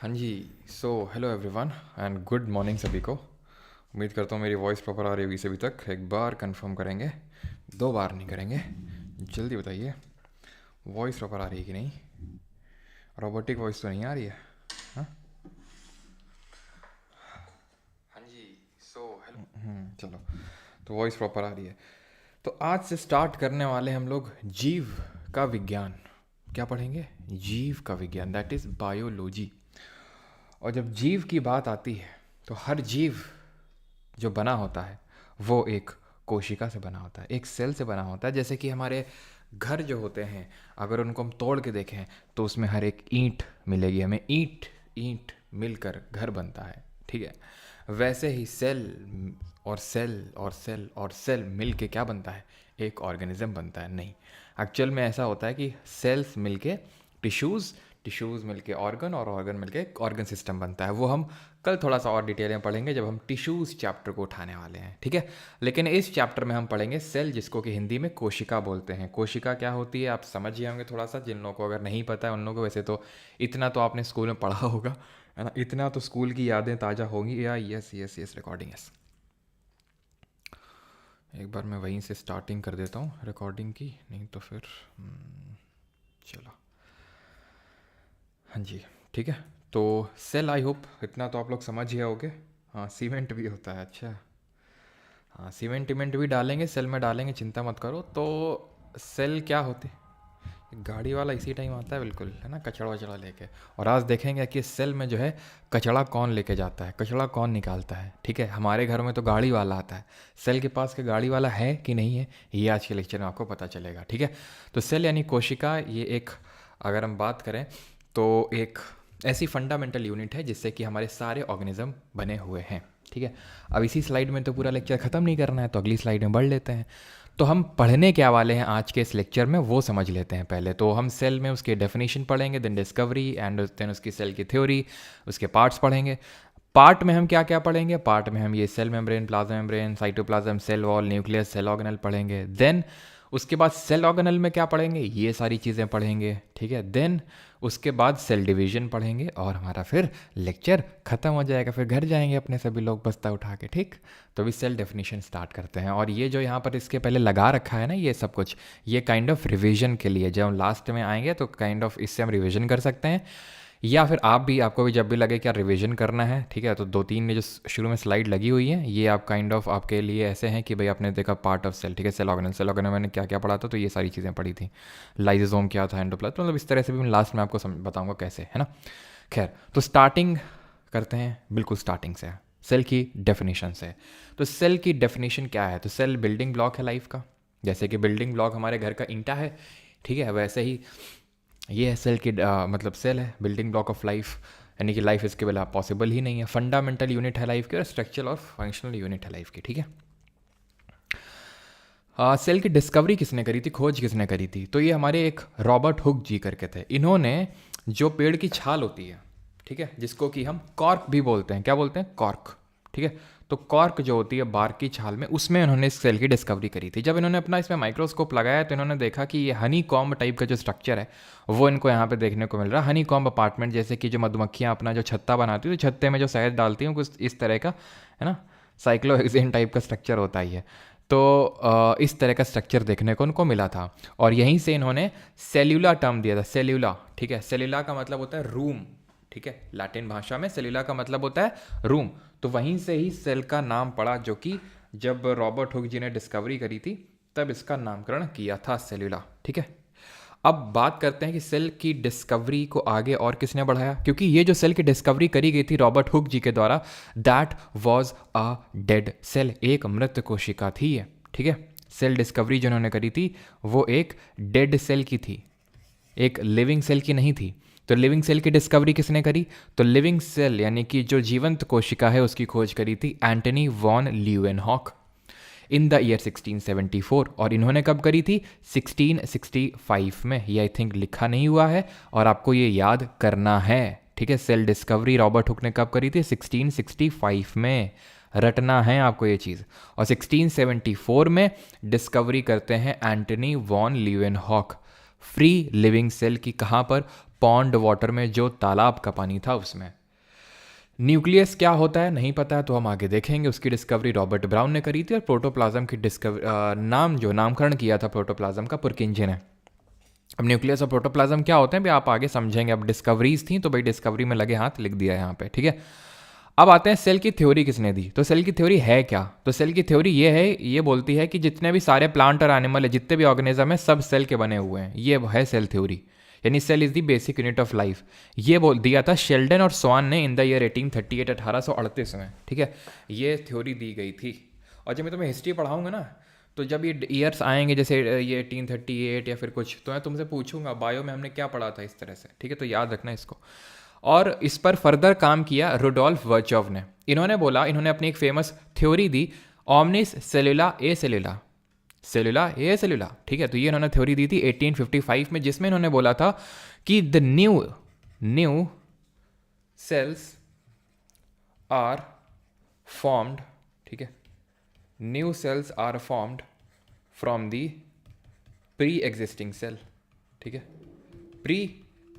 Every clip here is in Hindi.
हाँ जी। Hello everyone and good morning सभी को। उम्मीद करता हूँ मेरी वॉइस प्रॉपर आ रही होगी सभी तक। एक बार कंफर्म करेंगे, दो बार नहीं करेंगे। जल्दी बताइए वॉइस प्रॉपर आ रही है कि नहीं। रोबोटिक वॉइस तो नहीं आ रही है? हाँ हाँ जी। हेलो। चलो, तो वॉइस प्रॉपर आ रही है। तो आज से स्टार्ट करने वाले हम लोग जीव का विज्ञान। क्या पढ़ेंगे? जीव का विज्ञान, दैट इज़ बायोलॉजी। और जब जीव की बात आती है तो हर जीव जो बना होता है वो एक कोशिका से बना होता है, एक सेल से बना होता है। जैसे कि हमारे घर जो होते हैं, अगर उनको हम तोड़ के देखें तो उसमें हर एक ईंट मिलेगी हमें। ईंट ईंट मिलकर घर बनता है, ठीक है। वैसे ही सेल और सेल और सेल और सेल मिल के क्या बनता है? एक ऑर्गेनिज्म बनता है। नहीं, एक्चुअल में ऐसा होता है कि सेल्स मिल के टिश्यूज़, टिश्यूज़ मिलके ऑर्गन, और ऑर्गन मिलके ऑर्गन सिस्टम बनता है। वो हम कल थोड़ा सा और डिटेल में पढ़ेंगे जब हम टिश्यूज़ चैप्टर को उठाने वाले हैं, ठीक है। लेकिन इस चैप्टर में हम पढ़ेंगे सेल, जिसको कि हिंदी में कोशिका बोलते हैं। कोशिका क्या होती है आप समझ ही होंगे थोड़ा सा। जिन लोगों को अगर नहीं पता है उन लोगों को, वैसे तो इतना तो आपने स्कूल में पढ़ा होगा, है ना। इतना तो स्कूल की यादें ताज़ा होंगी। या yes yes yes, recording yes. एक बार मैं वहीं से स्टार्टिंग कर देता हूँ रिकॉर्डिंग की, नहीं तो फिर चलो। हाँ जी, ठीक है। तो सेल, आई होप इतना तो आप लोग समझ ही होगे। हाँ, सीमेंट भी होता है, अच्छा। हाँ, सीमेंट इमेंट भी डालेंगे, सेल में डालेंगे, चिंता मत करो। तो सेल क्या होती है? गाड़ी वाला इसी टाइम आता है बिल्कुल, है ना, कचड़ा वचड़ा लेके। और आज देखेंगे कि सेल में जो है कचड़ा कौन लेके जाता है, कचड़ा कौन निकालता है, ठीक है। हमारे घर में तो गाड़ी वाला आता है, सेल के पास के गाड़ी वाला है कि नहीं है, ये आज के लेक्चर में आपको पता चलेगा, ठीक है। तो सेल यानी कोशिका, ये एक, अगर हम बात करें तो एक ऐसी फंडामेंटल यूनिट है जिससे कि हमारे सारे ऑर्गेनिज्म बने हुए हैं, ठीक है। अब इसी स्लाइड में तो पूरा लेक्चर ख़त्म नहीं करना है, तो अगली स्लाइड में बढ़ लेते हैं। तो हम पढ़ने क्या वाले हैं आज के इस लेक्चर में वो समझ लेते हैं पहले। तो हम सेल में उसके डेफिनेशन पढ़ेंगे, देन डिस्कवरी एंड देन उसकी सेल की थ्योरी, उसके पार्ट्स पढ़ेंगे। पार्ट में हम क्या क्या पढ़ेंगे? पार्ट में हम ये cell membrane, plasma membrane, cytoplasm, cell wall, nucleus, cell organelle पढ़ेंगे। देन उसके बाद सेल ऑर्गेनल में क्या पढ़ेंगे? ये सारी चीज़ें पढ़ेंगे, ठीक है। देन उसके बाद सेल डिवीजन पढ़ेंगे और हमारा फिर लेक्चर ख़त्म हो जाएगा। फिर घर जाएंगे अपने सभी लोग बस्ता उठा के, ठीक। तो अभी सेल डेफिनेशन स्टार्ट करते हैं। और ये जो यहाँ पर इसके पहले लगा रखा है ना, ये सब कुछ, ये काइंड ऑफ रिवीजन के लिए, जब हम लास्ट में आएंगे तो काइंड ऑफ इससे हम रिवीजन कर सकते हैं। या फिर आपको भी जब भी लगे क्या रिवीजन करना है, ठीक है, तो दो तीन ये जो शुरू में स्लाइड लगी हुई है, ये आप काइंड ऑफ आपके लिए ऐसे हैं कि भाई आपने देखा पार्ट ऑफ सेल, ठीक है। सेल ऑर्गेनल, सेल ऑर्गेनल मैंने क्या क्या पढ़ा था, तो ये सारी चीज़ें पढ़ी थी। लाइजोसोम क्या था, एंडोप्लाज्म, मतलब इस तरह से भी मैं लास्ट में आपको बताऊंगा कैसे, है ना। खैर, तो स्टार्टिंग करते हैं, बिल्कुल स्टार्टिंग से, सेल की डेफिनेशन से। तो सेल की डेफिनेशन क्या है? तो सेल बिल्डिंग ब्लॉक है लाइफ का। जैसे कि बिल्डिंग ब्लॉक हमारे घर का ईंटा है, ठीक है, वैसे ही ये है सेल की मतलब सेल है बिल्डिंग ब्लॉक ऑफ लाइफ। यानी कि लाइफ इसके बिना पॉसिबल ही नहीं है। फंडामेंटल यूनिट है लाइफ की और स्ट्रक्चरल और फंक्शनल यूनिट है लाइफ की, ठीक है। सेल की डिस्कवरी किसने करी थी, खोज किसने करी थी? तो ये हमारे एक रॉबर्ट हुक जी करके थे। इन्होंने जो पेड़ की छाल होती है, ठीक है, जिसको कि हम कॉर्क भी बोलते हैं, क्या बोलते हैं? कॉर्क, ठीक है। तो कॉर्क जो होती है बार्क की छाल में, उसमें इन्होंने इस सेल की डिस्कवरी करी थी। जब इन्होंने अपना इसमें माइक्रोस्कोप लगाया तो इन्होंने देखा कि ये हनी कॉम्ब टाइप का जो स्ट्रक्चर है वो इनको यहाँ पे देखने को मिल रहा है। हनी कॉम्ब अपार्टमेंट, जैसे कि जो मधुमक्खियाँ अपना जो छत्ता बनाती है तो छत्ते में जो शहद डालती हैं कुछ इस तरह का, है ना, साइक्लोहेक्सेन टाइप का स्ट्रक्चर होता ही है। तो इस तरह का स्ट्रक्चर देखने को उनको मिला था। और यहीं से इन्होंने सेल्यूला टर्म दिया था, सेल्यूला, ठीक है। सेल्यूला का मतलब होता है रूम, ठीक है। लैटिन भाषा में सेल्यूला का मतलब होता है रूम। तो वहीं से ही सेल का नाम पड़ा, जो कि जब रॉबर्ट हुक जी ने डिस्कवरी करी थी तब इसका नामकरण किया था सेल्यूला, ठीक है। अब बात करते हैं कि सेल की डिस्कवरी को आगे और किसने बढ़ाया, क्योंकि ये जो सेल की डिस्कवरी करी गई थी रॉबर्ट हुक जी के द्वारा, that was a dead cell, एक मृत कोशिका थी ये, ठीक है। सेल डिस्कवरी जिन्होंने करी थी वो एक डेड सेल की थी, एक लिविंग सेल की नहीं थी। तो लिविंग सेल की डिस्कवरी किसने करी? तो लिविंग सेल यानी कि जो जीवंत कोशिका है उसकी खोज करी थी Antony van Leeuwenhoek in the year 1674। और इन्होंने कब करी थी? 1665 में। ये आई थिंक लिखा नहीं हुआ है और आपको ये याद करना है, ठीक है। सेल डिस्कवरी रॉबर्ट हुक ने कब करी थी? 1665 में, रटना है आपको ये चीज़। और 1674 में डिस्कवरी करते हैं Antony van Leeuwenhoek free living cell की। कहाँ पर? पॉन्ड वाटर में, जो तालाब का पानी था उसमें। न्यूक्लियस क्या होता है नहीं पता है, तो हम आगे देखेंगे। उसकी डिस्कवरी रॉबर्ट ब्राउन ने करी थी, और प्रोटोप्लाज्म की नामकरण किया था प्रोटोप्लाज्म का पुरकिंजे ने। अब न्यूक्लियस और प्रोटोप्लाज्म क्या होते हैं भाई, आप आगे समझेंगे। अब डिस्कवरीज थी तो भाई डिस्कवरी में लगे हाथ लिख दिया यहाँ पे, ठीक है। अब आते हैं सेल की थ्योरी किसने दी। तो सेल की थ्योरी है क्या, तो सेल की थ्योरी ये है, ये बोलती है कि जितने भी सारे प्लांट और एनिमल है, जितने भी ऑर्गेनिज्म है, सब सेल के बने हुए हैं। ये है सेल थ्योरी, यानी cell is the basic unit of life. ये बोल दिया था शेल्डन और स्वान ने इन द ईयर 1838, 1838 में, ठीक है। ये थ्योरी दी गई थी। और जब मैं तुम्हें हिस्ट्री पढ़ाऊंगा ना, तो जब ये ईयर्स आएंगे, जैसे ये 1838 या फिर कुछ, तो मैं तुमसे पूछूंगा बायो में हमने क्या पढ़ा था, इस तरह से, ठीक है। तो याद रखना इसको। और इस पर फर्दर काम किया रुडोल्फ वर्चोव ने। इन्होंने बोला, इन्होंने अपनी एक फेमस थ्योरी दी, ओमनिस सेलुला ए सेलुला, सेलुला ए सेलुला, ठीक है। तो ये इन्होंने थ्योरी दी थी 1855 में, जिसमें इन्होंने बोला था कि the new cells are formed, ठीक है, new cells are formed from the pre existing cell, ठीक है, प्री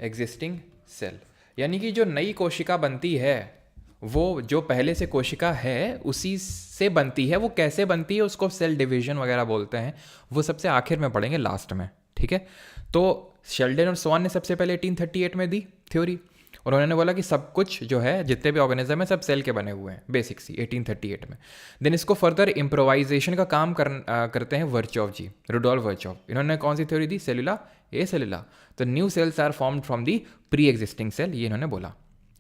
एग्जिस्टिंग सेल। यानी कि जो नई कोशिका बनती है, वो जो पहले से कोशिका है उसी से बनती है। वो कैसे बनती है उसको सेल डिवीजन वगैरह बोलते हैं, वो सबसे आखिर में पढ़ेंगे, लास्ट में, ठीक है। तो शेल्डन और स्वान ने सबसे पहले 1838 में दी थ्योरी, और उन्होंने बोला कि सब कुछ जो है, जितने भी ऑर्गेनिज्म है, सब सेल के बने हुए हैं, बेसिक सी, 1838 में। देन इसको फर्दर इम्प्रोवाइजेशन का काम करते हैं वर्चोव जी, रुडोल्फ वर्चोव। इन्होंने कौन सी थ्योरी दी, सेलुला ए सेलुला। तो new cells are formed from the pre existing cell, ये इन्होंने बोला।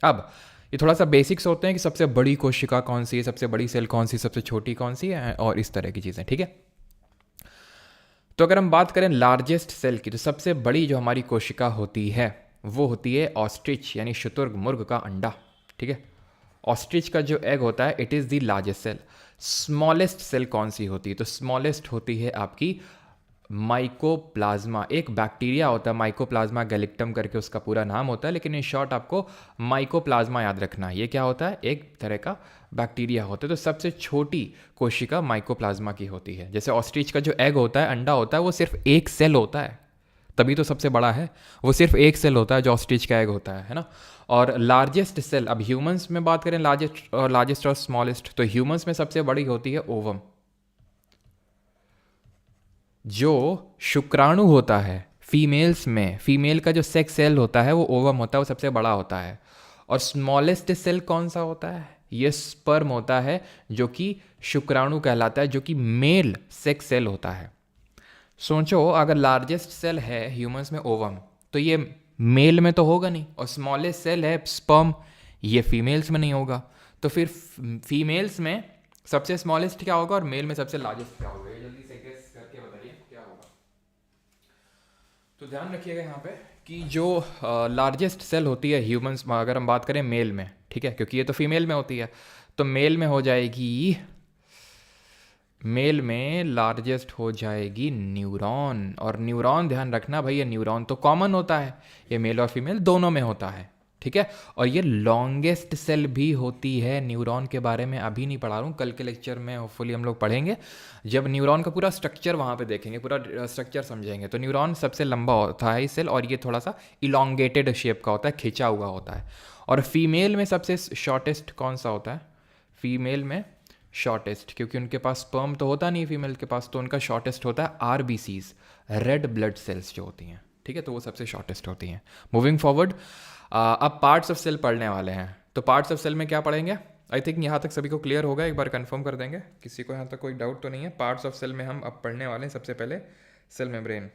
अब ये थोड़ा सा बेसिक्स होते हैं कि सबसे बड़ी कोशिका कौन सी है, सबसे बड़ी सेल कौन सी, सबसे छोटी कौन सी है, और इस तरह की चीज़ें, ठीक है। तो अगर हम बात करें लार्जेस्ट सेल की, तो सबसे बड़ी जो हमारी कोशिका होती है वो होती है ऑस्ट्रिच, यानी शुतुरमुर्ग का अंडा, ठीक है। ऑस्ट्रिच का जो एग होता है, it is the largest cell. Smallest cell कौन सी होती है, तो स्मॉलेस्ट होती है आपकी माइकोप्लाज्मा। एक बैक्टीरिया होता है माइकोप्लाज्मा गैलेक्टम करके उसका पूरा नाम होता है, लेकिन इन शॉर्ट आपको माइकोप्लाज्मा याद रखना है। ये क्या होता है, एक तरह का बैक्टीरिया होता है। तो सबसे छोटी कोशिका माइकोप्लाज्मा की होती है। जैसे ऑस्ट्रिच का जो एग होता है, अंडा होता है, वो सिर्फ एक सेल होता है, तभी तो सबसे बड़ा है। वो सिर्फ एक सेल होता है जो ऑस्ट्रिच का एग होता है ना। और लार्जेस्ट सेल, अब ह्यूमंस में बात करें लार्जेस्ट और स्मॉलेस्ट, तो ह्यूमंस में सबसे बड़ी होती है ओवम। जो शुक्राणु होता है फीमेल्स में, फीमेल का जो सेक्स सेल होता है वो ओवम होता है, वो सबसे बड़ा होता है। और स्मॉलेस्ट सेल कौन सा होता है, ये स्पर्म होता है, जो कि शुक्राणु कहलाता है, जो कि मेल सेक्स सेल होता है। सोचो, अगर लार्जेस्ट सेल है ह्यूमंस में ओवम, तो ये मेल में तो होगा नहीं, और स्मॉलेस्ट सेल है स्पर्म, ये फीमेल्स में नहीं होगा। तो फिर फीमेल्स में सबसे स्मॉलेस्ट क्या होगा और मेल में सबसे लार्जेस्ट क्या होगा, ये जल्दी से गेस करके बताइए क्या होगा। तो ध्यान रखिएगा यहाँ पे कि जो लार्जेस्ट सेल होती है ह्यूमंस में, अगर हम बात करें मेल में, ठीक है, क्योंकि ये तो फीमेल में होती है, तो मेल में हो जाएगी, मेल में लार्जेस्ट हो जाएगी न्यूरॉन। और न्यूरॉन ध्यान रखना भाई, ये न्यूरॉन तो कॉमन होता है, ये मेल और फीमेल दोनों में होता है, ठीक है। और ये लॉन्गेस्ट सेल भी होती है। न्यूरॉन के बारे में अभी नहीं पढ़ा रहा हूँ, कल के लेक्चर में होपफुली हम लोग पढ़ेंगे, जब न्यूरॉन का पूरा स्ट्रक्चर वहाँ पे देखेंगे, पूरा स्ट्रक्चर समझेंगे। तो न्यूरॉन सबसे लंबा होता है सेल, और ये थोड़ा सा इलोंगेटेड शेप का होता है, खिंचा हुआ होता है। और फीमेल में सबसे शॉर्टेस्ट कौन सा होता है, फीमेल में शॉर्टेस्ट, क्योंकि उनके पास स्पर्म तो होता नहीं फीमेल के पास, तो उनका शॉर्टेस्ट होता है आरबीसीज, रेड ब्लड सेल्स जो होती हैं, ठीक है। तो वो सबसे शॉर्टेस्ट होती हैं। मूविंग फॉरवर्ड, अब पार्ट्स ऑफ सेल पढ़ने वाले हैं। तो पार्ट्स ऑफ सेल में क्या पढ़ेंगे, आई थिंक यहाँ तक सभी को क्लियर होगा, एक बार कंफर्म कर देंगे, किसी को यहाँ तक कोई डाउट तो नहीं है। पार्ट्स ऑफ सेल में हम अब पढ़ने वाले हैं सबसे पहले cell membrane.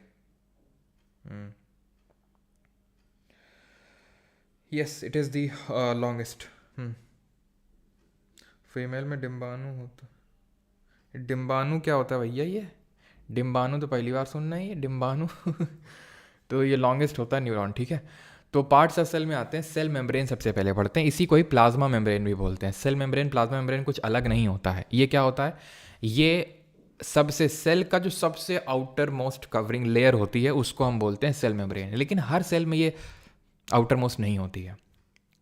Yes, it is the longest. Female में डिम्बाणु होता, डिम्बाणु क्या होता है भैया, ये डिम्बाणु तो पहली बार सुनना है, ये डिम्बाणु तो ये लॉन्गेस्ट होता है न्यूरॉन, ठीक है। तो पार्ट्स ऑफ सेल में आते हैं, सेल मेम्ब्रेन सबसे पहले पढ़ते हैं, इसी को ही प्लाज्मा मेम्ब्रेन भी बोलते हैं। सेल मेम्ब्रेन प्लाज्मा मेम्ब्रेन कुछ अलग नहीं होता है। ये क्या होता है, ये सबसे सेल का जो सबसे आउटर मोस्ट कवरिंग लेयर होती है उसको हम बोलते हैं सेल मेम्ब्रेन, लेकिन हर सेल में ये आउटर मोस्ट नहीं होती है,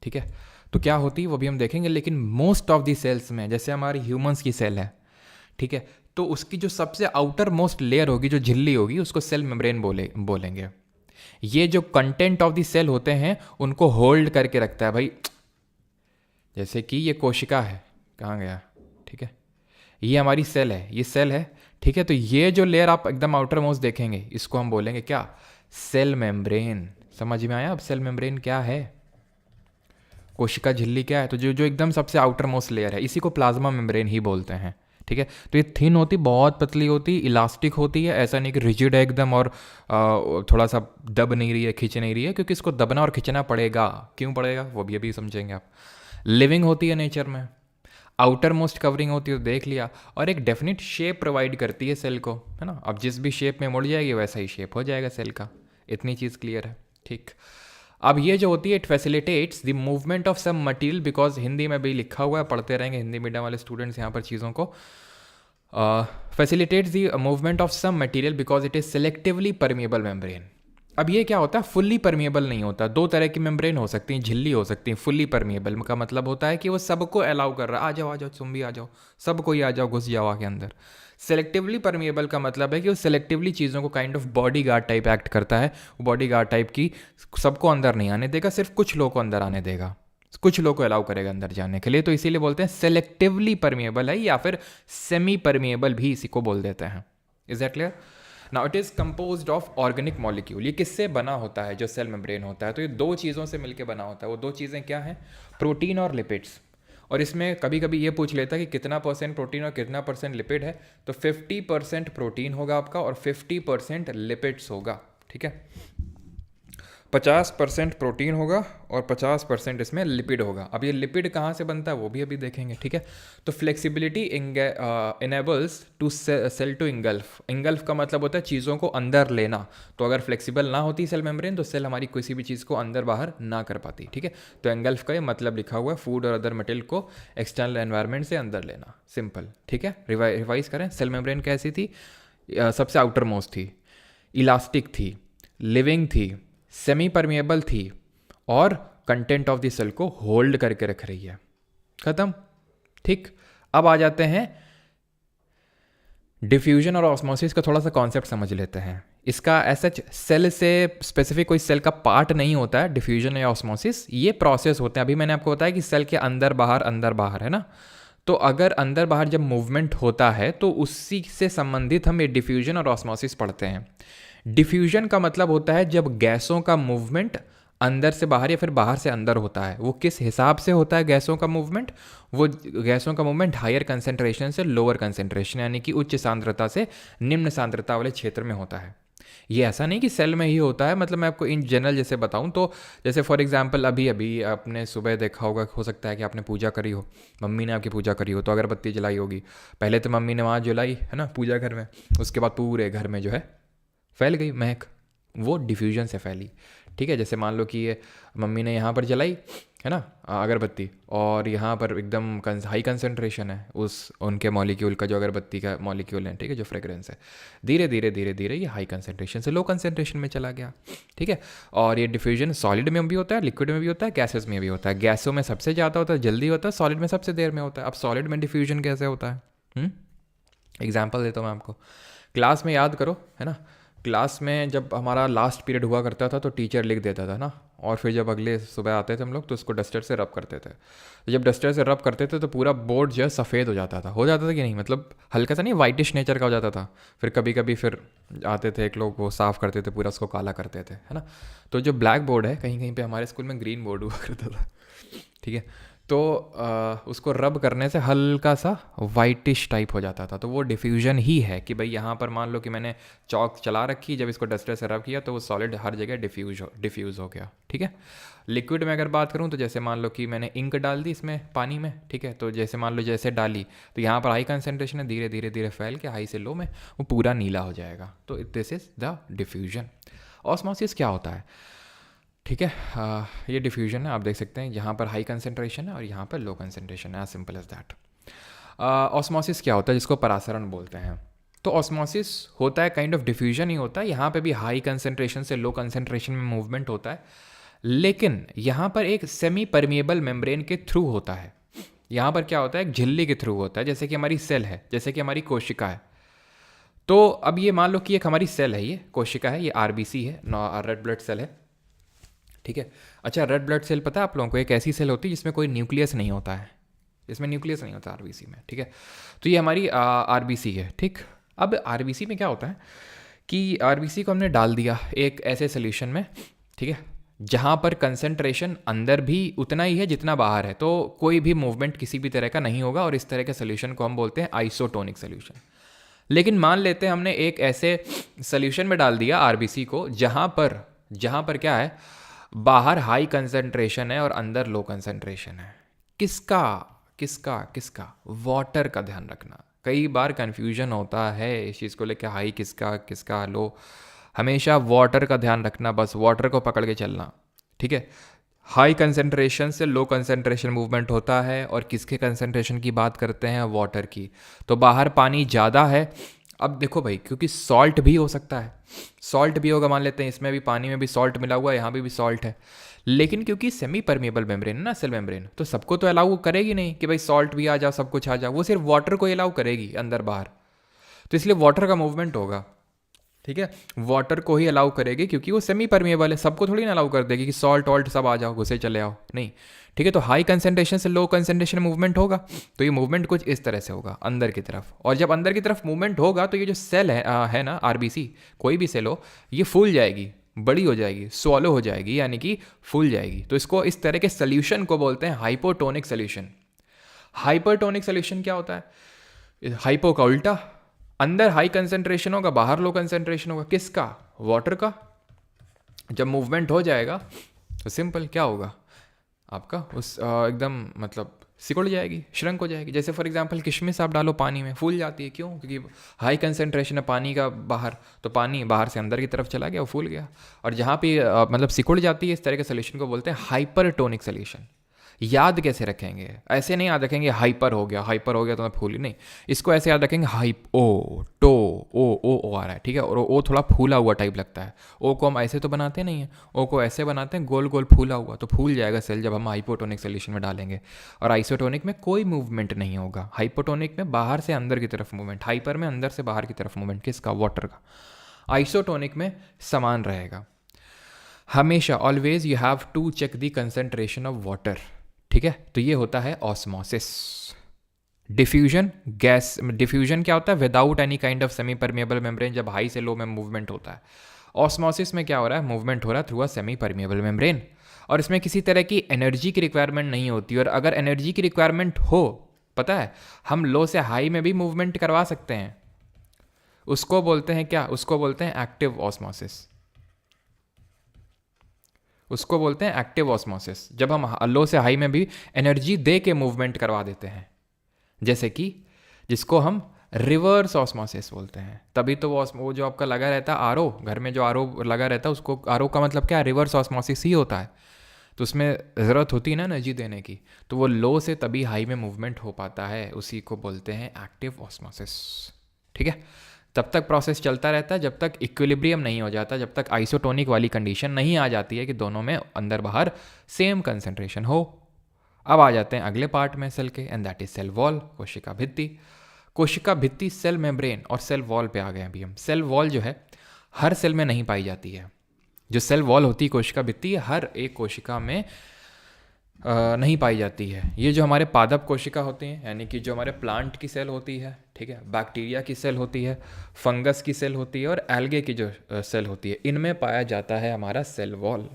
ठीक है। तो क्या होती है वो भी हम देखेंगे, लेकिन मोस्ट ऑफ दी सेल्स में, जैसे हमारी ह्यूमंस की सेल है, ठीक है, तो उसकी जो सबसे आउटर मोस्ट लेयर होगी, जो झिल्ली होगी, उसको सेल मेम्ब्रेन बोलेंगे। ये जो कंटेंट ऑफ द सेल होते हैं उनको होल्ड करके रखता है भाई। जैसे कि ये कोशिका है, कहाँ गया, ठीक है, ये हमारी सेल है, ये सेल है, ठीक है। तो ये जो लेयर आप एकदम आउटर मोस्ट देखेंगे, इसको हम बोलेंगे क्या, सेल मेम्ब्रेन। समझ में आया अब सेल मेम्ब्रेन क्या है, कोशिका झिल्ली क्या है। तो जो जो एकदम सबसे आउटर मोस्ट लेयर है, इसी को प्लाज्मा मेम्ब्रेन ही बोलते हैं, ठीक है। तो ये थिन होती, बहुत पतली होती, इलास्टिक होती है, ऐसा नहीं कि रिजिड है एकदम और थोड़ा सा दब नहीं रही है, खींच नहीं रही है, क्योंकि इसको दबना और खींचना पड़ेगा। क्यों पड़ेगा वो भी अभी समझेंगे आप। लिविंग होती है नेचर में, आउटर मोस्ट कवरिंग होती है, तो देख लिया, और एक डेफिनेट शेप प्रोवाइड करती है सेल को, है ना। अब जिस भी शेप में मुड़ जाएगी वैसा ही शेप हो जाएगा सेल का, इतनी चीज़ क्लियर है, ठीक। अब ये जो होती है, it facilitates the movement of some material, because Hindi में भी लिखा हुआ है, पढ़ते रहेंगे हिंदी मीडियम वाले स्टूडेंट्स यहाँ पर चीज़ों को। Facilitates the movement of some material because it is selectively permeable membrane. अब ये क्या होता है, फुल्ली परमिएबल नहीं होता। दो तरह की मेम्ब्रेन हो सकती हैं, झिल्ली हो सकती हैं। फुल्ली परमिएबल का मतलब होता है कि वो सबको अलाउ कर रहा है, आ जाओ तुम भी आ जाओ, सबको ही आ जाओ, घुस जाओ आके अंदर। सेलेक्टिवली परमिएबल का मतलब है कि वो सेलेक्टिवली चीज़ों को kind of body guard type act करता है। वो बॉडी गार्ड टाइप की सबको अंदर नहीं आने देगा, सिर्फ कुछ लोग को अंदर आने देगा, कुछ लोग को अलाउ करेगा अंदर जाने के लिए। तो इसीलिए बोलते हैं सेलेक्टिवली परमिएबल है, या फिर सेमी परमिएबल भी इसी को बोल देते हैं। Is that clear? Now it is composed of organic molecule. ये किससे बना होता है जो सेल मेम्ब्रेन होता है? तो ये दो चीज़ों से मिलकर बना होता है। वो दो चीज़ें क्या हैं? प्रोटीन और लिपिड्स। और इसमें कभी कभी ये पूछ लेता है कि कितना % प्रोटीन और कितना % लिपिड है। तो 50% प्रोटीन होगा आपका और 50% लिपिड्स होगा, ठीक है। 50% प्रोटीन होगा और 50% इसमें लिपिड होगा। अब ये लिपिड कहाँ से बनता है वो भी अभी देखेंगे, ठीक है। तो flexibility enables to cell to engulf. Engulf का मतलब होता है चीज़ों को अंदर लेना। तो अगर फ्लेक्सिबल ना होती सेल मेम्ब्रेन तो सेल हमारी किसी भी चीज़ को अंदर बाहर ना कर पाती, ठीक है। तो इंगल्फ का ये मतलब लिखा हुआ है, फूड और अदर मटेरियल को एक्सटर्नल एनवायरनमेंट से अंदर लेना, सिंपल, ठीक है। रिवाइज करें, सेल मेम्ब्रेन कैसी थी? सबसे आउटर मोस्ट थी, इलास्टिक थी, लिविंग थी, सेमी परमिएबल थी और कंटेंट ऑफ द सेल को होल्ड करके रख रही है। खत्म, ठीक। अब आ जाते हैं डिफ्यूजन और ऑस्मोसिस का थोड़ा सा कॉन्सेप्ट समझ लेते हैं। इसका ऐसा सेल से स्पेसिफिक कोई सेल का पार्ट नहीं होता है डिफ्यूजन या ऑस्मोसिस, ये प्रोसेस होते हैं। अभी मैंने आपको बताया कि सेल के अंदर बाहर है ना। तो अगर अंदर बाहर जब मूवमेंट होता है तो उसी से संबंधित हम ये डिफ्यूजन और ऑस्मोसिस पढ़ते हैं। डिफ्यूजन का मतलब होता है जब गैसों का मूवमेंट अंदर से बाहर या फिर बाहर से अंदर होता है। वो किस हिसाब से होता है गैसों का मूवमेंट? वो गैसों का मूवमेंट हायर कंसेंट्रेशन से लोअर कंसेंट्रेशन, यानी कि उच्च सांद्रता से निम्न सांद्रता वाले क्षेत्र में होता है। ये ऐसा नहीं कि सेल में ही होता है, मतलब मैं आपको इन जनरल जैसे बताऊं तो जैसे फॉर एग्जांपल अभी आपने सुबह देखा होगा, हो सकता है कि आपने पूजा करी हो, मम्मी ने आपकी पूजा करी हो, तो अगरबत्ती जलाई होगी। पहले तो मम्मी ने वहाँ जलाई है ना पूजा घर में, उसके बाद पूरे घर में जो है फैल गई महक, वो डिफ्यूजन से फैली, ठीक है। जैसे मान लो कि ये मम्मी ने यहाँ पर जलाई है ना अगरबत्ती, और यहाँ पर एकदम हाई कंसंट्रेशन है उस उनके मॉलिक्यूल का, जो अगरबत्ती का मॉलिक्यूल है, ठीक है, जो फ्रेग्रेंस है, धीरे धीरे ये हाई कंसंट्रेशन से लो कंसंट्रेशन में चला गया, ठीक है। और ये डिफ्यूजन सॉलिड में भी होता है, लिक्विड में भी होता है, गैसेस में भी होता है। गैसों में सबसे ज़्यादा होता है, जल्दी होता है, सॉलिड में सबसे देर में होता है। अब सॉलिड में डिफ्यूजन कैसे होता है? एग्जाम्पल देता हूँ मैं आपको। क्लास में याद करो, है ना, क्लास में जब हमारा लास्ट पीरियड हुआ करता था तो टीचर लिख देता था ना, और फिर जब अगले सुबह आते थे हम लोग तो उसको डस्टर से रब करते थे। तो जब डस्टर से रब करते थे तो पूरा बोर्ड जो है सफ़ेद हो जाता था कि नहीं, मतलब हल्का सा नहीं, वाइटिश नेचर का हो जाता था। फिर कभी कभी फिर आते थे एक लोग, वो साफ़ करते थे, पूरा उसको काला करते थे, है ना। तो जो ब्लैक बोर्ड है, कहीं कहीं पे हमारे स्कूल में ग्रीन बोर्ड हुआ करता था, ठीक है। तो उसको रब करने से हल्का सा वाइटिश टाइप हो जाता था। तो वो डिफ्यूजन ही है कि भाई यहाँ पर मान लो कि मैंने चौक चला रखी, जब इसको डस्टर से रब किया तो वो सॉलिड हर जगह डिफ्यूज़ हो गया, ठीक है। लिक्विड में अगर बात करूँ तो जैसे मान लो कि मैंने इंक डाल दी इसमें पानी में, ठीक है। तो जैसे मान लो जैसे डाली तो यहाँ पर हाई कंसनट्रेशन है, धीरे धीरे फैल के हाई से लो में वो पूरा नीला हो जाएगा। तो this is the diffusion. Osmosis क्या होता है? ठीक है, ये डिफ्यूजन है, आप देख सकते हैं यहाँ पर हाई कंसंट्रेशन है और यहाँ पर लो कंसंट्रेशन है, as simple as that. Osmosis क्या होता है, जिसको परासरण बोलते हैं? तो ऑस्मोसिस होता है काइंड ऑफ डिफ्यूजन ही होता है। यहाँ पे भी हाई कंसंट्रेशन से लो कंसंट्रेशन में मूवमेंट होता है, लेकिन यहाँ पर एक सेमी परमिएबल मेम्ब्रेन के थ्रू होता है। यहाँ पर क्या होता है, एक झिल्ली के थ्रू होता है, जैसे कि हमारी सेल है, जैसे कि हमारी कोशिका है। तो अब ये मान लो कि एक हमारी सेल है, ये कोशिका है, ये आरबीसी है, रेड ब्लड सेल है, ठीक है। अच्छा, रेड ब्लड सेल पता है आप लोगों को, एक ऐसी सेल होती है जिसमें कोई न्यूक्लियस नहीं होता है, इसमें न्यूक्लियस नहीं होता आरबीसी में, ठीक है। तो ये हमारी आरबीसी है, ठीक। अब आरबीसी में क्या होता है कि आरबीसी को हमने डाल दिया एक ऐसे सोल्यूशन में, ठीक है, जहाँ पर कंसंट्रेशन अंदर भी उतना ही है जितना बाहर है, तो कोई भी मूवमेंट किसी भी तरह का नहीं होगा, और इस तरह के सोल्यूशन को हम बोलते हैं आइसोटोनिक सोल्यूशन। लेकिन मान लेते हैं हमने एक ऐसे सोल्यूशन में डाल दिया आरबीसी को जहाँ पर क्या है, बाहर हाई कंसंट्रेशन है और अंदर लो कंसंट्रेशन है। किसका किसका किसका? वाटर का ध्यान रखना। कई बार कंफ्यूजन होता है इस चीज़ को लेकर, हाई किसका किसका लो। हमेशा वाटर का ध्यान रखना, बस वाटर को पकड़ के चलना, ठीक है। हाई कंसंट्रेशन से लो कंसंट्रेशन मूवमेंट होता है, और किसके कंसंट्रेशन की बात करते हैं? वाटर की। तो बाहर पानी ज़्यादा है, अब देखो भाई, क्योंकि सॉल्ट भी हो सकता है, सॉल्ट भी होगा, मान लेते हैं इसमें भी, पानी में भी सॉल्ट मिला हुआ है, यहाँ भी सॉल्ट है, लेकिन क्योंकि सेमी परमेबल मेम्ब्रेन है ना, सेल मेम्ब्रेन, तो सबको तो अलाउ करेगी नहीं कि भाई सॉल्ट भी आ जाओ, सब कुछ आ जाओ, वो सिर्फ वाटर को अलाउ करेगी अंदर बाहर। तो इसलिए वाटर का मूवमेंट होगा, ठीक है, वाटर को ही अलाउ करेगी, क्योंकि वो सेमी परमेबल है, सबको थोड़ी ना अलाउ कर देगी कि सॉल्ट वॉल्ट सब आ जाओ, घुसे चले आओ, नहीं, ठीक है। तो हाई कंसंट्रेशन से लो कंसंट्रेशन मूवमेंट होगा, तो ये मूवमेंट कुछ इस तरह से होगा अंदर की तरफ, और जब अंदर की तरफ मूवमेंट होगा तो ये जो सेल है ना आरबीसी, कोई भी सेल हो, ये फूल जाएगी, बड़ी हो जाएगी, स्वॉलो हो जाएगी, यानी कि फूल जाएगी। तो इसको, इस तरह के सोल्यूशन को बोलते हैं हाइपोटोनिक सोल्यूशन। हाइपरटोनिक सोल्यूशन क्या होता है? हाइपो का उल्टा, अंदर हाई कंसंट्रेशन होगा, बाहर लो कंसंट्रेशन होगा, किसका? वाटर का। जब मूवमेंट हो जाएगा तो सिंपल क्या होगा आपका, उस एकदम मतलब सिकुड़ जाएगी, श्रंक हो जाएगी। जैसे फॉर एग्जांपल किशमिश आप डालो पानी में, फूल जाती है, क्यों? क्योंकि हाई कंसंट्रेशन है पानी का बाहर, तो पानी बाहर से अंदर की तरफ चला गया, वो फूल गया। और जहाँ पे मतलब सिकुड़ जाती है, इस तरह के सोल्यूशन को बोलते हैं हाइपरटोनिक सोल्यूशन। याद कैसे रखेंगे? ऐसे नहीं याद रखेंगे हाइपर हो गया तो मैं फूली नहीं, इसको ऐसे याद रखेंगे हाइप ओ टो ओ आ रहा है, ठीक है, और ओ थोड़ा फूला हुआ टाइप लगता है। ओ को हम ऐसे तो बनाते नहीं हैं, ओ को ऐसे बनाते हैं गोल गोल फूला हुआ, तो फूल जाएगा सेल जब हम हाइपोटोनिक सोल्यूशन में डालेंगे। और आइसोटोनिक में कोई मूवमेंट नहीं होगा, हाइपोटोनिक में बाहर से अंदर की तरफ मूवमेंट, हाइपर में अंदर से बाहर की तरफ मूवमेंट, किसका? वाटर का। आइसोटोनिक में समान रहेगा हमेशा, always you have to check the concentration of water, ठीक है। तो ये होता है ऑस्मोसिस। डिफ्यूजन, गैस डिफ्यूजन क्या होता है? Without any kind of semi permeable membrane, जब हाई से लो में मूवमेंट होता है। ऑस्मोसिस में क्या हो रहा है? मूवमेंट हो रहा है through a semi permeable membrane, और इसमें किसी तरह की एनर्जी की रिक्वायरमेंट नहीं होती। और अगर एनर्जी की रिक्वायरमेंट हो, पता है, हम लो से हाई में भी मूवमेंट करवा सकते हैं, उसको बोलते हैं क्या? उसको बोलते हैं एक्टिव ऑस्मोसिस, उसको बोलते हैं एक्टिव ऑस्मोसिस। जब हम लो से हाई में भी एनर्जी दे के मूवमेंट करवा देते हैं, जैसे कि जिसको हम रिवर्स ऑस्मोसिस बोलते हैं। तभी तो वो जो आपका लगा रहता है आरओ, घर में जो आरओ लगा रहता है, उसको आरओ का मतलब क्या है? रिवर्स ऑस्मोसिस ही होता है। तो उसमें ज़रूरत होती है ना एनर्जी देने की, तो वो लो से तभी हाई में मूवमेंट हो पाता है, उसी को बोलते हैं एक्टिव ऑस्मोसिस, ठीक है। तब तक प्रोसेस चलता रहता है जब तक इक्विलिब्रियम नहीं हो जाता, जब तक आइसोटोनिक वाली कंडीशन नहीं आ जाती है कि दोनों में अंदर बाहर सेम कंसंट्रेशन हो। अब आ जाते हैं अगले पार्ट में सेल के, and that is cell wall, कोशिका भित्ति। कोशिका भित्ति, सेल मेम्ब्रेन और सेल वॉल पे आ गए अभी हम। सेल वॉल जो है हर सेल में नहीं पाई जाती है। जो सेल वॉल होती है कोशिका भित्ति, हर एक कोशिका में नहीं पाई जाती है। ये जो हमारे पादप कोशिका होती हैं, यानी कि जो हमारे प्लांट की सेल होती है, ठीक है, बैक्टीरिया की सेल होती है, फंगस की सेल होती है, और एल्गे की जो सेल होती है, इनमें पाया जाता है हमारा सेल वॉल।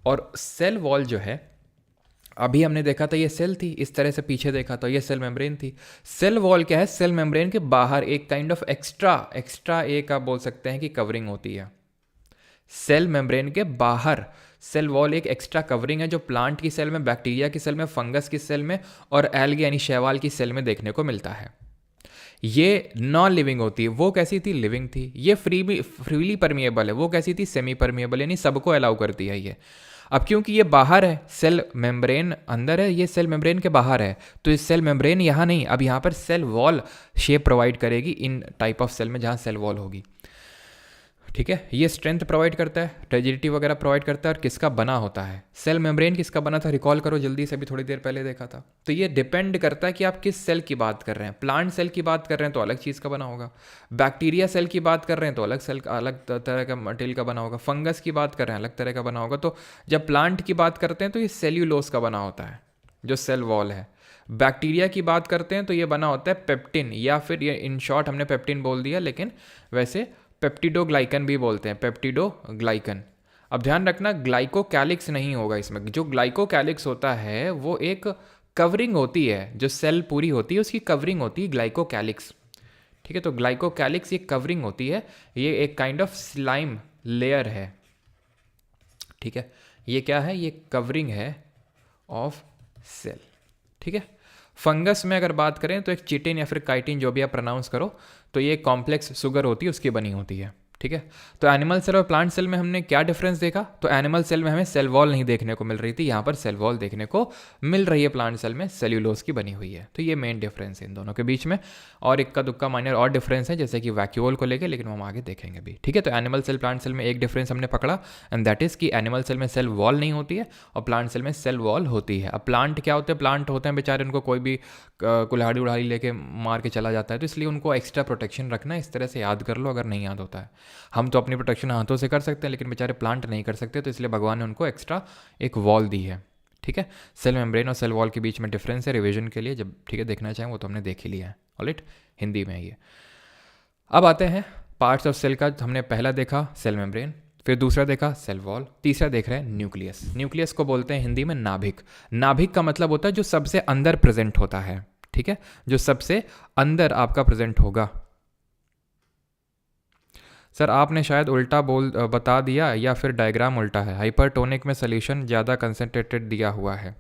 और सेल वॉल जो है, अभी हमने देखा था ये सेल थी, इस तरह से पीछे देखा तो ये सेल मेम्ब्रेन थी। सेल वॉल क्या है? सेल मेम्ब्रेन के बाहर एक काइंड ऑफ एक्स्ट्रा एक आप बोल सकते हैं कि कवरिंग होती है। सेल मेम्ब्रेन के बाहर सेल वॉल एक एक्स्ट्रा कवरिंग है, जो प्लांट की सेल में, बैक्टीरिया की सेल में, फंगस की सेल में और एल्गे यानी शैवाल की सेल में देखने को मिलता है। ये नॉन लिविंग होती है, वो कैसी थी? लिविंग थी। ये फ्रीली परमिएबल है, वो कैसी थी? सेमी परमिएबल, यानी सबको अलाउ करती है ये। अब क्योंकि ये बाहर है, सेल मेम्ब्रेन अंदर है, ये सेल मेम्ब्रेन के बाहर है, तो इस सेल मेम्ब्रेन यहाँ नहीं, अब यहाँ पर सेल वॉल शेप प्रोवाइड करेगी इन टाइप ऑफ सेल में जहाँ सेल वॉल होगी, ठीक है, ये स्ट्रेंथ प्रोवाइड करता है, रिजिडिटी वगैरह प्रोवाइड करता है। और किसका बना होता है? सेल मेम्ब्रेन किसका बना था? रिकॉल करो जल्दी से, अभी थोड़ी देर पहले देखा था। तो ये डिपेंड करता है कि आप किस सेल की बात कर रहे हैं। प्लांट सेल की बात कर रहे हैं तो अलग चीज़ का बना होगा, बैक्टीरिया सेल की बात कर रहे हैं तो अलग तरह का मटेरियल का बना होगा, फंगस की बात कर रहे हैं अलग तरह का बना होगा। तो जब प्लांट की बात करते हैं तो ये सेल्यूलोज का बना होता है, जो सेल वॉल है। बैक्टीरिया की बात करते हैं तो ये बना होता है पेप्टिन, या फिर ये इन शॉर्ट हमने पेप्टिन बोल दिया, लेकिन वैसे पेप्टिडोग्लाइकन भी बोलते हैं, पेप्टिडोग्लाइकन। अब ध्यान रखना, ग्लाइकोकैलिक्स नहीं होगा इसमें। जो ग्लाइकोकैलिक्स होता है वो एक कवरिंग होती है, जो सेल पूरी होती है उसकी कवरिंग होती है ग्लाइकोकैलिक्स। ठीक है, तो ग्लाइकोकैलिक्स ये कवरिंग होती है, ये एक काइंड ऑफ स्लाइम लेयर है। ठीक है, ये क्या है? ये कवरिंग है ऑफ सेल। ठीक है, फंगस में अगर बात करें तो एक चिटिन या फिर काइटिन, जो भी आप प्रोनाउंस करो, तो ये कॉम्प्लेक्स शुगर होती है, उसकी बनी होती है। ठीक है, तो एनिमल सेल और प्लांट सेल में हमने क्या डिफरेंस देखा? तो एनिमल सेल में हमें सेल वॉल नहीं देखने को मिल रही थी, यहाँ पर सेल वॉल देखने को मिल रही है। प्लांट सेल में सेल्यूलोज की बनी हुई है। तो ये मेन डिफरेंस है इन दोनों के बीच में। और इक्का दुक्का माइनर और डिफरेंस है, जैसे कि वैक्यूल को लेकर, लेकिन हम आगे देखेंगे भी। ठीक है, तो एनिमल सेल प्लांट सेल में एक डिफरेंस हमने पकड़ा, एंड दैट इज कि एनिमल सेल में सेल वॉल नहीं होती है और प्लांट सेल में सेल वॉल होती है। अब प्लांट क्या होते हैं? प्लांट होते हैं बेचारे, उनको कोई भी कुल्हाड़ी उड़ाड़ी लेके मार के चला जाता है, तो इसलिए उनको एक्स्ट्रा प्रोटेक्शन रखना है। इस तरह से याद कर लो अगर नहीं याद होता है। हम तो अपनी प्रोटेक्शन हाथों से कर सकते हैं, लेकिन बेचारे प्लांट नहीं कर सकते, तो इसलिए भगवान ने उनको एक्स्ट्रा एक वॉल दी है। ठीक है, सेल मेम्ब्रेन और सेल वॉल के बीच में डिफरेंस है, रिवीजन के लिए जब ठीक है देखना चाहें वो तो हमने देख ही लिया है ऑलराइट, हिंदी में ये। अब आते हैं पार्ट्स ऑफ सेल का। हमने पहला देखा सेल मेम्ब्रेन, फिर दूसरा देखा सेल वॉल, तीसरा देख रहे हैं न्यूक्लियस। न्यूक्लियस को बोलते हैं हिंदी में नाभिक। नाभिक का मतलब होता है जो सबसे अंदर प्रेजेंट होता है। ठीक है, जो सबसे अंदर आपका प्रेजेंट होगा। सर आपने शायद उल्टा बता दिया, या फिर डायग्राम उल्टा है। हाइपरटोनिक में सोल्यूशन ज़्यादा कंसनट्रेटेड दिया हुआ है।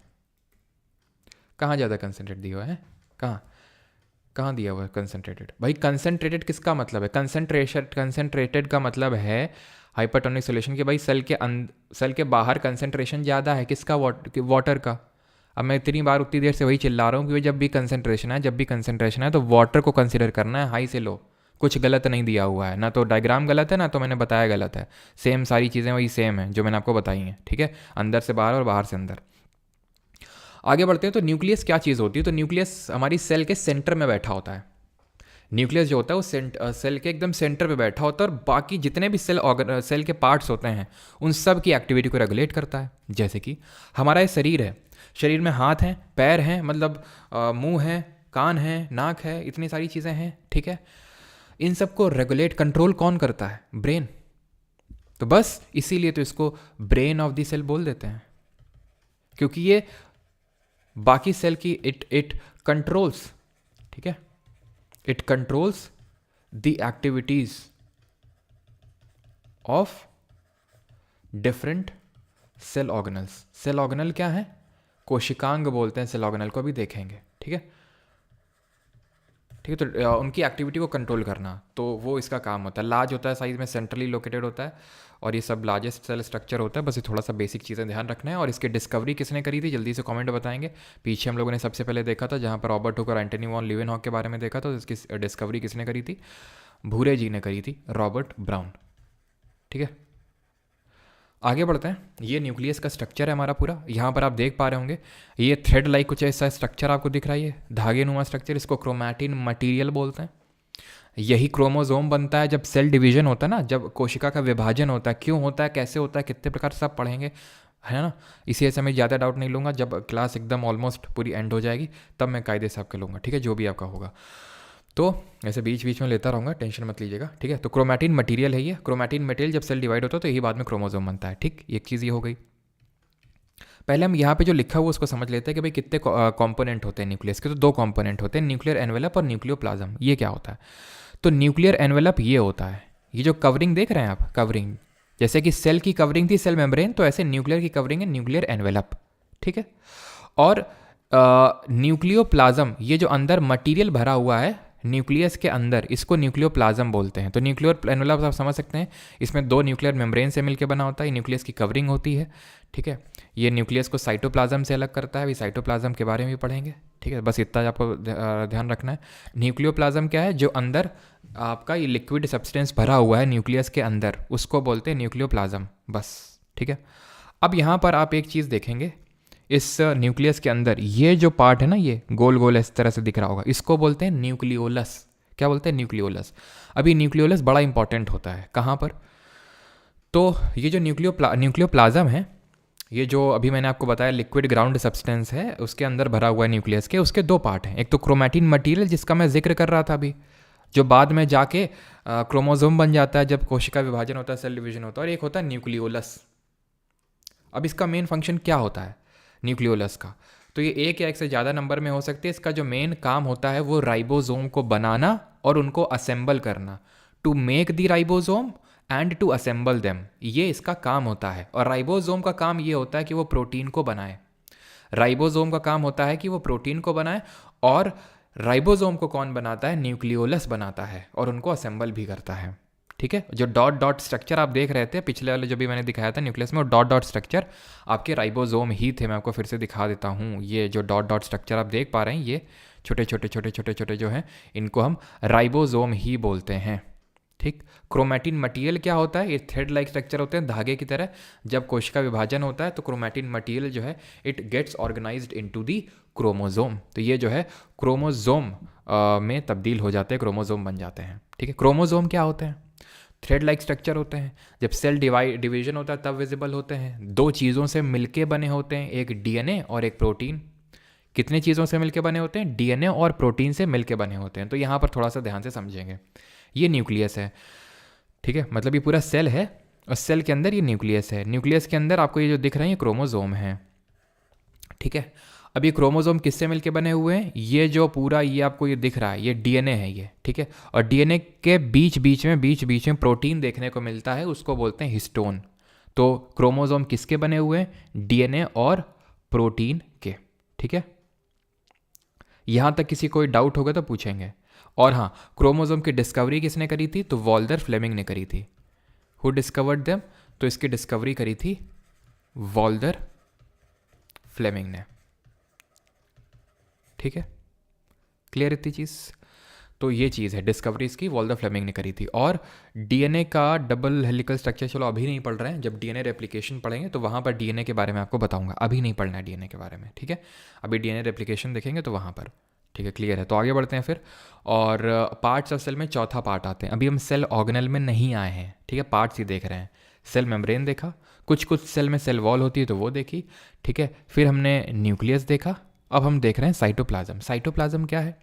कहाँ ज़्यादा कंसनट्रेट दिया हुआ है? कहाँ दिया हुआ है कंसनट्रेटेड? भाई कंसनट्रेटेड किसका मतलब है? कंसनट्रेटेड का मतलब है हाइपरटोनिक सोल्यूशन के भाई सेल के बाहर कंसनट्रेशन ज़्यादा है। किसका? वाटर का। अब मैं इतनी बार उतनी देर से वही चिल्ला रहा हूँ कि जब भी कंसनट्रेशन है तो वाटर को कंसिडर करना है हाई से लो। कुछ गलत नहीं दिया हुआ है, ना तो डायग्राम गलत है ना तो मैंने बताया गलत है। सेम सारी चीज़ें वही सेम है जो मैंने आपको बताई हैं। ठीक है, अंदर से बाहर और बाहर से अंदर। आगे बढ़ते हैं। तो न्यूक्लियस क्या चीज़ होती है? तो न्यूक्लियस हमारी सेल के सेंटर में बैठा होता है। न्यूक्लियस जो होता है वो सेल के एकदम सेंटर पे बैठा होता है, और बाकी जितने भी सेल के पार्ट्स होते हैं उन सब की एक्टिविटी को रेगुलेट करता है। जैसे कि हमारा ये शरीर है, शरीर में हाथ हैं, पैर हैं, मतलब मुंह है, कान है, नाक है, इतनी सारी चीज़ें हैं। ठीक है, इन सब को रेगुलेट कंट्रोल कौन करता है? ब्रेन। तो बस इसीलिए तो इसको ब्रेन ऑफ द सेल बोल देते हैं, क्योंकि ये बाकी सेल की इट कंट्रोल्स। ठीक है, it controls the activities of different cell organelles. Cell organelle क्या है? कोशिकांग बोलते हैं सेल ऑर्गेनल को, अभी देखेंगे। ठीक है, ठीक है, तो उनकी एक्टिविटी को कंट्रोल करना, तो वो इसका काम होता है। लार्ज होता है साइज में, सेंट्रली लोकेटेड होता है, और ये सब लार्जेस्ट सेल स्ट्रक्चर होता है। बस ये थोड़ा सा बेसिक चीज़ें ध्यान रखना है। और इसकी डिस्कवरी किसने करी थी जल्दी से कमेंट बताएंगे। पीछे हम लोगों ने सबसे पहले देखा था जहाँ पर रॉबर्ट हुक और एंटनी वॉन लीवेनहॉक के बारे में देखा था, तो इसकी डिस्कवरी किसने करी थी? भूरे जी ने करी थी, रॉबर्ट ब्राउन। ठीक है, आगे बढ़ते हैं। ये न्यूक्लियस का स्ट्रक्चर है हमारा पूरा। यहाँ पर आप देख पा रहे होंगे ये थ्रेड लाइक कुछ ऐसा स्ट्रक्चर आपको दिख रहा है, ये धागे नुमा स्ट्रक्चर। इसको क्रोमैटिन मटेरियल बोलते हैं। यही क्रोमोसोम बनता है जब सेल डिवीजन होता है ना, जब कोशिका का विभाजन होता है। क्यों होता है, कैसे होता है, कितने प्रकार सब पढ़ेंगे, है ना। इसी ऐसे मैं ज़्यादा डाउट नहीं लूँगा। जब क्लास एकदम ऑलमोस्ट पूरी एंड हो जाएगी तब मैं कायदे से आपके लूँगा। ठीक है, जो भी आपका होगा तो ऐसे बीच बीच में लेता रहूँगा, टेंशन मत लीजिएगा। ठीक है, तो क्रोमैटिन मटेरियल है ये। क्रोमैटिन मटेरियल जब सेल डिवाइड होता है तो यही बाद में क्रोमोसोम बनता है। ठीक, एक चीज़ ये हो गई। पहले हम यहाँ पे जो लिखा हुआ उसको समझ लेते हैं कि भाई कितने कंपोनेंट होते हैं न्यूक्लियस के। तो दो कंपोनेंट होते हैं, न्यूक्लियर एनवेलप और न्यूक्लियोप्लाज्म। ये क्या होता है? तो न्यूक्लियर एनवेलप ये होता है, ये जो कवरिंग देख रहे हैं आप, कवरिंग, जैसे कि सेल की कवरिंग थी सेल मेम्ब्रेन, तो ऐसे न्यूक्लियर की कवरिंग है न्यूक्लियर एनवेलप। ठीक है, और न्यूक्लियोप्लाज्म ये जो अंदर मटीरियल भरा हुआ है न्यूक्लियस के अंदर, इसको न्यूक्लियोप्लाज्म बोलते हैं। तो न्यूक्लियर एनवेलप आप समझ सकते हैं, इसमें 2 न्यूक्लियर मेम्ब्रेन से मिलकर बना होता है, ये न्यूक्लियस की कवरिंग होती है, ठीक है। ये न्यूक्लियस को साइटोप्लाज्म से अलग करता है, अभी साइटोप्लाज्म के बारे में भी पढ़ेंगे, ठीक है। बस इतना आपको ध्यान रखना है। न्यूक्लियोप्लाज्म क्या है, जो अंदर आपका ये लिक्विड सब्सटेंस भरा हुआ है न्यूक्लियस के अंदर, उसको बोलते हैं न्यूक्लियोप्लाज्म, बस, ठीक है। अब यहाँ पर आप एक चीज़ देखेंगे, इस न्यूक्लियस के अंदर ये जो पार्ट है ना, ये गोल गोल इस तरह से दिख रहा होगा, इसको बोलते हैं न्यूक्लियोलस। क्या बोलते हैं? न्यूक्लियोलस। अभी न्यूक्लियोलस बड़ा इंपॉर्टेंट होता है कहाँ पर, तो ये जो न्यूक्लियोप्लाज्म है, ये जो अभी मैंने आपको बताया लिक्विड ग्राउंड सब्सटेंस है, उसके अंदर भरा हुआ है न्यूक्लियस के, उसके 2 पार्ट हैं। एक तो क्रोमैटिन मटीरियल जिसका मैं जिक्र कर रहा था अभी, जो बाद में जाके क्रोमोसोम बन जाता है जब कोशिका विभाजन होता है, सेल डिवीजन होता है, और एक होता है न्यूक्लियोलस। अब इसका मेन फंक्शन क्या होता है न्यूक्लियोलस का, तो ये एक या एक से ज़्यादा नंबर में हो सकते हैं। इसका जो मेन काम होता है वो राइबोसोम को बनाना और उनको असेंबल करना, to make the ribosome and to assemble them, ये इसका काम होता है। और राइबोसोम का काम ये होता है कि वो प्रोटीन को बनाए। राइबोसोम का काम होता है कि वो प्रोटीन को बनाए, और राइबोसोम को कौन बनाता है? न्यूक्लियोलस बनाता है, और उनको असेंबल भी करता है, ठीक है। जो डॉट डॉट स्ट्रक्चर आप देख रहे थे पिछले वाले जो भी मैंने दिखाया था न्यूक्लियस में, वो डॉट डॉट स्ट्रक्चर आपके राइबोसोम ही थे। मैं आपको फिर से दिखा देता हूँ, ये जो डॉट डॉट स्ट्रक्चर आप देख पा रहे हैं, ये छोटे छोटे छोटे छोटे छोटे जो हैं, इनको हम राइबोसोम ही बोलते हैं, ठीक। क्रोमैटिन मटीरियल क्या होता है? ये थ्रेड लाइक स्ट्रक्चर होते हैं, धागे की तरह। जब कोशिका विभाजन होता है तो क्रोमैटिन मटीरियल जो है it gets organised into the chromosome, तो ये जो है क्रोमोसोम में तब्दील हो जाते हैं, क्रोमोसोम बन जाते हैं, ठीक है। क्रोमोसोम क्या होते हैं? थ्रेड लाइक स्ट्रक्चर होते हैं, जब सेल डिवीजन होता है तब विजिबल होते हैं। 2 चीज़ों से मिलके बने होते हैं, एक डीएनए और एक प्रोटीन। कितने चीज़ों से मिलके बने होते हैं? डीएनए और प्रोटीन से मिलके बने होते हैं। तो यहाँ पर थोड़ा सा ध्यान से समझेंगे, ये न्यूक्लियस है, ठीक है। मतलब ये पूरा सेल है और सेल के अंदर ये न्यूक्लियस है। न्यूक्लियस के अंदर आपको ये जो दिख रहे हैं ये क्रोमोसोम है, ठीक है। अब ये क्रोमोसोम किससे मिलके बने हुए हैं? ये जो पूरा ये आपको ये दिख रहा है ये डीएनए है ये, ठीक है। और डीएनए के बीच बीच में प्रोटीन देखने को मिलता है, उसको बोलते हैं हिस्टोन। तो क्रोमोसोम किसके बने हुए हैं? डीएनए और प्रोटीन के, ठीक है। यहां तक किसी कोई डाउट होगा तो पूछेंगे। और हाँ, क्रोमोसोम की डिस्कवरी किसने करी थी? तो वॉल्टर फ्लेमिंग ने करी थी। Who discovered them? तो इसकी डिस्कवरी करी थी वॉल्टर फ्लेमिंग ने, ठीक है। क्लियर इतनी चीज़? तो ये चीज़ है, डिस्कवरी इसकी वॉल्टर फ्लेमिंग ने करी थी। और डीएनए का डबल हेलिकल स्ट्रक्चर चलो अभी नहीं पढ़ रहे हैं, जब डीएनए रेप्लिकेशन पढ़ेंगे तो वहाँ पर डीएनए के बारे में आपको बताऊंगा, अभी नहीं पढ़ना है डीएनए के बारे में, ठीक है। अभी डीएनए रेप्लिकेशन देखेंगे तो वहाँ पर, ठीक है। क्लियर है? तो आगे बढ़ते हैं फिर। और पार्ट्स ऑफ सेल में चौथा पार्ट आते हैं। अभी हम सेल ऑर्गेनल में नहीं आए हैं, ठीक है, पार्ट्स ही देख रहे हैं। सेल मेम्ब्रेन देखा, कुछ कुछ सेल में सेल वॉल होती है तो वो देखी, ठीक है। फिर हमने न्यूक्लियस देखा, अब हम देख रहे हैं साइटोप्लाज्म। साइटोप्लाज्म क्या है?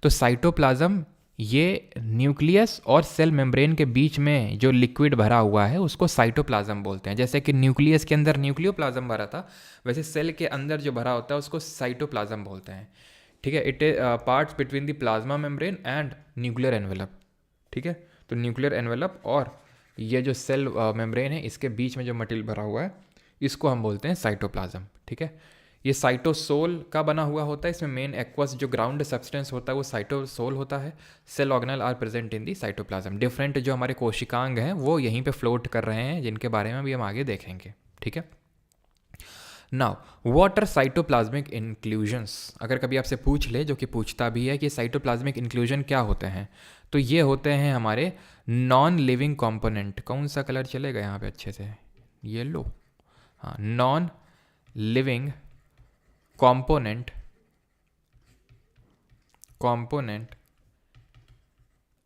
तो साइटोप्लाज्म ये न्यूक्लियस और सेल मेम्ब्रेन के बीच में जो लिक्विड भरा हुआ है उसको साइटोप्लाज्म बोलते हैं। जैसे कि न्यूक्लियस के अंदर न्यूक्लियोप्लाज्म भरा था, वैसे सेल के अंदर जो भरा होता है उसको साइटोप्लाज्म बोलते हैं, ठीक है। It parts between the plasma membrane and nuclear envelope, ठीक है। तो न्यूक्लियर एनवेलप और ये जो सेल मेम्ब्रेन है इसके बीच में जो मटेरियल भरा हुआ है इसको हम बोलते हैं साइटोप्लाज्म, ठीक है। ये साइटोसोल का बना हुआ होता है, इसमें मेन एक्वस जो ग्राउंड सब्सटेंस होता है वो साइटोसोल होता है। Cell organelle are present in the cytoplasm. Different जो हमारे कोशिकांग हैं वो यहीं पे फ्लोट कर रहे हैं, जिनके बारे में भी हम आगे देखेंगे, ठीक है। Now what are cytoplasmic inclusions? अगर कभी आपसे पूछ ले, जो कि पूछता भी है, कि साइटोप्लाज्मिक इंक्लूजन क्या होते हैं, तो ये होते हैं हमारे नॉन लिविंग कंपोनेंट। कौन सा कलर चलेगा यहाँ पे अच्छे से? येलो, हाँ। नॉन लिविंग कंपोनेंट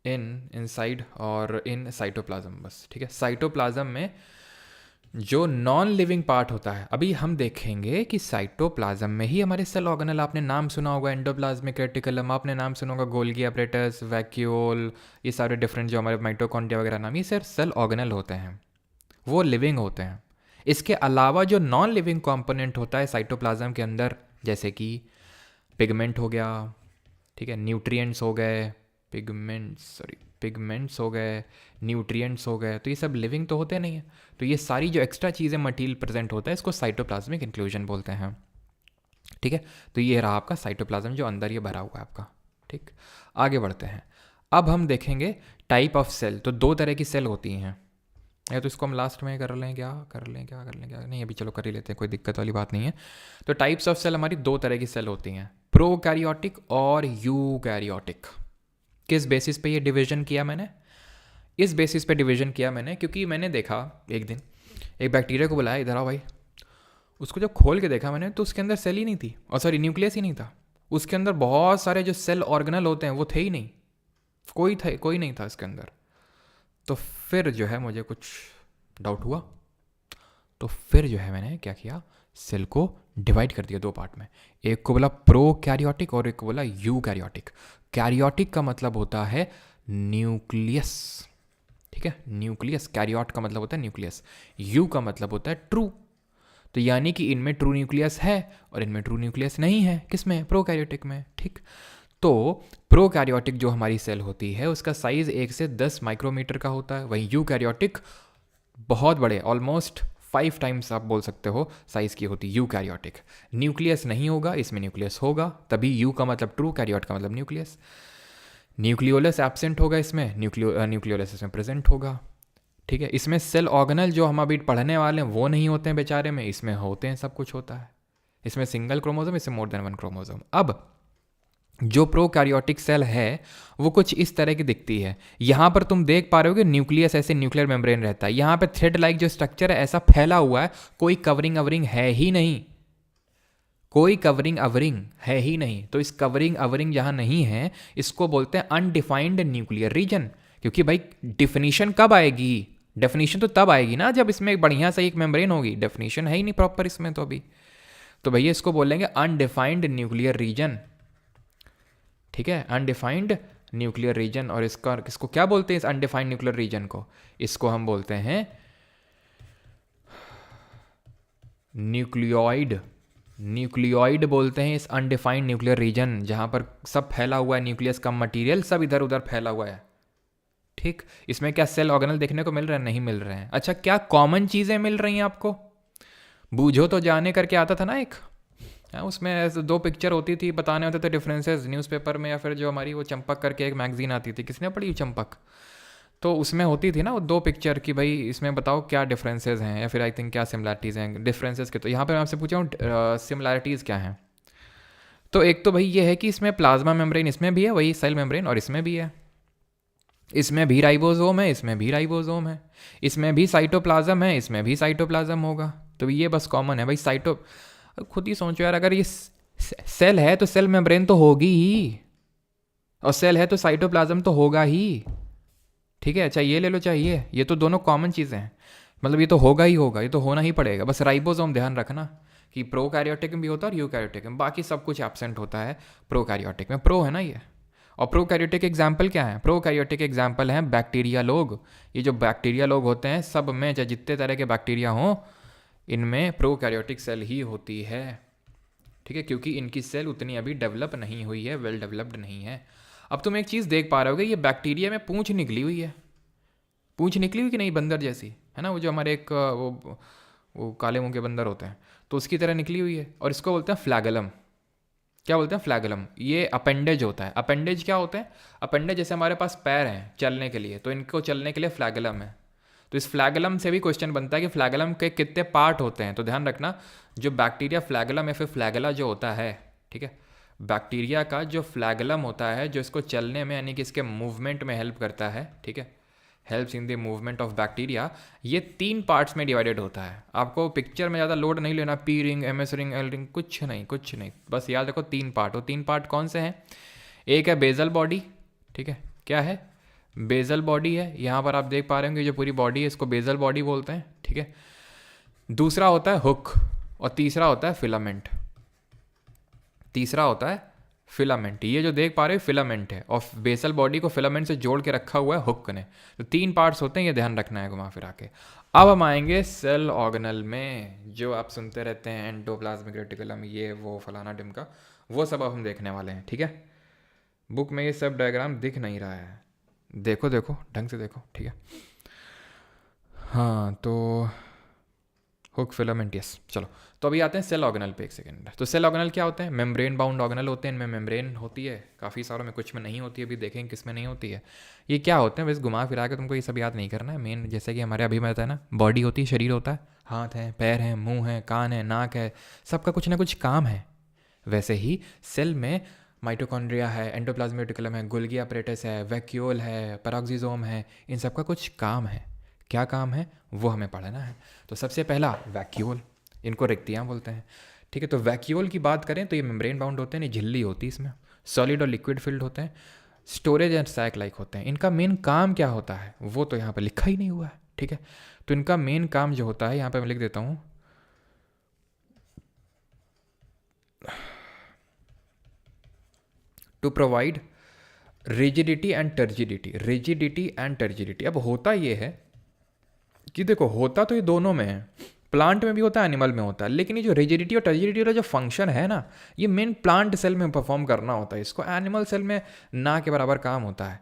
इनसाइड और इन साइटोप्लाज्म, बस, ठीक है। साइटोप्लाज्म में जो नॉन लिविंग पार्ट होता है, अभी हम देखेंगे कि साइटोप्लाज्म में ही हमारे सेल ऑर्गेनल, आपने नाम सुना होगा एंडोप्लाज्मिक रेटिकुलम, आपने नाम सुना होगा गोल्गी अपरेटस, वैक्यूल, ये सारे डिफरेंट जो हमारे माइटोकॉन्ड्रिया वगैरह नाम, ये सर सेल ऑर्गेनल होते हैं, वो लिविंग होते हैं। इसके अलावा जो नॉन लिविंग कंपोनेंट होता है साइटोप्लाज्म के अंदर, जैसे कि पिगमेंट हो गया, ठीक है, न्यूट्रिएंट्स हो गए, पिगमेंट्स हो गए, न्यूट्रिएंट्स हो गए, तो ये सब लिविंग तो होते नहीं है। तो ये सारी जो एक्स्ट्रा चीज़ें मटीरियल प्रेजेंट होता है इसको साइटोप्लाज्मिक इंक्लूजन बोलते हैं, ठीक है। तो ये रहा आपका साइटोप्लाज्म जो अंदर ये भरा हुआ है आपका, ठीक, आगे बढ़ते हैं। अब हम देखेंगे टाइप ऑफ सेल। तो दो तरह की सेल होती हैं, या तो इसको हम लास्ट में कर लें, क्या कर लें, क्या कर लें, क्या नहीं, अभी चलो कर ही लेते हैं, कोई दिक्कत वाली बात नहीं है। तो टाइप्स ऑफ सेल हमारी दो तरह की सेल होती हैं, प्रोकैरियोटिक और यूकैरियोटिक। किस बेसिस पे ये डिवीजन किया मैंने? इस बेसिस पे डिवीजन किया मैंने क्योंकि मैंने देखा एक दिन एक बैक्टीरिया को बुलाया, इधर आओ भाई। उसको जब खोल के देखा मैंने तो उसके अंदर सेल ही नहीं थी, और सॉरी न्यूक्लियस ही नहीं था। उसके अंदर बहुत सारे जो सेल ऑर्गेनल होते हैं वो थे ही नहीं, कोई नहीं था इसके अंदर। तो फिर जो है मुझे कुछ डाउट हुआ, तो फिर जो है मैंने क्या किया, सेल को डिवाइड कर दिया दो पार्ट में। एक को बोला प्रो कैरियोटिक और एक को बोला यू कैरियोटिक। कैरियोटिक का मतलब होता है न्यूक्लियस, ठीक है, न्यूक्लियस। कैरियोट का मतलब होता है न्यूक्लियस, यू का मतलब होता है ट्रू। तो यानी कि इनमें ट्रू न्यूक्लियस है और इनमें ट्रू न्यूक्लियस नहीं है, किसमें? प्रोकैरियोटिक में, ठीक। तो प्रोकैरियोटिक जो हमारी सेल होती है उसका साइज 1 से 10 माइक्रोमीटर का होता है, वहीं यूकैरियोटिक बहुत बड़े, ऑलमोस्ट 5 टाइम्स आप बोल सकते हो साइज की होती है यूकैरियोटिक। न्यूक्लियस नहीं होगा, इसमें न्यूक्लियस होगा, तभी यू का मतलब ट्रू, कैरियोट का मतलब न्यूक्लियस। न्यूक्लियोलस एब्सेंट होगा इसमें, न्यूक्लियोलस इसमें प्रेजेंट होगा, ठीक है। इसमें सेल ऑर्गेनल जो हम अभी पढ़ने वाले हैं वो नहीं होते हैं बेचारे में, इसमें होते हैं, सब कुछ होता है। इसमें सिंगल क्रोमोसोम, इसमें मोर देन वन क्रोमोसोम। अब जो प्रोकैरियोटिक सेल है वो कुछ इस तरह की दिखती है। यहाँ पर तुम देख पा रहे हो कि न्यूक्लियस ऐसे न्यूक्लियर मेम्ब्रेन रहता है, यहाँ पे थ्रेड लाइक जो स्ट्रक्चर है ऐसा फैला हुआ है, कोई कवरिंग अवरिंग है ही नहीं, कोई कवरिंग अवरिंग है ही नहीं। तो इस कवरिंग अवरिंग जहाँ नहीं है इसको बोलते हैं अनडिफाइंड न्यूक्लियर रीजन। क्योंकि भाई डिफिनीशन कब आएगी? डेफिनेशन तो तब आएगी ना जब इसमें एक बढ़िया सा एक मेम्ब्रेन होगी। डेफिनेशन है ही नहीं प्रॉपर इसमें तो अभी। तो भैया इसको बोलेंगे अनडिफाइंड न्यूक्लियर रीजन, ठीक है, अनडिफाइंड न्यूक्लियर रीजन। और इसको क्या बोलते हैं, इस अनडिफाइंड न्यूक्लियर रीजन को? इसको हम बोलते हैं न्यूक्लियोइड। न्यूक्लियोइड बोलते हैं इस अनडिफाइंड न्यूक्लियर रीजन जहाँ पर सब फैला हुआ है, न्यूक्लियस का मटेरियल सब इधर उधर फैला हुआ है, ठीक। इसमें क्या सेल ऑर्गेनल देखने को मिल रहे हैं? नहीं मिल रहे हैं। अच्छा, क्या कॉमन चीज़ें मिल रही हैं आपको? बूझो तो जाने करके आता था ना एक, उसमें ऐसे दो पिक्चर होती थी, बताने होते थे डिफरेंसेस न्यूज़पेपर में, या फिर जो हमारी वो चंपक करके एक मैगजीन आती थी, किसने पढ़ी चंपक? तो उसमें होती थी ना वो दो पिक्चर कि भाई इसमें बताओ क्या डिफरेंसेस हैं, या फिर आई थिंक क्या सिमिलैरिटीज़ हैं, डिफरेंसेस के। तो यहाँ पर मैं आपसे पूछा हूँ सिमिलैरिटीज़ क्या हैं। तो एक तो भाई ये है कि इसमें प्लाज्मा मेम्ब्रेन इसमें भी है, वही सेल मेम्ब्रेन, और इसमें भी है। इसमें भी राइबोसोम है, इसमें भी राइबोसोम है। इसमें भी साइटोप्लाज्म है, इसमें भी साइटोप्लाज्म होगा। तो ये बस कॉमन है भाई। खुद ही सोचो यार, अगर ये सेल है तो सेल मेम्ब्रेन तो होगी ही, और सेल है तो साइटोप्लाज्म तो होगा ही, ठीक है। चाहे ये ले लो चाहे ये तो दोनों कॉमन चीज़ें हैं। मतलब ये तो होगा ही होगा, ये तो होना ही पड़ेगा। बस राइबोसोम ध्यान रखना कि प्रोकैरियोटिक में भी होता है और यूकैरियोटिक में, बाकी सब कुछ एब्सेंट होता है प्रोकैरियोटिक में। प्रो है ना ये। और प्रोकैरियोटिक एग्जाम्पल क्या है? प्रोकैरियोटिक एग्जाम्पल हैं बैक्टीरिया लोग। ये जो बैक्टीरिया लोग होते हैं सब में, चाहे जितने तरह के बैक्टीरिया हों, इनमें प्रोकैरियोटिक सेल ही होती है, ठीक है, क्योंकि इनकी सेल उतनी अभी डेवलप नहीं हुई है, वेल डेवलप्ड नहीं है। अब तुम एक चीज़ देख पा रहे होगे, ये बैक्टीरिया में पूंछ निकली हुई है। पूंछ निकली हुई कि नहीं, बंदर जैसी है ना, वो जो हमारे एक वो काले मुंह के बंदर होते हैं, तो उसकी तरह निकली हुई है। और इसको बोलते हैं फ्लैगेलम। क्या बोलते हैं? फ्लैगेलम। ये अपेंडेज होता है। अपेंडेज क्या होते हैं? अपेंडेज जैसे हमारे पास पैर हैं चलने के लिए, तो इनको चलने के लिए फ्लैगेलम है। तो इस फ्लैगेलम से भी क्वेश्चन बनता है कि फ्लैगेलम के कितने पार्ट होते हैं। तो ध्यान रखना, जो बैक्टीरिया फ्लैगेलम या फिर फ्लैगेला जो होता है, ठीक है, बैक्टीरिया का जो फ्लैगेलम होता है जो इसको चलने में यानी कि इसके मूवमेंट में हेल्प करता है, ठीक है, helps in the movement of bacteria, ये 3 पार्ट्स में डिवाइडेड होता है। आपको पिक्चर में ज़्यादा लोड नहीं लेना, P ring, M S ring, L ring, कुछ नहीं, बस याद रखो 3 पार्ट हो। 3 पार्ट कौन से हैं? एक है बेजल बॉडी, ठीक है, क्या है? बेजल बॉडी है। यहाँ पर आप देख पा रहे होंगे जो पूरी बॉडी है इसको बेजल बॉडी बोलते हैं, ठीक है। दूसरा होता है हुक, और तीसरा होता है फिलामेंट। ये जो देख पा रहे हो फिलामेंट है, और बेसल बॉडी को फिलामेंट से जोड़ के रखा हुआ है हुक ने। तो 3 पार्ट्स होते हैं, ये ध्यान रखना है घुमा फिरा के। अब हम आएंगे सेल ऑर्गेनल में, जो आप सुनते रहते हैं एंडोप्लाज्मिक रेटिकुलम, ये वो फलाना ढिमका, वो सब अब हम देखने वाले हैं, ठीक है। बुक में ये सब डायग्राम दिख नहीं रहा है, देखो ढंग से देखो, ठीक है। हाँ, तो हुक फिलामेंट, यस। चलो, तो अभी आते हैं सेल ऑर्गेनल पे। एक सेकेंड। तो सेल ऑर्गेनल क्या होते हैं? मेम्ब्रेन बाउंड ऑर्गेनल होते हैं। इनमें मेम्ब्रेन होती है काफ़ी सारों में, कुछ में नहीं होती है, अभी देखेंगे किस में नहीं होती है। ये क्या होते हैं? बस घुमा फिरा के तुमको ये सब याद नहीं करना है। मेन जैसे कि हमारे अभी में है ना, बॉडी होती है, शरीर होता है, हाथ हैं, पैर हैं, मुंह है, कान है, नाक है, सबका कुछ ना कुछ काम है। वैसे ही सेल में माइटोकॉन्ड्रिया है, एंडोप्लाज्मिक रेटिकुलम है, गोल्गी अपैरेटस है, वैक्यूल है, पेरोक्सिसोम है, इन सब का कुछ काम है। क्या काम है वो हमें पढ़ना है। तो सबसे पहला वैक्यूल, इनको रिक्तियाँ बोलते हैं। ठीक है, तो वैक्यूल की बात करें तो ये मेम्ब्रेन बाउंड होते हैं, ये झिल्ली होती है, इसमें सॉलिड और लिक्विड फिल्ड होते हैं, स्टोरेज एंड सैक लाइक होते हैं। इनका मेन काम क्या होता है वो तो यहाँ पर लिखा ही नहीं हुआ है। ठीक है, तो इनका मेन काम जो होता है यहाँ पर मैं लिख देता हूँ, to provide rigidity and turgidity. Rigidity and turgidity. अब होता ये है कि देखो, होता तो ये दोनों में है, प्लांट में भी होता है, एनिमल में होता है, लेकिन ये जो रिजिडिटी और टर्जिडिटी वाला जो फंक्शन है ना, ये मेन प्लांट सेल में परफॉर्म करना होता है, इसको एनिमल सेल में ना के बराबर काम होता है।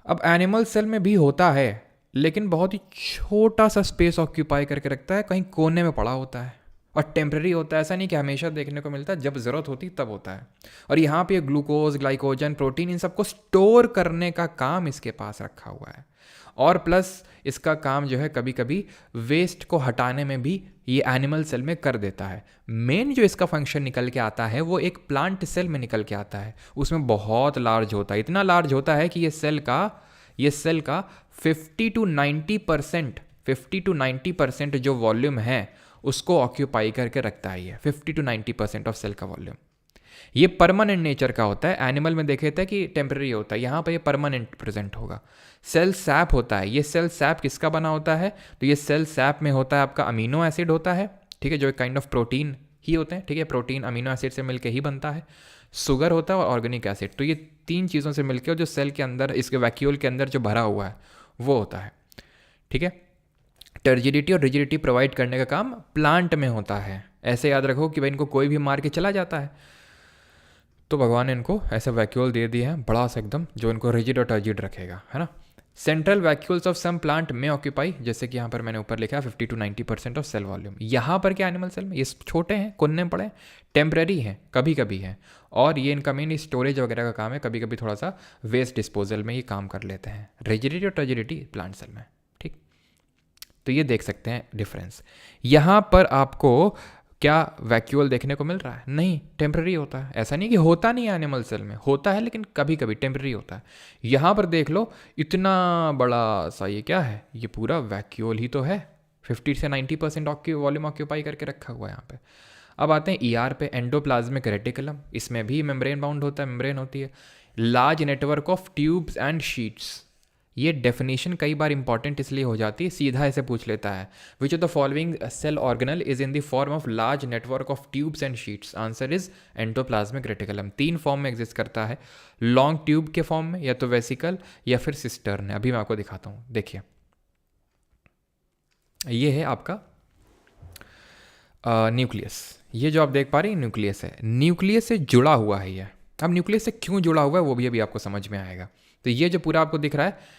अब एनिमल सेल में भी होता है, लेकिन बहुत ही छोटा सा स्पेस ऑक्यूपाई करके रखता है, कहीं कोने में पड़ा होता है, और टेम्प्रेरी होता है। ऐसा नहीं कि हमेशा देखने को मिलता है, जब ज़रूरत होती तब होता है। और यहाँ पे ग्लूकोज, ग्लाइकोजन, प्रोटीन, इन सबको स्टोर करने का काम इसके पास रखा हुआ है। और प्लस इसका काम जो है कभी कभी वेस्ट को हटाने में भी ये एनिमल सेल में कर देता है। मेन जो इसका फंक्शन निकल के आता है वो एक प्लांट सेल में निकल के आता है, उसमें बहुत लार्ज होता है, इतना लार्ज होता है कि ये सेल का 50 to 90% जो वॉल्यूम है उसको ऑक्यूपाई करके रखता है। ये 50 to 90% ऑफ सेल का वॉल्यूम। ये परमानेंट नेचर का होता है। एनिमल में देखे थे कि टेम्पररी होता है, यहाँ पर ये परमानेंट प्रेजेंट होगा। सेल सैप होता है। ये सेल सैप किसका बना होता है? तो ये सेल सैप में होता है आपका अमीनो एसिड होता है, ठीक है, जो एक काइंड ऑफ प्रोटीन ही होते हैं। ठीक है, प्रोटीन अमीनो एसिड से मिलकर ही बनता है। शुगर होता है और ऑर्गेनिक एसिड। तो ये तीन चीज़ों से मिलकर जो सेल के अंदर, इसके वैक्यूल के अंदर जो भरा हुआ है वो होता है। ठीक है, टर्जिडिटी और रिजिडिटी प्रोवाइड करने का काम प्लांट में होता है। ऐसे याद रखो कि भाई इनको कोई भी मार के चला जाता है तो भगवान ने इनको ऐसा वैक्यूल दे दिया है बड़ा सा एकदम, जो इनको रिजिड और टर्जिड रखेगा, है ना। Central vacuoles of some plant में ऑक्यूपाई, जैसे कि यहाँ पर मैंने ऊपर लिखा है 50 to 90% ऑफ सेल वॉल्यूम। यहाँ पर क्या एनिमल सेल में ये छोटे हैं, कुन्ने में पड़े हैं, टेम्पररी हैं, कभी कभी हैं, और ये इनका मेन स्टोरेज वगैरह का काम है, कभी कभी थोड़ा सा वेस्ट डिस्पोजल में ये काम कर लेते हैं। रिजिडिटी और टर्जिडिटी प्लांट सेल में। ठीक, तो ये देख सकते हैं डिफरेंस। यहाँ पर आपको क्या वैक्यूल देखने को मिल रहा है? नहीं, टेम्पररी होता है। ऐसा नहीं कि होता नहीं है, एनिमल सेल में होता है, लेकिन कभी कभी टेम्पररी होता है। यहाँ पर देख लो, इतना बड़ा सा ये क्या है? ये पूरा वैक्यूल ही तो है, 50 से 90% वॉल्यूम ऑक्यूपाई करके रखा हुआ है यहाँ पे। अब आते हैं ईआर पे, एंडोप्लाज्मिक रेटिकुलम। इसमें भी मेम्ब्रेन बाउंड होता है, मेम्ब्रेन होती है। Large network of tubes and sheets. ये डेफिनेशन कई बार इंपॉर्टेंट इसलिए हो जाती है, सीधा ऐसे पूछ लेता है, which of the following cell organelle is in the form of large network of tubes and sheets? Answer is endoplasmic reticulum. 3 form में एग्जिस्ट करता है, लॉन्ग ट्यूब के फॉर्म में, या तो वेसिकल या फिर सिस्टर्न है। अभी मैं आपको दिखाता हूँ, देखिए ये है आपका न्यूक्लियस। ये जो आप देख पा रहे हैं न्यूक्लियस है, न्यूक्लियस से जुड़ा हुआ है ये। अब न्यूक्लियस से क्यों जुड़ा हुआ है वो भी अभी आपको समझ में आएगा। तो ये जो पूरा आपको दिख रहा है,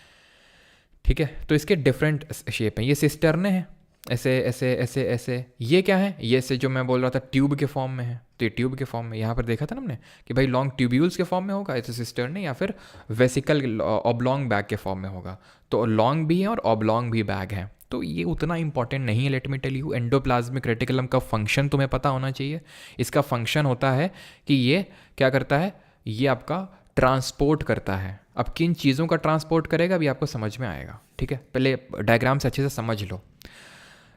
ठीक है, तो इसके डिफरेंट शेप हैं। ये सिस्टर्ने हैं, ऐसे ऐसे ऐसे ऐसे। ये क्या है? ये से जो मैं बोल रहा था ट्यूब के फॉर्म में है, तो ये ट्यूब के फॉर्म में। यहाँ पर देखा था ना हमने कि भाई लॉन्ग ट्यूब्यूल्स के फॉर्म में होगा ऐसे सिस्टर्ने, या फिर वेसिकल ऑब्लॉन्ग बैग के फॉर्म में होगा। तो लॉन्ग भी है और ऑब्लॉन्ग भी बैग है। तो ये उतना इंपॉर्टेंट नहीं है, let me tell you. Endoplasmic reticulum का फंक्शन तुम्हें पता होना चाहिए। इसका फंक्शन होता है कि ये क्या करता है? ये आपका ट्रांसपोर्ट करता है। अब किन चीज़ों का ट्रांसपोर्ट करेगा अभी आपको समझ में आएगा। ठीक है, पहले डायग्राम से अच्छे से समझ लो।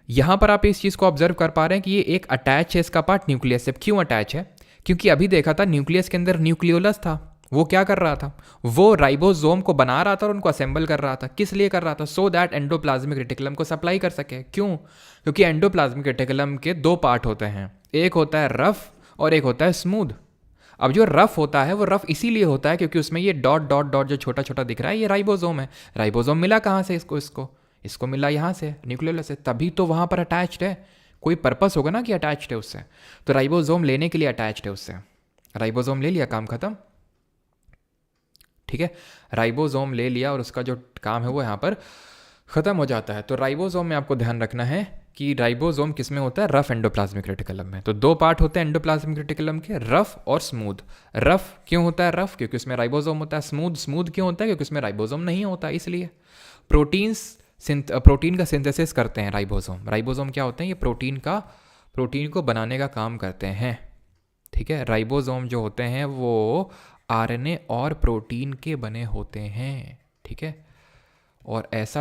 यहाँ पर आप इस चीज़ को ऑब्जर्व कर पा रहे हैं कि ये एक अटैच है, इसका पार्ट न्यूक्लियस से। क्यों अटैच है? क्योंकि अभी देखा था न्यूक्लियस के अंदर न्यूक्लियोलस था, वो क्या कर रहा था? वो राइबोसोम को बना रहा था और उनको असेंबल कर रहा था। किस लिए कर रहा था? सो दैट एंडोप्लाज्मिक रेटिकुलम को सप्लाई कर सके। क्यों? क्योंकि एंडोप्लाज्मिक रेटिकुलम के 2 पार्ट होते हैं, एक होता है रफ और एक होता है स्मूथ। अब जो रफ होता है वो रफ इसीलिए होता है क्योंकि उसमें ये डॉट डॉट डॉट जो छोटा छोटा दिख रहा है, ये राइबोसोम है। राइबोसोम मिला कहाँ से इसको मिला यहाँ से, न्यूक्लियोलस से, तभी तो वहाँ पर अटैच्ड है। कोई पर्पस होगा ना कि अटैच्ड है उससे, तो राइबोसोम लेने के लिए अटैच्ड है उससे। राइबोसोम ले लिया, काम खत्म। ठीक है, राइबोसोम ले लिया और उसका जो काम है वो यहाँ पर ख़त्म हो जाता है। तो राइबोसोम में आपको ध्यान रखना है कि राइबोसोम किस में होता है, रफ एंडोप्लाज्मिक रेटिकुलम में। तो दो पार्ट होते हैं एंडोप्लाज्मिक रेटिकुलम के, रफ और स्मूथ। रफ क्यों होता है रफ, क्योंकि उसमें राइबोसोम होता है। स्मूथ स्मूथ क्यों होता है, क्योंकि उसमें राइबोसोम नहीं होता, इसलिए। प्रोटीन का सिंथेसिस करते हैं राइबोसोम। राइबोसोम क्या होते हैं, ये प्रोटीन को बनाने का काम करते हैं, ठीक है। राइबोसोम जो होते हैं वो आरएनए और प्रोटीन के बने होते हैं, ठीक है। और ऐसा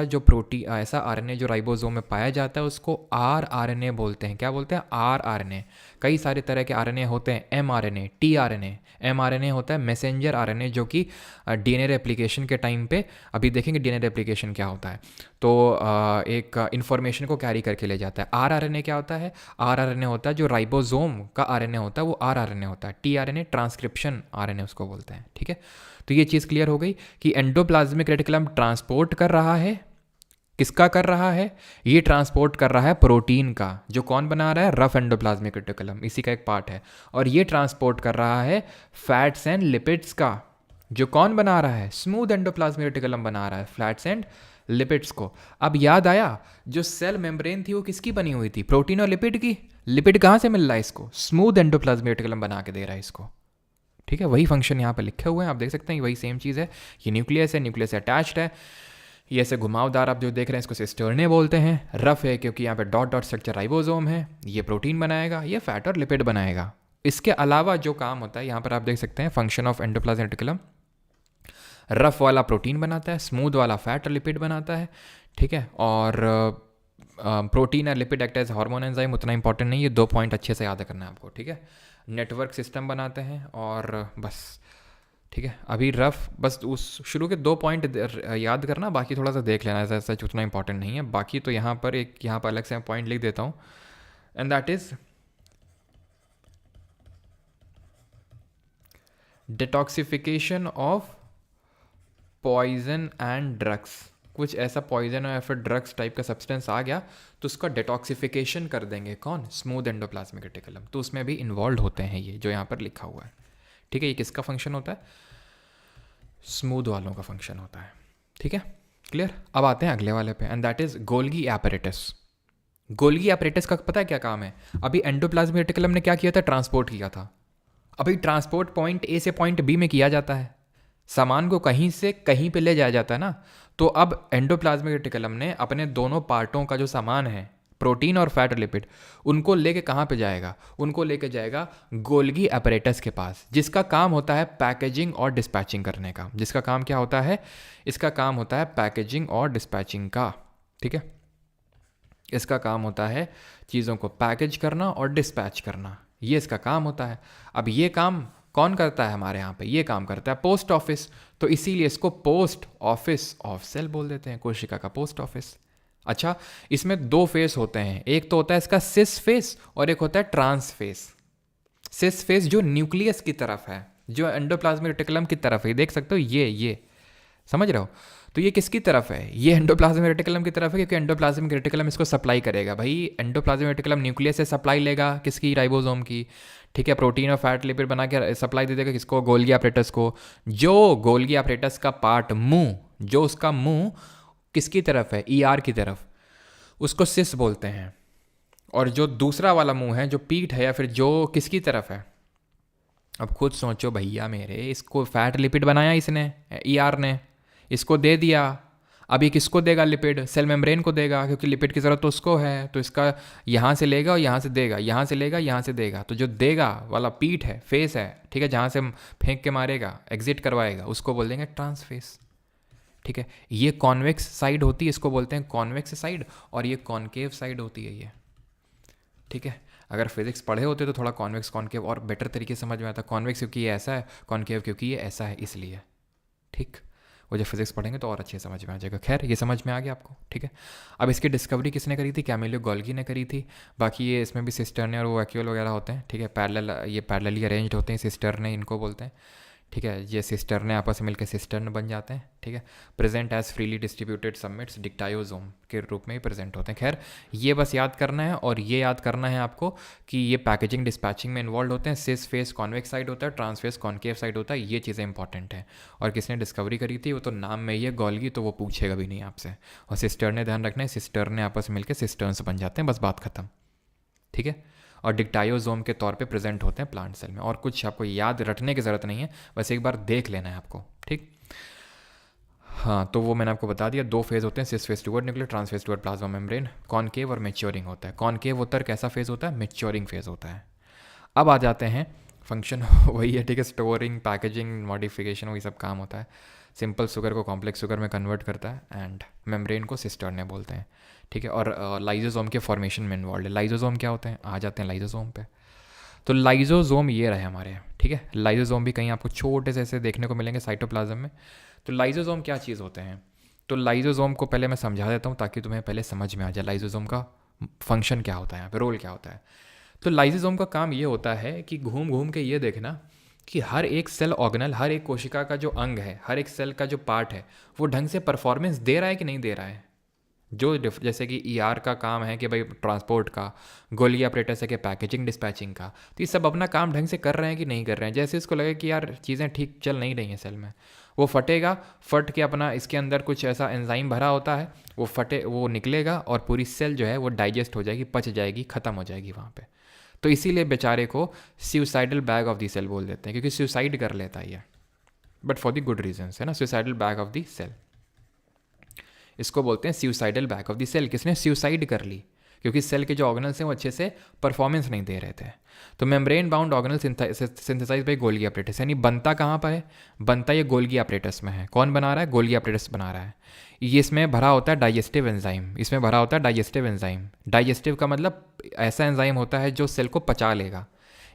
आरएनए जो राइबोसोम में पाया जाता है उसको आरआरएनए बोलते हैं। क्या बोलते हैं, आरआरएनए। कई सारे तरह के आरएनए होते हैं, एमआरएनए, टीआरएनए। एमआरएनए होता है मैसेंजर आरएनए, जो कि डीएनए रेप्लिकेशन के टाइम पे, अभी देखेंगे डीएनए रेप्लिकेशन क्या होता है, तो एक इन्फॉर्मेशन को कैरी करके ले जाता है। आरआरएनए क्या होता है, आरआरएनए होता है जो राइबोसोम का आरएनए होता है, वो आरआरएनए होता है। टीआरएनए ट्रांसक्रिप्शन आरएनए उसको बोलते हैं, ठीक है। तो ये चीज़ क्लियर हो गई कि एंडोप्लाज्मिक रेटिकुलम ट्रांसपोर्ट कर रहा है, किसका कर रहा है, ये ट्रांसपोर्ट कर रहा है प्रोटीन का, जो कौन बना रहा है, रफ एंडोप्लाज्मिक रेटिकुलम, इसी का एक पार्ट है। और ये ट्रांसपोर्ट कर रहा है फैट्स एंड लिपिड्स का, जो कौन बना रहा है, स्मूथ एंडोप्लाज्मिक रेटिकुलम बना रहा है फैट्स एंड लिपिड्स को। अब याद आया, जो सेल मेम्ब्रेन थी वो किसकी बनी हुई थी, प्रोटीन और लिपिड की। लिपिड कहाँ से मिल रहा है इसको, स्मूथ एंडोप्लाज्मिक रेटिकुलम बना के दे रहा है इसको, ठीक है। वही फंक्शन यहाँ पर लिखे हुए हैं, आप देख सकते हैं वही सेम चीज़ है। ये न्यूक्लियस है, न्यूक्लियस से अटैच्ड है। ये ऐसे घुमावदार आप जो देख रहे हैं इसको सिस्टर्ने बोलते हैं। रफ है क्योंकि यहाँ पे डॉट डॉट स्ट्रक्चर राइबोसोम है, ये प्रोटीन बनाएगा, ये फैट और लिपिड बनाएगा। इसके अलावा जो काम होता है यहाँ पर आप देख सकते हैं, function of endoplasmic reticulum, rough वाला प्रोटीन बनाता है, स्मूथ वाला फैट और लिपिड बनाता है, ठीक है। और प्रोटीन और lipid act as hormone enzyme, उतना इंपॉर्टेंट नहीं है, 2 पॉइंट अच्छे से याद करना है आपको, ठीक है। नेटवर्क सिस्टम बनाते हैं और बस, ठीक है। अभी रफ बस उस शुरू के 2 पॉइंट याद करना, बाकी थोड़ा सा देख लेना, ऐसा सच उतना इंपॉर्टेंट नहीं है। बाकी तो यहाँ पर अलग से पॉइंट लिख देता हूँ, and that is detoxification of poison and drugs. कुछ ऐसा पॉइजन या फिर ड्रग्स टाइप का सब्सटेंस आ गया तो उसका डिटॉक्सिफिकेशन कर देंगे, कौन, स्मूथ एंडोप्लाज्मिक रेटिकुलम। तो उसमें भी इन्वॉल्व होते हैं ये जो यहाँ पर लिखा हुआ है, ठीक है। ये किसका फंक्शन होता है, स्मूथ वालों का फंक्शन होता है, ठीक है, क्लियर। अब आते हैं अगले वाले पे, and that is Golgi apparatus. Golgi apparatus का पता है क्या काम है, अभी एंडोप्लाज्मिक रेटिकुलम ने क्या किया था, ट्रांसपोर्ट किया था। अभी ट्रांसपोर्ट पॉइंट ए से पॉइंट बी में किया जाता है, सामान को कहीं से कहीं पे ले जाया जाता है ना। तो अब एंडोप्लाज्मिक रेटिकुलम ने अपने दोनों पार्टों का जो सामान है, प्रोटीन और फैट और लिपिड, उनको लेके कहाँ पे जाएगा, उनको लेके जाएगा गोल्गी एपरेटस के पास, जिसका काम होता है पैकेजिंग और डिस्पैचिंग करने का। जिसका काम क्या होता है, इसका काम होता है पैकेजिंग और डिस्पैचिंग का, ठीक है। इसका काम होता है चीज़ों को पैकेज करना और डिस्पैच करना, ये इसका काम होता है। अब ये काम कौन करता है हमारे यहाँ पे, ये काम करता है पोस्ट ऑफिस, तो इसीलिए इसको पोस्ट ऑफिस ऑफ सेल बोल देते हैं, कोशिका का पोस्ट ऑफिस। अच्छा, इसमें 2 फेस होते हैं, एक तो होता है इसका सिस फेस और एक होता है ट्रांस फेस। सिस फेस जो न्यूक्लियस की तरफ है, जो एंडोप्लाज्मिक रेटिकुलम की तरफ है, देख सकते हो ये समझ रहे हो। तो ये किसकी तरफ है, ये एंडोप्लाज्मिक रेटिकुलम की तरफ है, क्योंकि एंडोप्लाज्मिक रेटिकुलम इसको सप्लाई करेगा। भाई एंडोप्लाज्मिक रेटिकुलम न्यूक्लियस से सप्लाई लेगा, किसकी, राइबोसोम की, ठीक है। प्रोटीन और फैट लिपिड बना के सप्लाई दे देगा किसको, गोल्गी एपरेटस को। जो गोल्गी एपरेटस का पार्ट मुंह, जो उसका मुंह किसकी तरफ है, ईआर की तरफ, उसको सिस बोलते हैं। और जो दूसरा वाला मुंह है, जो पीठ है या फिर जो किसकी तरफ है, अब खुद सोचो भैया मेरे, इसको फैट लिपिड बनाया इसने, ईआर ने, इसको दे दिया। अब ये किसको देगा, लिपिड, सेल मेम्ब्रेन को देगा, क्योंकि लिपिड की ज़रूरत तो उसको है। तो इसका यहाँ से लेगा और यहाँ से देगा, यहाँ से लेगा, यहाँ से देगा। तो जो देगा वाला पीठ है, फेस है, ठीक है, जहाँ से फेंक के मारेगा, एग्जिट करवाएगा, उसको बोल देंगे ट्रांसफेस, ठीक है। ये कॉन्वेक्स साइड होती है, इसको बोलते हैं कॉन्वेक्स साइड, और ये कॉन्केव साइड होती है ये, ठीक है। अगर फिजिक्स पढ़े होते तो थोड़ा कॉन्वेक्स कॉन्केव और बेटर तरीके से समझ में आता। कॉन्वेक्स क्योंकि ये ऐसा है, कॉन्केव क्योंकि ये ऐसा है, इसलिए, ठीक। वो जब फिजिक्स पढ़ेंगे तो और अच्छे से समझ में आ जाएगा। खैर, ये समझ में आ गया आपको, ठीक है। अब इसकी डिस्कवरी किसने करी थी, कैमिलो गोल्गी ने करी थी। बाकी ये इसमें भी सिस्टर्ने और वो वैक्यूल वगैरह होते हैं, ठीक है, पैरेलल, ये पैरेलली अरेंज्ड होते हैं सिस्टर्ने, इनको बोलते हैं, ठीक है, ये सिस्टर्न आपस में मिलकर सिस्टर्न बन जाते हैं। ठीक है, present as freely distributed submits dictyosome के रूप में ही प्रेजेंट होते हैं। खैर, ये बस याद करना है, और ये याद करना है आपको कि ये पैकेजिंग डिस्पैचिंग में इन्वॉल्व होते हैं। सिस फेस कॉन्वेक्स साइड होता है, ट्रांसफेस कॉन्केव साइड होता है, ये चीज़ें इंपॉर्टेंट हैं। और किसने डिस्कवरी करी थी वो तो नाम में ही है, गोल्गी, तो वो पूछेगा भी नहीं आपसे। और सिस्टर ने ध्यान रखना है, सिस्टर ने आपस में मिलकर सिस्टर्न्स बन जाते हैं, बस बात खत्म। ठीक है, और डिक्टायोजोम के तौर पे प्रेजेंट होते हैं प्लांट सेल में। और कुछ आपको याद रटने की ज़रूरत नहीं है, बस एक बार देख लेना है आपको। ठीक, हाँ, तो वो मैंने आपको बता दिया, दो फेज़ होते हैं, cis phase toward nuclear, trans phase toward plasma membrane, concave और मेच्योरिंग होता है। कॉनकेव होता है कैसा फेज़ होता है, मेच्योरिंग फेज़ होता है। अब आ जाते हैं फंक्शन वही है, ठीक है, स्टोरिंग, पैकेजिंग, मॉडिफिकेशन, वही सब काम होता है। सिंपल शुगर को कॉम्प्लेक्स शुगर में कन्वर्ट करता है, एंड मेम्ब्रेन को सिस्टर्न बोलते हैं। ठीक है, और लाइजोसोम के फॉर्मेशन में इन्वॉल्व है। लाइजोसोम क्या होते हैं, आ जाते हैं लाइजोसोम पे। तो लाइजोसोम ये रहे हमारे। ठीक है, लाइजोसोम भी कहीं आपको छोटे से ऐसे देखने को मिलेंगे साइटोप्लाज्म में। तो लाइजोसोम क्या चीज़ होते हैं, तो लाइजोसोम को पहले मैं समझा देता हूँ ताकि तुम्हें पहले समझ में आ जाए लाइजोसोम का फंक्शन क्या होता है, यहाँ पे रोल क्या होता है। तो लाइजोसोम का काम ये होता है कि घूम घूम के ये देखना कि हर एक सेल ऑर्गेनल, हर एक कोशिका का जो अंग है, हर एक सेल का जो पार्ट है, वो ढंग से परफॉर्मेंस दे रहा है कि नहीं दे रहा है। जो जैसे कि ईआर का काम है कि भाई ट्रांसपोर्ट का, गोल्गी ऑपरेटर्स है कि पैकेजिंग डिस्पैचिंग का, तो ये सब अपना काम ढंग से कर रहे हैं कि नहीं कर रहे हैं। जैसे इसको लगे कि यार चीज़ें ठीक चल नहीं रही हैं सेल में, वो फटेगा, फट के अपना इसके अंदर कुछ ऐसा एंजाइम भरा होता है, वो फटे, वो निकलेगा और पूरी सेल जो है वो डाइजेस्ट हो जाएगी, पच जाएगी, ख़त्म हो जाएगी वहाँ पे। तो इसीलिए बेचारे को suicidal bag of the cell बोल देते हैं, क्योंकि सुसाइड कर लेता है ये, but for the good reasons, है ना, suicidal bag of the cell. इसको बोलते हैं suicidal bag of the cell. किसने सुसाइड कर ली, क्योंकि सेल के जो ऑर्गेनल्स हैं वो अच्छे से परफॉर्मेंस नहीं दे रहे थे। तो membrane bound organelle synthesise by Golgi apparatus, यानी बनता कहाँ पर है, बनता ये गोल्गी अपरेटस में है। कौन बना रहा है, गोल्गी अपरेटस बना रहा है। ये इसमें भरा होता है डाइजेस्टिव एंजाइम, इसमें भरा होता है डाइजेस्टिव एंजाइम। डाइजेस्टिव का मतलब ऐसा एंजाइम होता है जो सेल को पचा लेगा।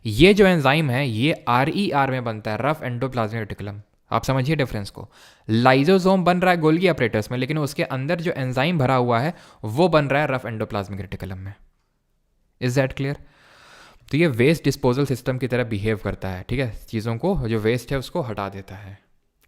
ये जो एंजाइम है ये RER में बनता है, रफ एंडोप्लाज्मिक रेटिकुलम। आप समझिए डिफरेंस को। लाइजोसोम बन रहा है गोल्गी अपरेटस में, लेकिन उसके अंदर जो एंजाइम भरा हुआ है वो बन रहा है रफ एंडोप्लाज्मिक रेटिकुलम में। Is that clear. तो ये वेस्ट डिस्पोजल सिस्टम की तरह बिहेव करता है। ठीक है, चीज़ों को जो वेस्ट है उसको हटा देता है।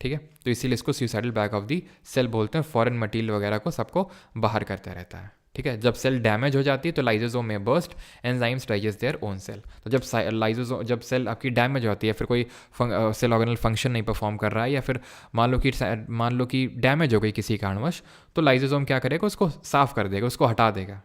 ठीक है, तो इसीलिए इसको suicidal bag of the cell बोलते हैं। फॉरेन मटीरियल वगैरह को सबको बाहर करता रहता है। ठीक है, जब सेल डैमेज हो जाती है तो लाइजोसोम में burst, enzymes digest their own cell. तो जब सेल आपकी डैमेज होती है, फिर कोई सेल ऑर्गेनल फंक्शन नहीं परफॉर्म कर रहा है, या फिर मान लो कि डैमेज हो गई किसी कारणवश, तो लाइजोसोम क्या करेगा, उसको साफ कर देगा, उसको हटा देगा।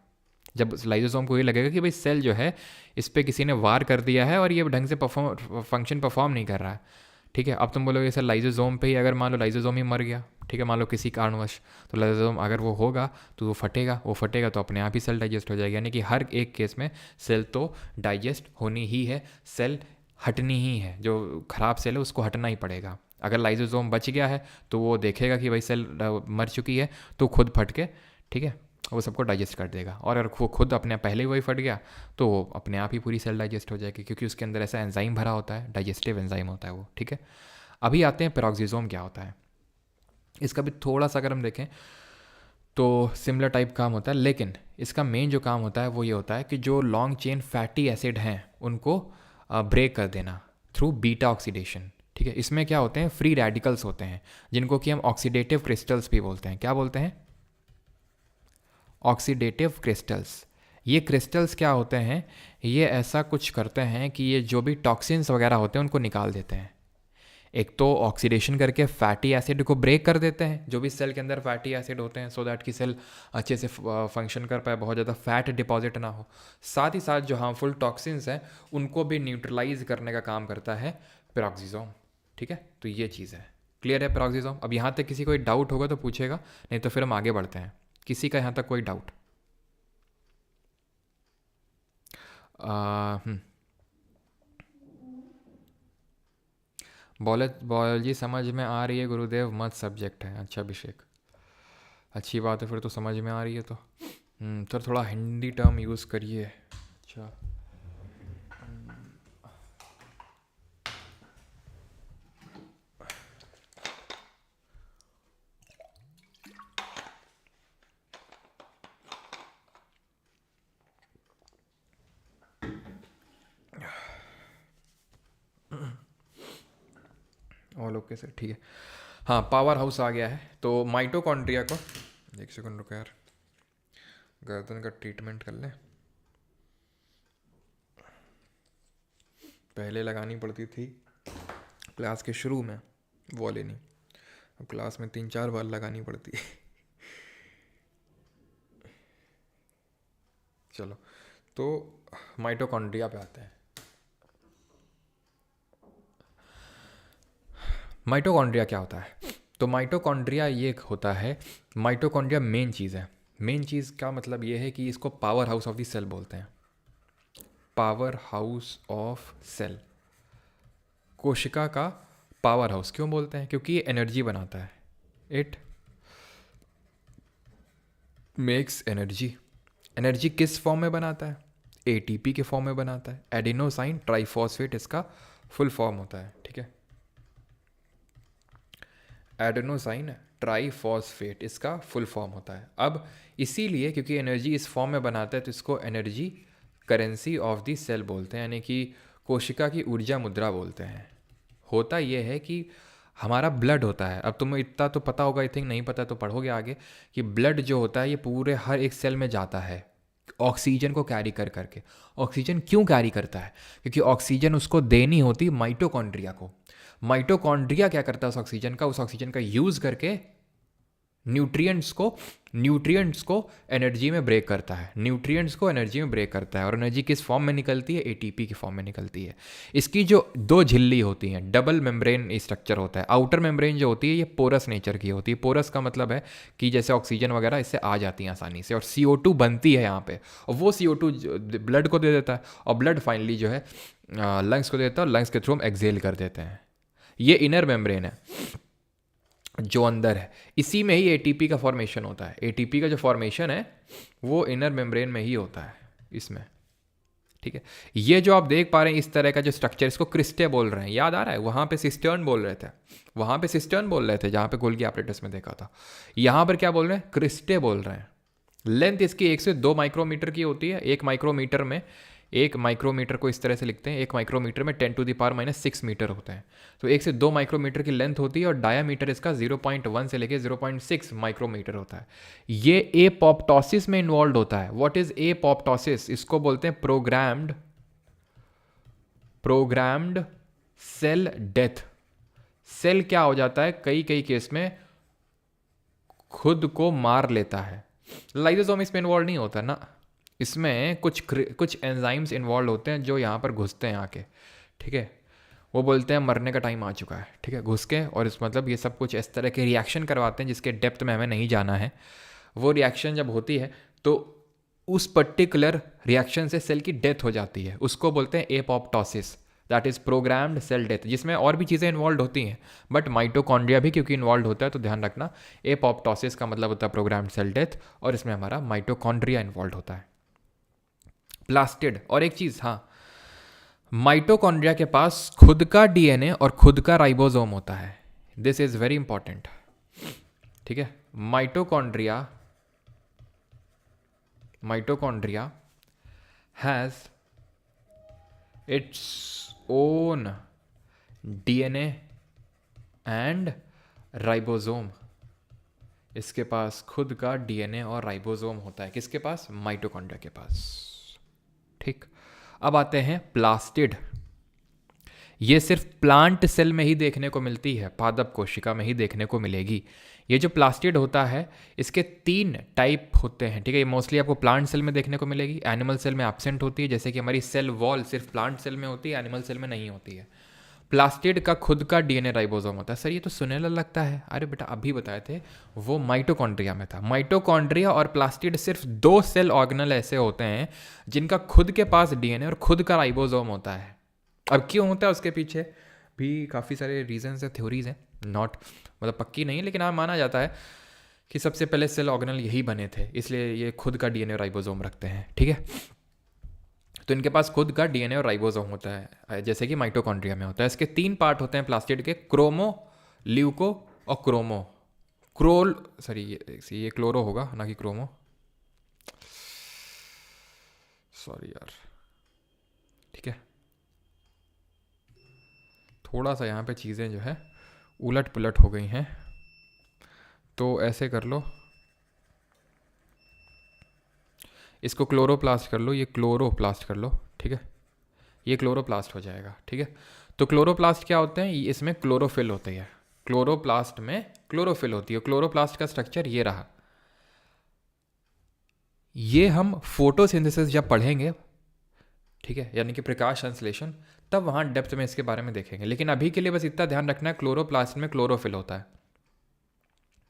जब लाइजोसोम को ये लगेगा कि भाई सेल जो है इस पर किसी ने वार कर दिया है और ये ढंग से फंक्शन परफॉर्म नहीं कर रहा है। ठीक है, अब तुम बोलोगे सर लाइजोसोम पे ही, अगर मान लो लाइजोसोम ही मर गया, ठीक है, मान लो किसी कारणवश, तो लाइजोसोम अगर वो होगा तो वो फटेगा तो अपने आप ही सेल डाइजेस्ट हो जाएगा। यानी कि हर एक केस में सेल तो डाइजेस्ट होनी ही है, सेल हटनी ही है। जो खराब सेल है उसको हटना ही पड़ेगा। अगर लाइजोसोम बच गया है तो वो देखेगा कि भाई सेल मर चुकी है, तो खुद फट के, ठीक है, वो सबको डाइजेस्ट कर देगा। और अगर वो खुद अपने पहले ही वही फट गया तो वो अपने आप ही पूरी सेल डाइजेस्ट हो जाएगी, क्योंकि उसके अंदर ऐसा एंजाइम भरा होता है, डाइजेस्टिव एंजाइम होता है वो। ठीक है, अभी आते हैं पेरोक्सिसोम क्या होता है। इसका भी थोड़ा सा अगर हम देखें तो सिमिलर टाइप काम होता है, लेकिन इसका मेन जो काम होता है वो ये होता है कि जो लॉन्ग चेन फैटी एसिड हैं उनको ब्रेक कर देना थ्रू बीटा ऑक्सीडेशन। ठीक है, इसमें क्या होते हैं, फ्री रेडिकल्स होते हैं, जिनको कि हम ऑक्सीडेटिव क्रिस्टल्स भी बोलते हैं। क्या बोलते हैं, ऑक्सीडेटिव क्रिस्टल्स। ये क्रिस्टल्स क्या होते हैं, ये ऐसा कुछ करते हैं कि ये जो भी टॉक्सिन्स वगैरह होते हैं उनको निकाल देते हैं। एक तो ऑक्सीडेशन करके फैटी एसिड को ब्रेक कर देते हैं, जो भी सेल के अंदर फैटी एसिड होते हैं, सो दैट कि सेल अच्छे से फंक्शन कर पाए, बहुत ज़्यादा फैट डिपॉजिट ना हो। साथ ही साथ जो हार्मफुल टॉक्सिन्स हैं उनको भी न्यूट्रलाइज करने का काम करता है पेरोक्सिसोम। ठीक है, तो ये चीज़ है। क्लियर है पेरोक्सिसोम। अब यहाँ तक किसी कोई डाउट होगा तो पूछेगा, नहीं तो फिर हम आगे बढ़ते हैं। किसी का यहाँ तक कोई डाउट? बायोलॉजी समझ में आ रही है गुरुदेव, मत सब्जेक्ट है। अच्छा अभिषेक, अच्छी बात है, फिर तो समझ में आ रही है तो। सर थोड़ा हिंदी टर्म यूज़ करिए। अच्छा, ओके सर, ठीक है। हाँ, पावर हाउस आ गया है। तो माइटोकॉन्ड्रिया को, एक सेकंड रुको यार, गर्दन का ट्रीटमेंट कर लें। पहले लगानी पड़ती थी क्लास के शुरू में, वो वाली नहीं, अब क्लास में 3-4 बार लगानी पड़ती है। चलो, तो माइटोकॉन्ड्रिया पे आते हैं। माइटोकॉन्ड्रिया क्या होता है? तो माइटोकॉन्ड्रिया ये होता है, माइटोकॉन्ड्रिया मेन चीज़ है। मेन चीज़ का मतलब ये है कि इसको power house of the cell बोलते हैं। पावर हाउस ऑफ सेल, कोशिका का पावर हाउस क्यों बोलते हैं? क्योंकि ये एनर्जी बनाता है। It makes energy. एनर्जी किस फॉर्म में बनाता है? एटीपी के फॉर्म में बनाता है। एडिनोसाइन ट्राइफॉस्फेट इसका फुल फॉर्म होता है, ठीक है। एडेनोसाइन ट्राइफॉस्फेट इसका फुल फॉर्म होता है। अब इसीलिए क्योंकि एनर्जी इस फॉर्म में बनाता है तो इसको energy currency of the cell बोलते हैं, यानी कि कोशिका की ऊर्जा मुद्रा बोलते हैं। होता यह है कि हमारा ब्लड होता है, अब तुम्हें इतना तो पता होगा, आई थिंक, नहीं पता तो पढ़ोगे आगे, कि ब्लड जो होता है ये पूरे हर एक सेल में जाता है ऑक्सीजन को कैरी कर करके। ऑक्सीजन क्यों कैरी करता है? क्योंकि ऑक्सीजन उसको देनी होती माइटोकॉन्ड्रिया को। माइटोकॉन्ड्रिया क्या करता है उस ऑक्सीजन का यूज़ करके न्यूट्रिएंट्स को एनर्जी में ब्रेक करता है। न्यूट्रिएंट्स को एनर्जी में ब्रेक करता है, और एनर्जी किस फॉर्म में निकलती है? एटीपी की फॉर्म में निकलती है। इसकी जो दो झिल्ली होती हैं, डबल मेम्ब्रेन स्ट्रक्चर होता है। आउटर मेम्ब्रेन जो होती है ये पोरस नेचर की होती है। पोरस का मतलब है कि जैसे ऑक्सीजन वगैरह इससे आ जाती है आसानी से, और CO2 बनती है यहाँ पे, और वो CO2 ब्लड को दे देता है, और ब्लड फाइनली जो है लंग्स को देता है, और लंग्स के थ्रू हम एक्सेल कर देते हैं। ये इनर मेम्ब्रेन है जो अंदर है, इसी में ही एटीपी का फॉर्मेशन होता है। एटीपी का जो फॉर्मेशन है वो इनर मेम्ब्रेन में ही होता है, इसमें, ठीक है। ये जो आप देख पा रहे हैं इस तरह का जो स्ट्रक्चर, इसको क्रिस्टे बोल रहे हैं। याद आ रहा है? वहाँ पे सिस्टर्न बोल रहे थे, वहाँ पे सिस्टर्न बोल रहे थे जहाँ पे गोल्गी एपरेटस में देखा था। यहाँ पर क्या बोल रहे हैं? क्रिस्टे बोल रहे हैं। लेंथ इसकी 1 से 2 माइक्रोमीटर की होती है। एक माइक्रोमीटर को इस तरह से लिखते हैं, एक माइक्रोमीटर में 10⁻⁻6 मीटर होते हैं। तो 1 से 2 माइक्रोमीटर की लेंथ होती है, और डायामीटर इसका 0.1 से लेके 0.6 माइक्रोमीटर होता है। ये एपोप्टोसिस में इन्वॉल्व होता है। What is apoptosis? इसको बोलते हैं प्रोग्राम्ड सेल डेथ। सेल क्या हो जाता है कई केस में? खुद को मार लेता है। लाइसोसोम इसमें इन्वॉल्व नहीं होता ना, इसमें कुछ एंजाइम्स इन्वॉल्व होते हैं जो यहाँ पर घुसते हैं आके, ठीक है। वो बोलते हैं मरने का टाइम आ चुका है, ठीक है, घुस के, और इस मतलब ये सब कुछ इस तरह के रिएक्शन करवाते हैं जिसके डेप्थ में हमें नहीं जाना है। वो रिएक्शन जब होती है तो उस पर्टिकुलर रिएक्शन से सेल की डेथ हो जाती है, उसको बोलते हैं apoptosis. That is programmed cell death, जिसमें और भी चीज़ें इन्वॉल्व होती हैं, बट माइटोकॉन्ड्रिया भी क्योंकि इन्वॉल्व होता है तो ध्यान रखना, एपोप्टोसिस का मतलब होता है प्रोग्राम्ड सेल डेथ, और इसमें हमारा माइटोकॉन्ड्रिया इन्वॉल्व होता है। प्लास्टिड। और एक चीज़, हाँ, माइटोकॉन्ड्रिया के पास खुद का डीएनए और खुद का राइबोसोम होता है। दिस इज वेरी इंपॉर्टेंट, ठीक है। Mitochondria has its own DNA and ribosome. इसके पास खुद का डीएनए और राइबोसोम होता है। किसके पास? माइटोकॉन्ड्रिया के पास, ठीक। अब आते हैं प्लास्टिड। ये सिर्फ प्लांट सेल में ही देखने को मिलती है, पादप कोशिका में ही देखने को मिलेगी। ये जो प्लास्टिड होता है इसके 3 टाइप होते हैं, ठीक है। ये मोस्टली आपको प्लांट सेल में देखने को मिलेगी, एनिमल सेल में एब्सेंट होती है, जैसे कि हमारी सेल वॉल सिर्फ प्लांट सेल में होती है, एनिमल सेल में नहीं होती है। प्लास्टिड का खुद का डीएनए राइबोसोम होता है। सर ये तो सुनेला लगता है। अरे बेटा अभी बताए थे, वो माइटोकॉन्ड्रिया में था। माइटोकॉन्ड्रिया और प्लास्टिड सिर्फ 2 सेल ऑर्गेनल ऐसे होते हैं जिनका खुद के पास डीएनए और खुद का राइबोसोम होता है। अब क्यों होता है उसके पीछे भी काफ़ी सारे रीजंस हैं, थ्योरीज हैं, नॉट मतलब पक्की नहीं, लेकिन हाँ माना जाता है कि सबसे पहले सेल ऑर्गेनल यही बने थे, इसलिए ये खुद का डीएनए और राइबोसोम रखते हैं, ठीक है। तो इनके पास खुद का डीएनए और राइबोसोम होता है, जैसे कि माइटोकॉन्ड्रिया में होता है। इसके 3 पार्ट होते हैं प्लास्टिड के, क्रोमो, ल्यूको और ये क्लोरो होगा ना कि क्रोमो, सॉरी यार, ठीक है। थोड़ा सा यहाँ पे चीज़ें जो है उलट पुलट हो गई हैं। तो ऐसे कर लो, इसको क्लोरोप्लास्ट कर लो, ये क्लोरोप्लास्ट कर लो, ठीक है, ये क्लोरोप्लास्ट हो जाएगा, ठीक है। तो क्लोरोप्लास्ट क्या होते हैं, इसमें क्लोरोफिल होती है, क्लोरोप्लास्ट में क्लोरोफिल होती है। क्लोरोप्लास्ट का स्ट्रक्चर ये रहा। ये हम फोटोसिंथेसिस जब पढ़ेंगे, ठीक है, यानी कि प्रकाश संश्लेषण, तब वहाँ डेप्थ में इसके बारे में देखेंगे। लेकिन अभी के लिए बस इतना ध्यान रखना है, क्लोरोप्लास्ट में क्लोरोफिल होता है,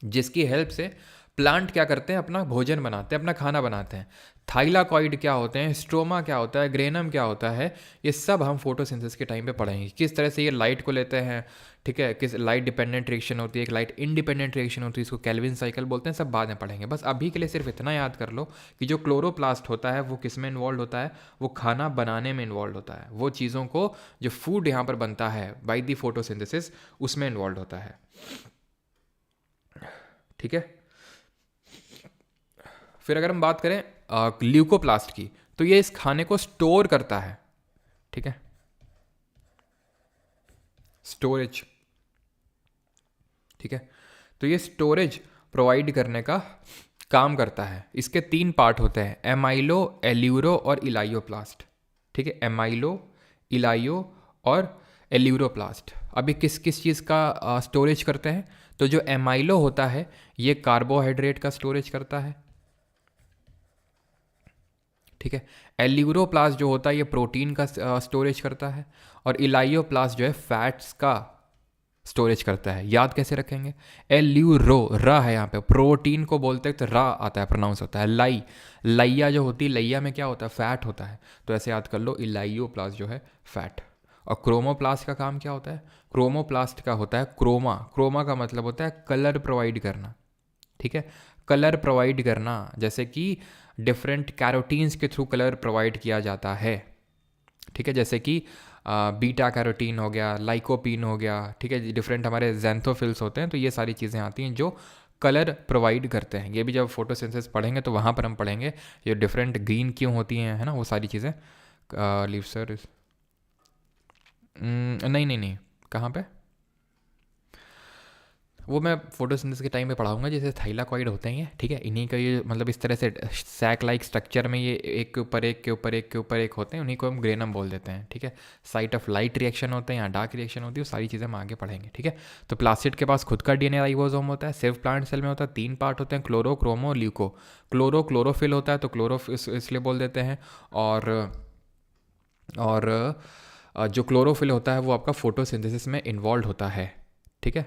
जिसकी हेल्प से प्लांट क्या करते हैं, अपना भोजन बनाते हैं, अपना खाना बनाते हैं। थाइलाकॉइड क्या होते हैं, स्ट्रोमा क्या होता है, ग्रेनम क्या होता है, ये सब हम फोटोसिंथेसिस के टाइम पे पढ़ेंगे। किस तरह से ये लाइट को लेते हैं, ठीक है, किस लाइट डिपेंडेंट रिएक्शन होती है, एक लाइट इंडिपेंडेंट रिएक्शन होती है, इसको केल्विन साइकिल बोलते हैं, सब बाद में पढ़ेंगे। बस अभी के लिए सिर्फ इतना याद कर लो कि जो क्लोरोप्लास्ट होता है वो किस में इन्वॉल्व होता है, वो खाना बनाने में इन्वॉल्व होता है। वो चीज़ों को, जो फूड यहाँ पर बनता है बाई दी फोटोसिंथेसिस, उसमें इन्वॉल्व होता है, ठीक है। फिर अगर हम बात करें ल्यूकोप्लास्ट की, तो ये इस खाने को स्टोर करता है, ठीक है, स्टोरेज, ठीक है। तो ये स्टोरेज प्रोवाइड करने का काम करता है। इसके 3 पार्ट होते हैं, एमाइलो, एल्यूरो और इलायोप्लास्ट, ठीक है, एमाइलो, इलायो और एल्यूरोप्लास्ट। अभी किस किस चीज़ का स्टोरेज करते हैं, तो जो एमाइलो होता है ये कार्बोहाइड्रेट का स्टोरेज करता है, ठीक है। एल्यूरोप्लास्ट जो होता है ये प्रोटीन का स्टोरेज करता है, और इलायोप्लास्ट जो है फैट्स का स्टोरेज करता है। याद कैसे रखेंगे, एल्यूरो, रा है यहाँ पे, प्रोटीन को बोलते हैं तो रा आता है, प्रोनाउंस होता है। लाई, लैया जो होती है, लैया में क्या होता है, फैट होता है, तो ऐसे याद कर लो, इलायोप्लास्ट जो है फैट। और क्रोमोप्लास्ट का काम क्या होता है, क्रोमोप्लास्ट का होता है क्रोमा, क्रोमा का मतलब होता है कलर प्रोवाइड करना, ठीक है, कलर प्रोवाइड करना, जैसे कि डिफरेंट कैरोटीन्स के थ्रू कलर प्रोवाइड किया जाता है, ठीक है, जैसे कि बीटा कैरोटीन हो गया, लाइकोपीन हो गया, ठीक है, डिफरेंट हमारे जेंथोफिल्स होते हैं, तो ये सारी चीज़ें आती हैं जो कलर प्रोवाइड करते हैं। ये भी जब फोटोसिंथेसिस पढ़ेंगे तो वहाँ पर हम पढ़ेंगे ये डिफरेंट ग्रीन क्यों होती हैं, है ना, वो सारी चीज़ें। लीव सर, नहीं नहीं नहीं, कहाँ पे, वो मैं फोटोसिंथेसिस के टाइम पे पढ़ाऊंगा। जैसे थाइलाकॉइड होते हैं, ठीक है, इन्हीं का ये मतलब इस तरह से सैक लाइक स्ट्रक्चर में ये एक के ऊपर एक के ऊपर एक के ऊपर एक होते हैं, उन्हीं को हम ग्रेनम बोल देते हैं, ठीक है। साइट ऑफ लाइट रिएक्शन होते हैं, यहाँ डार्क रिएक्शन होती है, वो सारी चीज़ें हम आगे पढ़ेंगे, ठीक है। तो प्लास्टिड के पास खुद का डीएनए राइबोसोम होता है, सिर्फ प्लांट सेल में होता है। 3 पार्ट होते हैं, chloro, chromo, leuco. Chloro chlorophyll होता है, तो क्लोरो इसलिए बोल देते हैं। और जो क्लोरोफिल होता है वो आपका फोटोसिंथेसिस में इन्वॉल्व होता है, ठीक है,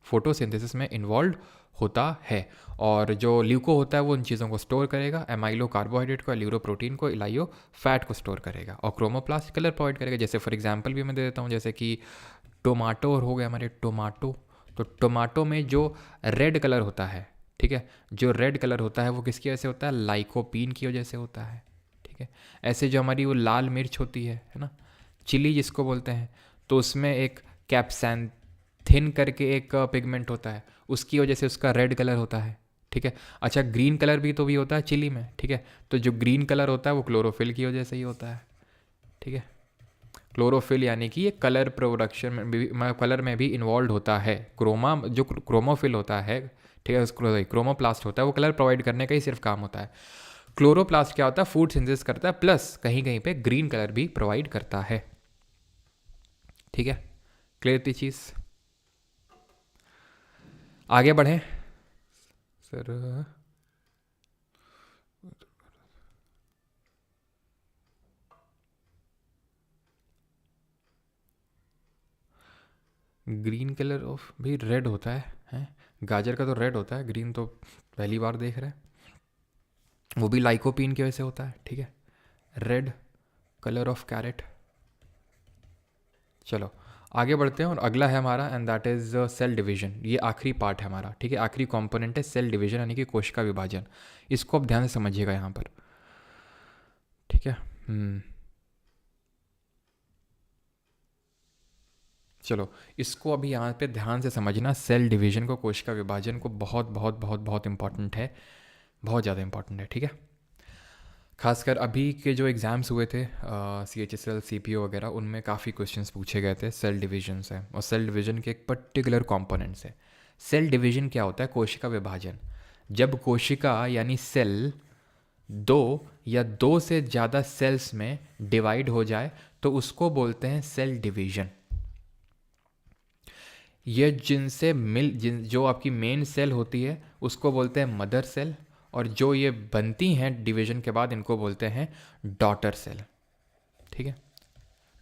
फोटोसिंथेसिस में इन्वॉल्व होता है। और जो ल्यूको होता है वो उन चीज़ों को स्टोर करेगा, एमाइलो कार्बोहाइड्रेट को, एल्यूरो प्रोटीन को, इलायो फैट को स्टोर करेगा, और क्रोमोप्लास्ट कलर प्रोवाइड करेगा। जैसे फॉर एग्जांपल भी मैं दे देता हूँ, जैसे कि टोमाटो हो गया हमारे, टोमाटो, तो टोमाटो में जो रेड कलर होता है, ठीक है, जो रेड कलर होता है वो किसकी वजह से होता है, लाइकोपीन की वजह से होता है, ठीक है। ऐसे जो हमारी वो लाल मिर्च होती है ना, चिली जिसको बोलते हैं, तो उसमें एक कैप्सैंथिन करके एक पिगमेंट होता है, उसकी वजह से उसका रेड कलर होता है, ठीक है। अच्छा, ग्रीन कलर भी तो भी होता है चिली में, ठीक है, तो जो ग्रीन कलर होता है वो क्लोरोफिल की वजह से ही होता है, ठीक है। क्लोरोफिल यानी कि ये कलर प्रोडक्शन में भी, कलर में भी इन्वॉल्व होता है। जो क्रोमोफिल होता है, ठीक है, क्रोमोप्लास्ट होता है, वो कलर प्रोवाइड करने का ही सिर्फ काम होता है। क्लोरोप्लास्ट क्या होता है, फूड सिंथेसिस करता है, प्लस कहीं कहीं पे ग्रीन कलर भी प्रोवाइड करता है, ठीक है। क्लियर थी चीज़, आगे बढ़ें सर। ग्रीन कलर ऑफ भाई रेड होता है, गाजर का तो रेड होता है, ग्रीन तो पहली बार देख रहे हैं, वो भी लाइकोपीन की वजह से होता है, ठीक है। Red colour of carrot. चलो आगे बढ़ते हैं, और अगला है हमारा, and that is cell division. ये आखिरी पार्ट है हमारा, ठीक है, आखिरी कंपोनेंट है सेल डिवीजन, यानी कि कोशिका विभाजन। इसको आप ध्यान से समझिएगा यहाँ पर, ठीक है। चलो इसको अभी यहाँ पे ध्यान से समझना, सेल डिवीजन को, कोशिका विभाजन को, बहुत बहुत बहुत बहुत इंपॉर्टेंट है, बहुत ज़्यादा इंपॉर्टेंट है, ठीक है। खासकर अभी के जो एग्ज़ाम्स हुए थे CHSL CPO वगैरह, उनमें काफ़ी क्वेश्चंस पूछे गए थे सेल डिवीजन से, और सेल डिवीजन के एक पर्टिकुलर कंपोनेंट से। सेल डिवीजन क्या होता है? कोशिका विभाजन। जब कोशिका यानी सेल दो या दो से ज़्यादा सेल्स में डिवाइड हो जाए तो उसको बोलते हैं सेल डिवीजन। ये जो आपकी मेन सेल होती है उसको बोलते हैं मदर सेल, और जो ये बनती हैं डिवीजन के बाद इनको बोलते हैं डॉटर सेल। ठीक है,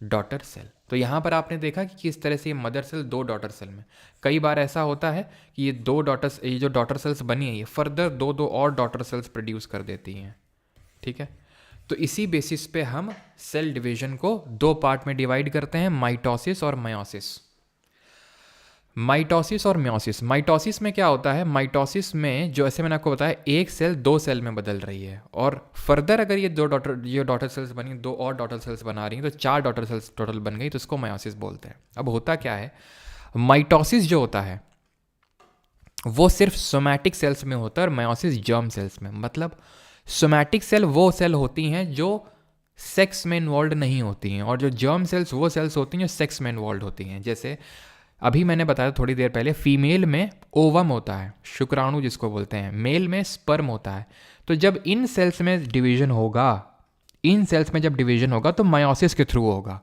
डॉटर सेल। तो यहाँ पर आपने देखा कि किस तरह से ये मदर सेल दो डॉटर सेल में, कई बार ऐसा होता है कि ये जो डॉटर सेल्स बनी है ये फर्दर दो दो और डॉटर सेल्स प्रोड्यूस कर देती हैं। ठीक है, तो इसी बेसिस पे हम सेल डिवीजन को दो पार्ट में डिवाइड करते हैं, माइटोसिस और मयोसिस। माइटोसिस और म्योसिस। माइटोसिस में क्या होता है? माइटोसिस में जो, ऐसे मैंने आपको बताया, एक सेल दो सेल में बदल रही है, और फर्दर अगर ये डॉटर सेल्स बनी, दो और डॉटर सेल्स बना रही हैं, तो चार डॉटर सेल्स टोटल बन गई, तो इसको मयोसिस बोलते हैं। अब होता क्या है, माइटोसिस जो होता है वो सिर्फ सोमैटिक सेल्स में होता है और मयोसिस जर्म सेल्स में। मतलब सोमैटिक सेल वो सेल होती हैं जो सेक्स में इन्वॉल्व नहीं होती हैं, और जो जर्म सेल्स वो सेल्स होती हैं जो सेक्स में इन्वॉल्व होती हैं। जैसे अभी मैंने बताया थोड़ी देर पहले, फीमेल में ओवम होता है, शुक्राणु जिसको बोलते हैं, मेल में स्पर्म होता है। तो जब इन सेल्स में डिवीजन होगा, जब डिवीजन होगा तो मयोसिस के थ्रू होगा,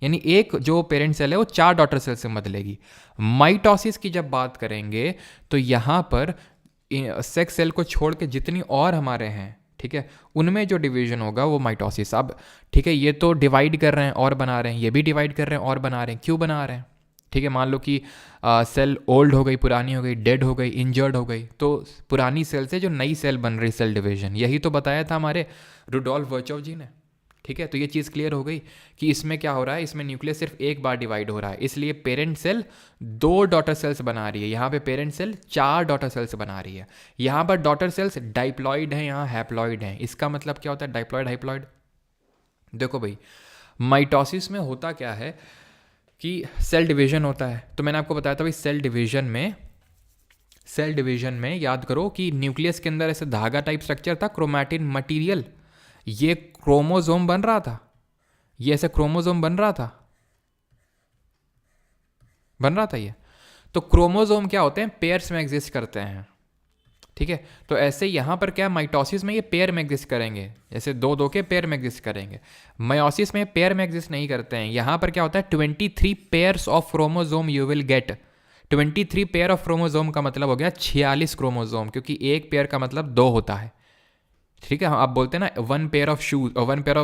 यानी एक जो पेरेंट सेल है वो चार डॉटर सेल से बदलेगी। माइटोसिस की जब बात करेंगे तो यहाँ पर सेक्स सेल को छोड़ के जितनी और हमारे हैं, ठीक है, उनमें जो डिवीजन होगा वो माइटोसिस। अब ठीक है, ये तो डिवाइड कर रहे हैं और बना रहे हैं, ये भी डिवाइड कर रहे हैं और बना रहे हैं। क्यों बना रहे हैं? ठीक है, मान लो कि सेल ओल्ड हो गई, पुरानी हो गई, डेड हो गई, इंजर्ड हो गई, तो पुरानी सेल से जो नई सेल बन रही, सेल डिवीजन, यही तो बताया था हमारे रुडोल्फ वर्चोव जी ने। ठीक है, तो ये चीज़ क्लियर हो गई कि इसमें क्या हो रहा है, इसमें न्यूक्लियस सिर्फ एक बार डिवाइड हो रहा है, इसलिए पेरेंट सेल दो डॉटर सेल्स बना रही है, यहाँ पे पेरेंट सेल चार डॉटर सेल्स बना रही है। यहाँ पर डॉटर सेल्स डाइप्लॉइड हैं, यहाँ हैप्लॉइड हैं। इसका मतलब क्या होता है डाइप्लॉइड हाइप्लॉइड? देखो भाई, माइटोसिस में होता क्या है कि सेल डिवीजन होता है, तो मैंने आपको बताया था भाई सेल डिवीजन में याद करो कि न्यूक्लियस के अंदर ऐसे धागा टाइप स्ट्रक्चर था, क्रोमैटिन मटेरियल, ये क्रोमोसोम बन रहा था, ये ऐसे क्रोमोसोम बन रहा था ये। तो क्रोमोसोम क्या होते हैं? पेयर्स में एग्जिस्ट करते हैं। ठीक है, तो ऐसे यहाँ पर क्या, माइटोसिस में ये पेयर में एग्जिस्ट करेंगे, जैसे दो दो के पेयर में एग्जिस्ट करेंगे। मयोसिस में पेयर में एग्जिस्ट नहीं करते हैं। यहाँ पर क्या होता है, 23 pairs of chromosome you will get. 23 pair of chromosome का मतलब हो गया 46 क्रोमोसोम, क्योंकि एक पेयर का मतलब दो होता है। ठीक है, आप बोलते हैं ना वन पेयर ऑफ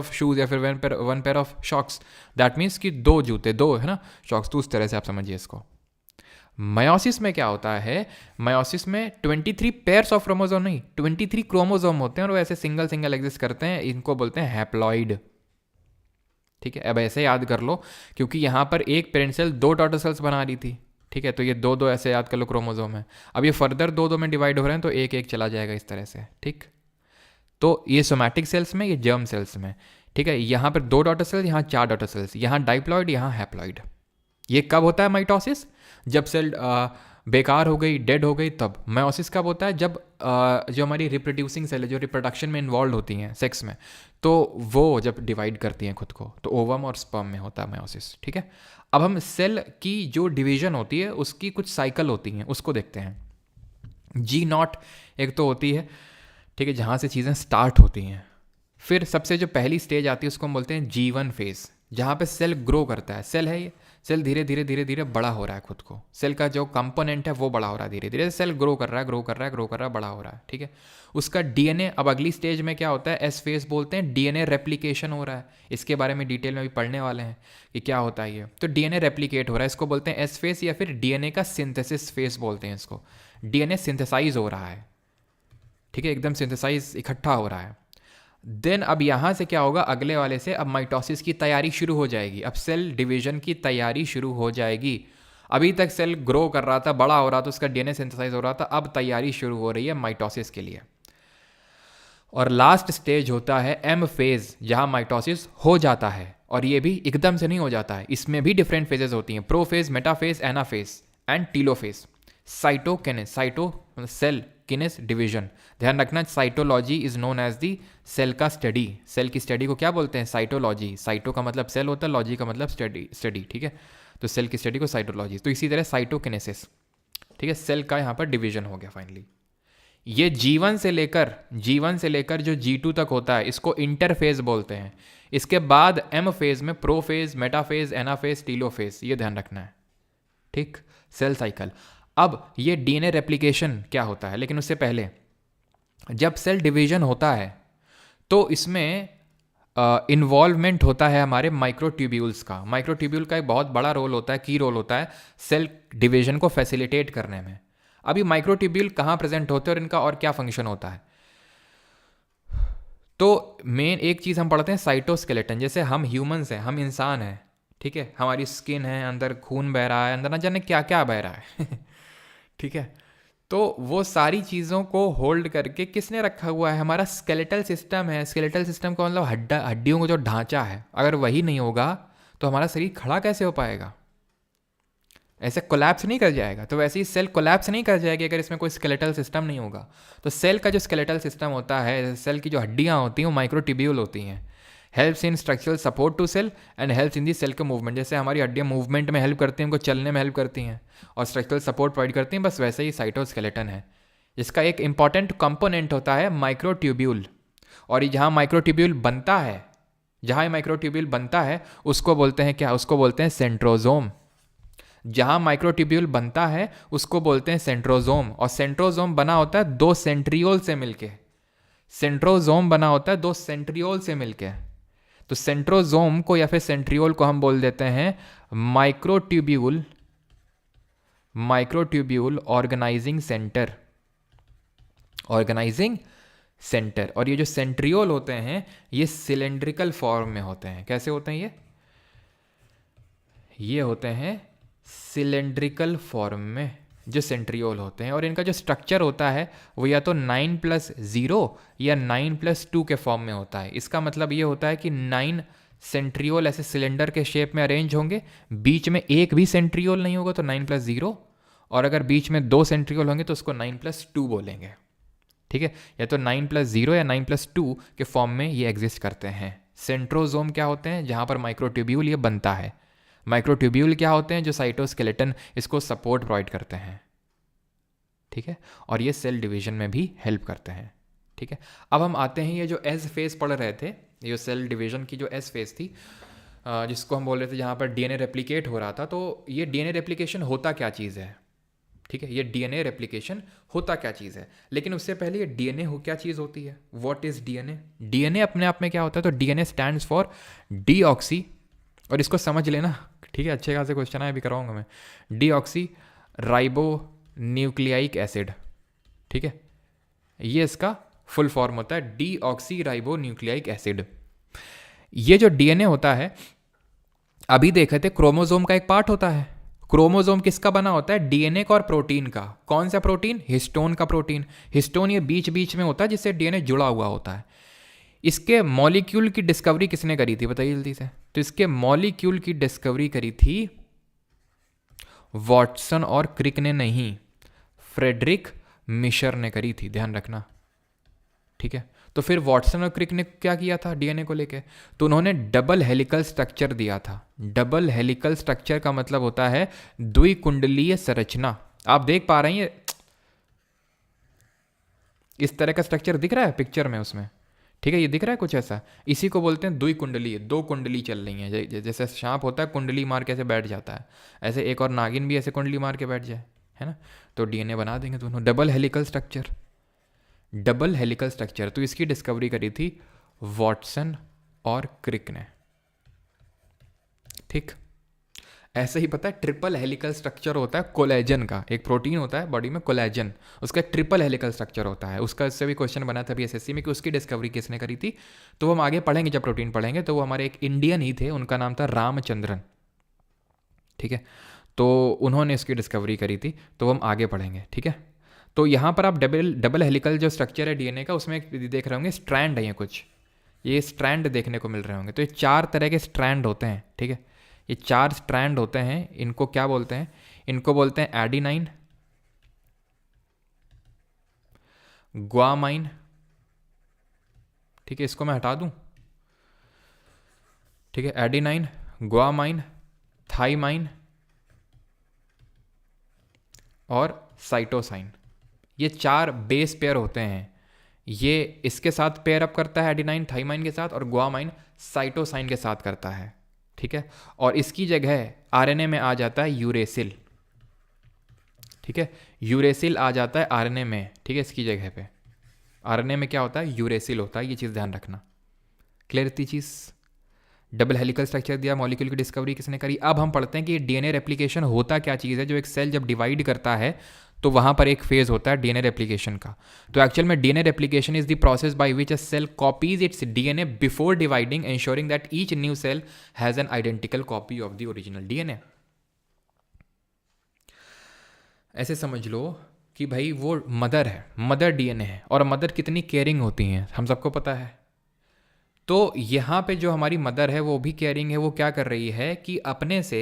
शूज या फिर one pair of socks, that means कि दो जूते, दो है ना शॉक्स, तो उस तरह से आप समझिए इसको। मयोसिस में क्या होता है, मयोसिस में 23 पेयर्स ऑफ क्रोमोसोम नहीं, 23 क्रोमोसोम होते हैं, और वो ऐसे सिंगल सिंगल एग्जिस्ट करते हैं, इनको बोलते हैं हैप्लॉइड। ठीक है, अब ऐसे याद कर लो, क्योंकि यहाँ पर एक पेरेंट सेल दो डॉटर सेल्स बना रही थी। ठीक है, तो ये दो दो ऐसे याद कर लो क्रोमोसोम है। अब ये फर्दर दो दो में डिवाइड हो रहे हैं, तो एक एक चला जाएगा इस तरह से। ठीक, तो ये सोमैटिक सेल्स में, ये जर्म सेल्स में। ठीक है, यहाँ पर दो डॉटर सेल्स, यहाँ चार डॉटर सेल्स, यहाँ डाइप्लॉइड, यहाँ हैप्लॉइड। ये कब होता है माइटोसिस? जब सेल बेकार हो गई, डेड हो गई, तब। मयोसिस कब होता है? जब जो हमारी रिप्रोड्यूसिंग सेल है, जो रिप्रोडक्शन में इन्वॉल्व होती हैं, सेक्स में, तो वो जब डिवाइड करती हैं खुद को, तो ओवम और स्पर्म में होता है मयोसिस। ठीक है, अब हम सेल की जो डिवीजन होती है उसकी कुछ साइकिल होती हैं, उसको देखते हैं। G0 एक तो होती है, ठीक है, जहाँ से चीज़ें स्टार्ट होती हैं। फिर सबसे जो पहली स्टेज आती है उसको हम बोलते हैं G1 फेज, जहाँ पे सेल ग्रो करता है। सेल है ये, सेल धीरे धीरे बड़ा हो रहा है खुद को, सेल का जो कंपोनेंट है वो बड़ा हो रहा है, धीरे धीरे सेल ग्रो कर रहा है, बड़ा हो रहा है। ठीक है, उसका डीएनए, अब अगली स्टेज में क्या होता है, एस फेज बोलते हैं, डीएनए रेप्लिकेशन हो रहा है। इसके बारे में डिटेल में भी पढ़ने वाले हैं कि क्या होता है ये। तो डीएनए रेप्लिकेट हो रहा है, इसको बोलते हैं एस फेज, या फिर डीएनए का सिंथेसिस फेज बोलते हैं इसको। डीएनए सिंथेसाइज हो रहा है, ठीक है, एकदम सिंथेसाइज, इकट्ठा हो रहा है। देन अब यहाँ से क्या होगा, अगले वाले से अब माइटोसिस की तैयारी शुरू हो जाएगी, अब सेल डिवीजन की तैयारी शुरू हो जाएगी। अभी तक सेल ग्रो कर रहा था, बड़ा हो रहा था, उसका डीएनए सिंथेसाइज हो रहा था, अब तैयारी शुरू हो रही है माइटोसिस के लिए। और लास्ट स्टेज होता है एम फेज, जहाँ माइटोसिस हो जाता है, और ये भी एकदम से नहीं हो जाता है, इसमें भी डिफरेंट फेजेस होती हैं, prophase, metaphase, anaphase and telophase. Cytokinesis, cyto cell, kinesis division. ध्यान रखना, cytology is known as the cell का स्टडी। सेल की स्टडी को क्या बोलते हैं? साइटोलॉजी। साइटो का मतलब सेल होता है, लॉजी का मतलब स्टडी, स्टडी, ठीक है। तो सेल की स्टडी को साइटोलॉजी। तो इसी तरह साइटोकिनेसिस, ठीक है, सेल का यहाँ पर डिवीजन हो गया फाइनली। ये जीवन से लेकर जो G2 तक होता है इसको इंटरफेज बोलते हैं। इसके बाद एम फेज में प्रोफेज, मेटाफेज, एनाफेज, टीलोफेज, ये ध्यान रखना है, ठीक। Cell cycle. अब ये डीएनए रेप्लिकेशन क्या होता है, लेकिन उससे पहले जब सेल डिवीजन होता है तो इसमें इन्वॉल्वमेंट होता है हमारे माइक्रोट्यूब्यूल्स का। माइक्रोट्यूब्यूल का एक बहुत बड़ा रोल होता है, की रोल होता है सेल डिवीजन को फैसिलिटेट करने में। अभी माइक्रोट्यूब्यूल कहाँ प्रेजेंट होते हैं और इनका और क्या फंक्शन होता है? तो मेन एक चीज़ हम पढ़ते हैं साइटोस्केलेटन। जैसे हम ह्यूमंस हैं, हम इंसान हैं, ठीक है, हमारी स्किन है, अंदर खून बह रहा है, अंदर ना जाने क्या क्या बह रहा है ठीक है। तो वो सारी चीज़ों को होल्ड करके किसने रखा हुआ है? हमारा स्केलेटल सिस्टम है। स्केलेटल सिस्टम का मतलब हड्डियों का जो ढांचा है, अगर वही नहीं होगा तो हमारा शरीर खड़ा कैसे हो पाएगा? ऐसे कोलैप्स नहीं कर जाएगा। तो वैसे ही सेल कोलैप्स नहीं कर जाएगी अगर इसमें कोई स्केलेटल सिस्टम नहीं होगा। तो सेल का जो स्केलेटल सिस्टम होता है, सेल की जो हड्डियाँ होती हैं वो माइक्रोट्यूब्यूल होती हैं। Helps in structural support to cell and helps in the cell के मूवमेंट। जैसे हमारी हड्डियाँ मूवमेंट में हेल्प करती हैं, उनको चलने में हेल्प करती हैं और स्ट्रक्चरल सपोर्ट प्रोवाइड करती हैं, बस वैसे ही साइटोस्केलेटन है, जिसका एक इंपॉर्टेंट कंपोनेंट होता है माइक्रोट्यूब्यूल। और जहाँ माइक्रोट्यूब्यूल बनता है, जहाँ माइक्रोट्यूब्यूल बनता है उसको बोलते हैं क्या? उसको बोलते हैं सेंट्रोजोम। जहाँ माइक्रोट्यूब्यूल बनता है उसको बोलते हैं सेंट्रोजोम। और सेंट्रोजोम बना होता है दो सेंट्रियोल से मिलके। सेंट्रोजोम बना होता है दो सेंट्रियोल से मिलके। तो सेंट्रोजोम को या फिर सेंट्रियोल को हम बोल देते हैं microtubule, microtubule organising centre, organising centre. और ये जो सेंट्रियोल होते हैं ये सिलेंड्रिकल फॉर्म में होते हैं। कैसे होते हैं ये होते हैं सिलेंड्रिकल फॉर्म में जो सेंट्रियोल होते हैं। और इनका जो स्ट्रक्चर होता है वो या तो 9+0 या 9+2 के फॉर्म में होता है। इसका मतलब ये होता है कि 9 सेंट्रियोल ऐसे सिलेंडर के शेप में अरेंज होंगे, बीच में एक भी सेंट्रियोल नहीं होगा तो 9+0, और अगर बीच में 2 सेंट्रियोल होंगे तो उसको 9+2 बोलेंगे, ठीक है। या तो 9+0 या 9+2 के फॉर्म में ये एग्जिस्ट करते हैं। सेंट्रोजोम क्या होते हैं? जहाँ पर माइक्रोट्यूब्यूल ये बनता है। माइक्रोट्यूब्यूल क्या होते हैं? जो साइटोस्केलेटन इसको सपोर्ट प्रोवाइड करते हैं, ठीक है, और ये सेल डिवीजन में भी हेल्प करते हैं, ठीक है। अब हम आते हैं ये जो एस फेज पढ़ रहे थे, ये सेल डिवीजन की जो एस फेज थी, जिसको हम बोल रहे थे जहाँ पर डीएनए रेप्लिकेट हो रहा था। तो ये डीएनए रेप्लिकेशन होता क्या चीज़ है, ठीक है, ये डीएनए रेप्लिकेशन होता क्या चीज़ है। लेकिन उससे पहले ये डीएनए हो क्या चीज़ होती है? What is DNA? डीएनए अपने आप में क्या होता है? तो डीएनए स्टैंड्स फॉर डीऑक्सी, और इसको समझ लेना, ठीक है, अच्छे खासे क्वेश्चन है, अभी कराऊंगा मैं। डीऑक्सी राइबो न्यूक्लियाइक एसिड, ठीक है, ये इसका फुल फॉर्म होता है, डीऑक्सी राइबो न्यूक्लियाइक एसिड। ये जो डीएनए होता है, अभी देखे थे क्रोमोजोम का एक पार्ट होता है। क्रोमोजोम किसका बना होता है? डीएनए का और प्रोटीन का। कौन सा प्रोटीन? हिस्टोन का प्रोटीन। हिस्टोन ये बीच बीच में होता है जिससे डीएनए जुड़ा हुआ होता है। इसके मॉलिक्यूल की डिस्कवरी किसने करी थी? बताइए जल्दी से। तो इसके मॉलिक्यूल की डिस्कवरी करी थी वॉटसन और क्रिक ने नहीं, फ्रेडरिक मिशर ने करी थी, ध्यान रखना, ठीक है। तो फिर वॉटसन और क्रिक ने क्या किया था डीएनए को लेके? तो उन्होंने डबल हेलिकल स्ट्रक्चर दिया था। डबल हेलिकल स्ट्रक्चर का मतलब होता है द्विकुंडलीय संरचना। आप देख पा रहे हैं इस तरह का स्ट्रक्चर दिख रहा है पिक्चर में उसमें, ठीक है, ये दिख रहा है कुछ ऐसा। इसी को बोलते हैं द्विकुंडलीय, दो कुंडली चल रही हैं। जैसे सांप होता है कुंडली मार के ऐसे बैठ जाता है, ऐसे एक और नागिन भी ऐसे कुंडली मार के बैठ जाए, है ना। तो डीएनए बना देंगे दोनों, double helical structure, double helical structure. तो इसकी डिस्कवरी करी थी वॉटसन और क्रिक ने, ठीक। ऐसे ही पता है ट्रिपल हेलिकल स्ट्रक्चर होता है कोलेजन का, एक प्रोटीन होता है बॉडी में कोलेजन, उसका एक ट्रिपल हेलिकल स्ट्रक्चर होता है। उसका इससे भी क्वेश्चन बना था बीएसएससी में कि उसकी डिस्कवरी किसने करी थी। तो वो हम आगे पढ़ेंगे, जब प्रोटीन पढ़ेंगे। तो वो हमारे एक इंडियन ही थे, उनका नाम था रामचंद्रन, ठीक है। तो उन्होंने इसकी डिस्कवरी करी थी, तो वो हम आगे पढ़ेंगे, ठीक है। तो यहाँ पर आप डबल हेलिकल जो स्ट्रक्चर है डीएनए का, उसमें देख रहे होंगे स्ट्रैंड है, ये कुछ ये स्ट्रैंड देखने को मिल रहे होंगे। तो ये 4 तरह के स्ट्रैंड होते हैं, ठीक है। ये 4 स्ट्रैंड होते हैं, इनको क्या बोलते हैं? इनको बोलते हैं एडिनाइन, ग्वामाइन, ठीक है, इसको मैं हटा दूं, ठीक है, एडेनाइन, ग्वामाइन, थाइमाइन और साइटोसाइन, ये 4 बेस पेयर होते हैं। ये इसके साथ पेयर अप करता है एडेनाइन थाइमाइन के साथ, और ग्वामाइन साइटोसाइन के साथ करता है, ठीक है। और इसकी जगह आरएनए में आ जाता है यूरेसिल, ठीक है, यूरेसिल आ जाता है आरएनए में, ठीक है, इसकी जगह पे आरएनए में क्या होता है, यूरेसिल होता है, ये चीज़ ध्यान रखना। क्लियर इतनी चीज़। डबल हेलिकल स्ट्रक्चर दिया, मॉलिक्यूल की डिस्कवरी किसने करी। अब हम पढ़ते हैं कि डीएनए रेप्लिकेशन होता क्या चीज़ है। जो एक सेल जब डिवाइड करता है तो वहाँ पर एक फेज होता है डीएनए रेप्लिकेशन का। तो एक्चुअल में DNA replication is the process by which a cell copies its DNA before dividing, ensuring that each new cell has an identical copy of the original DNA. ऐसे समझ लो कि भाई वो मदर है, मदर डीएनए है, और मदर कितनी केयरिंग होती हैं हम सबको पता है। तो यहाँ पे जो हमारी मदर है वो भी केयरिंग है। वो क्या कर रही है कि अपने से,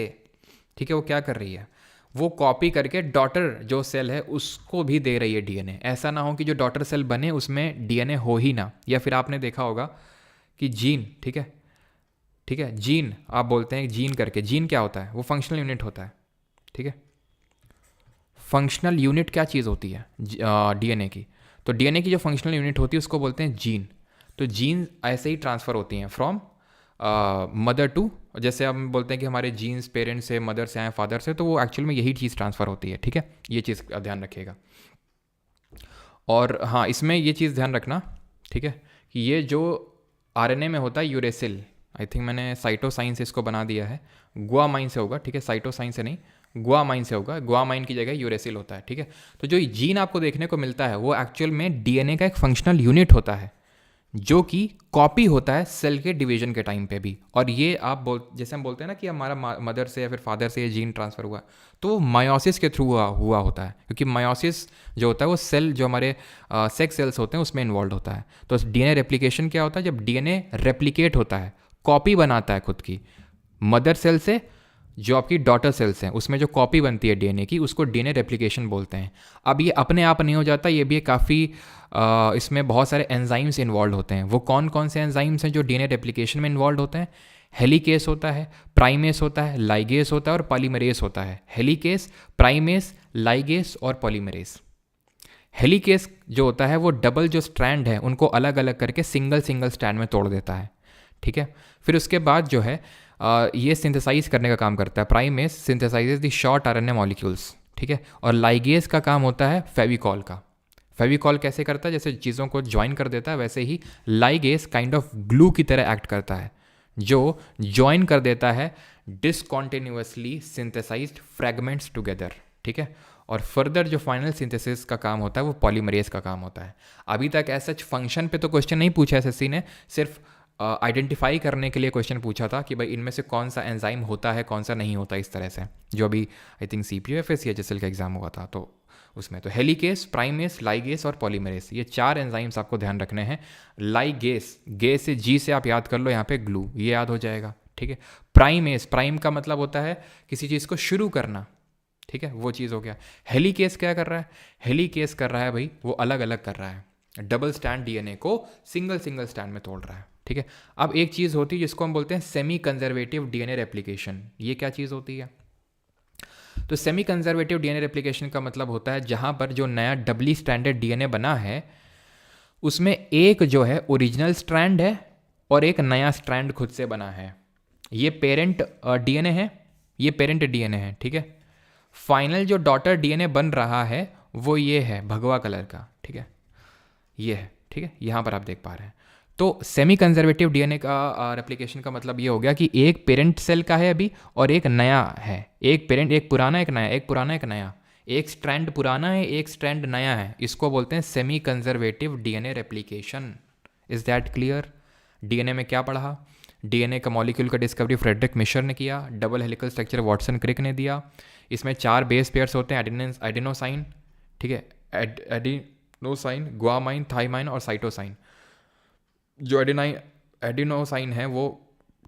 ठीक है, वो क्या कर रही है, वो कॉपी करके डॉटर जो सेल है उसको भी दे रही है डीएनए। ऐसा ना हो कि जो डॉटर सेल बने उसमें डीएनए हो ही ना। या फिर आपने देखा होगा कि जीन, ठीक है, ठीक है, जीन आप बोलते हैं जीन करके, जीन क्या होता है, वो फंक्शनल यूनिट होता है, ठीक है। फंक्शनल यूनिट क्या चीज़ होती है डीएनए की, तो डीएनए की जो फंक्शनल यूनिट होती है उसको बोलते हैं जीन। तो जीन ऐसे ही ट्रांसफ़र होती हैं फ्रॉम मदर टू, जैसे हम बोलते हैं कि हमारे जीन्स पेरेंट्स से, मदर से आए, फादर से, तो वो एक्चुअल में यही चीज़ ट्रांसफ़र होती है, ठीक है। ये चीज़ का ध्यान रखिएगा। और हाँ, इसमें ये चीज़ ध्यान रखना, ठीक है, कि ये जो आरएनए में होता है यूरेसिल, आई थिंक मैंने साइटोसाइन से इसको बना दिया है, ग्वामाइन से होगा, ठीक है, साइटोसाइन से नहीं, ग्वामाइन से होगा, ग्वामाइन की जगह यूरेसिल होता है, ठीक है। तो जो जीन आपको देखने को मिलता है वो एक्चुअल में डीएनए का एक फंक्शनल यूनिट होता है जो कि कॉपी होता है सेल के डिवीजन के टाइम पे भी। और ये आप जैसे हम बोलते हैं ना कि हमारा मदर से या फिर फादर से ये जीन ट्रांसफ़र हुआ, तो वो मायोसिस के थ्रू हुआ होता है, क्योंकि मायोसिस जो होता है वो सेल जो हमारे सेक्स सेल्स होते हैं उसमें इन्वॉल्व होता है। तो डीएनए रेप्लिकेशन क्या होता है, जब डीएनए रेप्लिकेट होता है, कॉपी बनाता है खुद की मदर सेल से, जो आपकी डॉटर सेल्स हैं उसमें जो कॉपी बनती है डीएनए की, उसको डीएनए रेप्लिकेशन बोलते हैं। अब ये अपने आप नहीं हो जाता, ये भी काफ़ी इसमें बहुत सारे एंजाइम्स इन्वॉल्व होते हैं। वो कौन कौन से एंजाइम्स हैं जो डीएनए रेप्लिकेशन में इन्वॉल्व होते हैं? हेलिकेस होता है, प्राइमेस होता है, लाइगेस होता है और पॉलीमरेस होता है। हेलिकेस, प्राइमेस, लाइगेस और पॉलीमरेस। हेलिकेस जो होता है वो डबल जो स्ट्रैंड है उनको अलग अलग करके सिंगल सिंगल स्ट्रैंड में तोड़ देता है, ठीक है। फिर उसके बाद जो है ये सिंथेसाइज करने का काम करता है। Primase सिंथेसाइजेज the short RNA molecules, ठीक है। और लाइगेस का काम होता है फेविकॉल का। फेविकॉल कैसे करता है, जैसे चीज़ों को ज्वाइन कर देता है, वैसे ही लाइगेस काइंड ऑफ ग्लू की तरह एक्ट करता है, जो ज्वाइन कर देता है डिसकॉन्टिन्यूअसली सिंथेसाइज्ड फ्रेगमेंट्स टुगेदर, ठीक है। और फर्दर जो फाइनल सिंथेसिस का काम होता है वो पॉलीमरेज का काम होता है। अभी तक ऐसा फंक्शन पे तो क्वेश्चन नहीं पूछा एसएससी ने, सिर्फ आइडेंटिफाई करने के लिए क्वेश्चन पूछा था कि भाई इनमें से कौन सा एंजाइम होता है, कौन सा नहीं होता, इस तरह से, जो अभी आई थिंक सीपीयू या फिर सीएचएसएल का एग्जाम हुआ था तो उसमें। तो हेलिकेस, प्राइमेस, लाइगेस और पॉलीमरेस, ये 4 एंजाइम्स आपको ध्यान रखने हैं। लाइगेस, गे से जी से आप याद कर लो, यहाँ पे ग्लू, ये याद हो जाएगा, ठीक है। प्राइमेस, प्राइम का मतलब होता है किसी चीज़ को शुरू करना, ठीक है, वो चीज़ हो गया। हेलिकेस क्या कर रहा है, हेलिकेस कर रहा है भाई वो अलग अलग कर रहा है, डबल स्टैंड डीएनए को सिंगल सिंगल स्टैंड में तोड़ रहा है, ठीक है। अब एक चीज़ होती है जिसको हम बोलते हैं सेमी कंजर्वेटिव डीएनए रेप्लिकेशन। ये क्या चीज़ होती है? तो सेमी कंजर्वेटिव डीएनए रेप्लिकेशन का मतलब होता है जहां पर जो नया डबली स्ट्रैंडेड डीएनए बना है उसमें एक जो है ओरिजिनल स्ट्रैंड है और एक नया स्ट्रैंड खुद से बना है। ये पेरेंट डीएनए है, ये पेरेंट डीएनए है, ठीक है। फाइनल जो डॉटर डीएनए बन रहा है वो ये है भगवा कलर का, ठीक है, ये है, ठीक है, यहाँ पर आप देख पा रहे हैं। तो सेमी कंजर्वेटिव डीएनए का रेप्लिकेशन का मतलब ये हो गया कि एक पेरेंट सेल का है अभी और एक नया है, एक पेरेंट, एक पुराना एक नया, एक पुराना एक नया, एक स्ट्रैंड पुराना है एक स्ट्रैंड नया है। इसको बोलते हैं semi conservative DNA replication. Is that clear? DNA में क्या पढ़ा? डीएनए का मॉलिक्यूल का डिस्कवरी फ्रेडरिक मिशर ने किया, double helical structure Watson Crick ने दिया। इसमें 4 बेस पेयर्स होते हैं, एडिनोसाइन, ठीक है, एडिनोसाइन, ग्वामाइन, थाइमाइन और साइटोसाइन। जो एडिनोसाइन है वो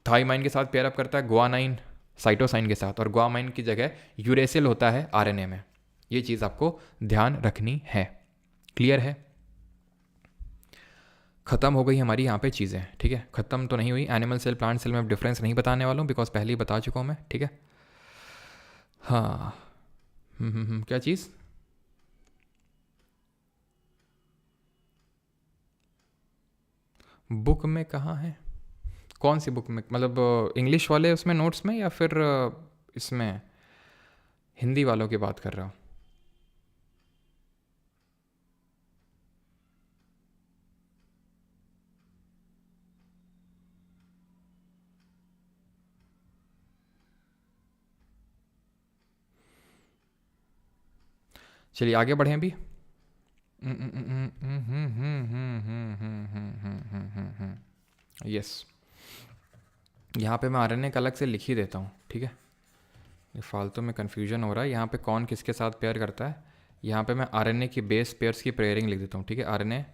थाइमाइन के साथ पेयर अप करता है ग्वानाइन साइटोसाइन के साथ, और ग्वामाइन की जगह यूरेसिल होता है आरएनए में। ये चीज़ आपको ध्यान रखनी है। क्लियर है? ख़त्म हो गई हमारी यहाँ पे चीज़ें, ठीक है। ख़त्म तो नहीं हुई, एनिमल सेल प्लांट सेल में डिफरेंस नहीं बताने वाला हूँ बिकॉज पहले ही बता चुका हूँ मैं, ठीक है। हाँ। क्या चीज़? बुक में कहाँ है? कौन सी बुक में, मतलब इंग्लिश वाले उसमें नोट्स में या फिर इसमें हिंदी वालों की बात कर रहा हूँ? चलिए आगे बढ़ें अभी। यस, यहाँ पे मैं आरएनए का अलग से लिख ही देता हूँ, ठीक है। ये फालतू में कन्फ्यूजन हो रहा है। यहाँ पे कौन किसके साथ पेयर करता है, यहाँ पे मैं आरएनए की बेस पेयर्स की पेयरिंग लिख देता हूँ, ठीक है। RNA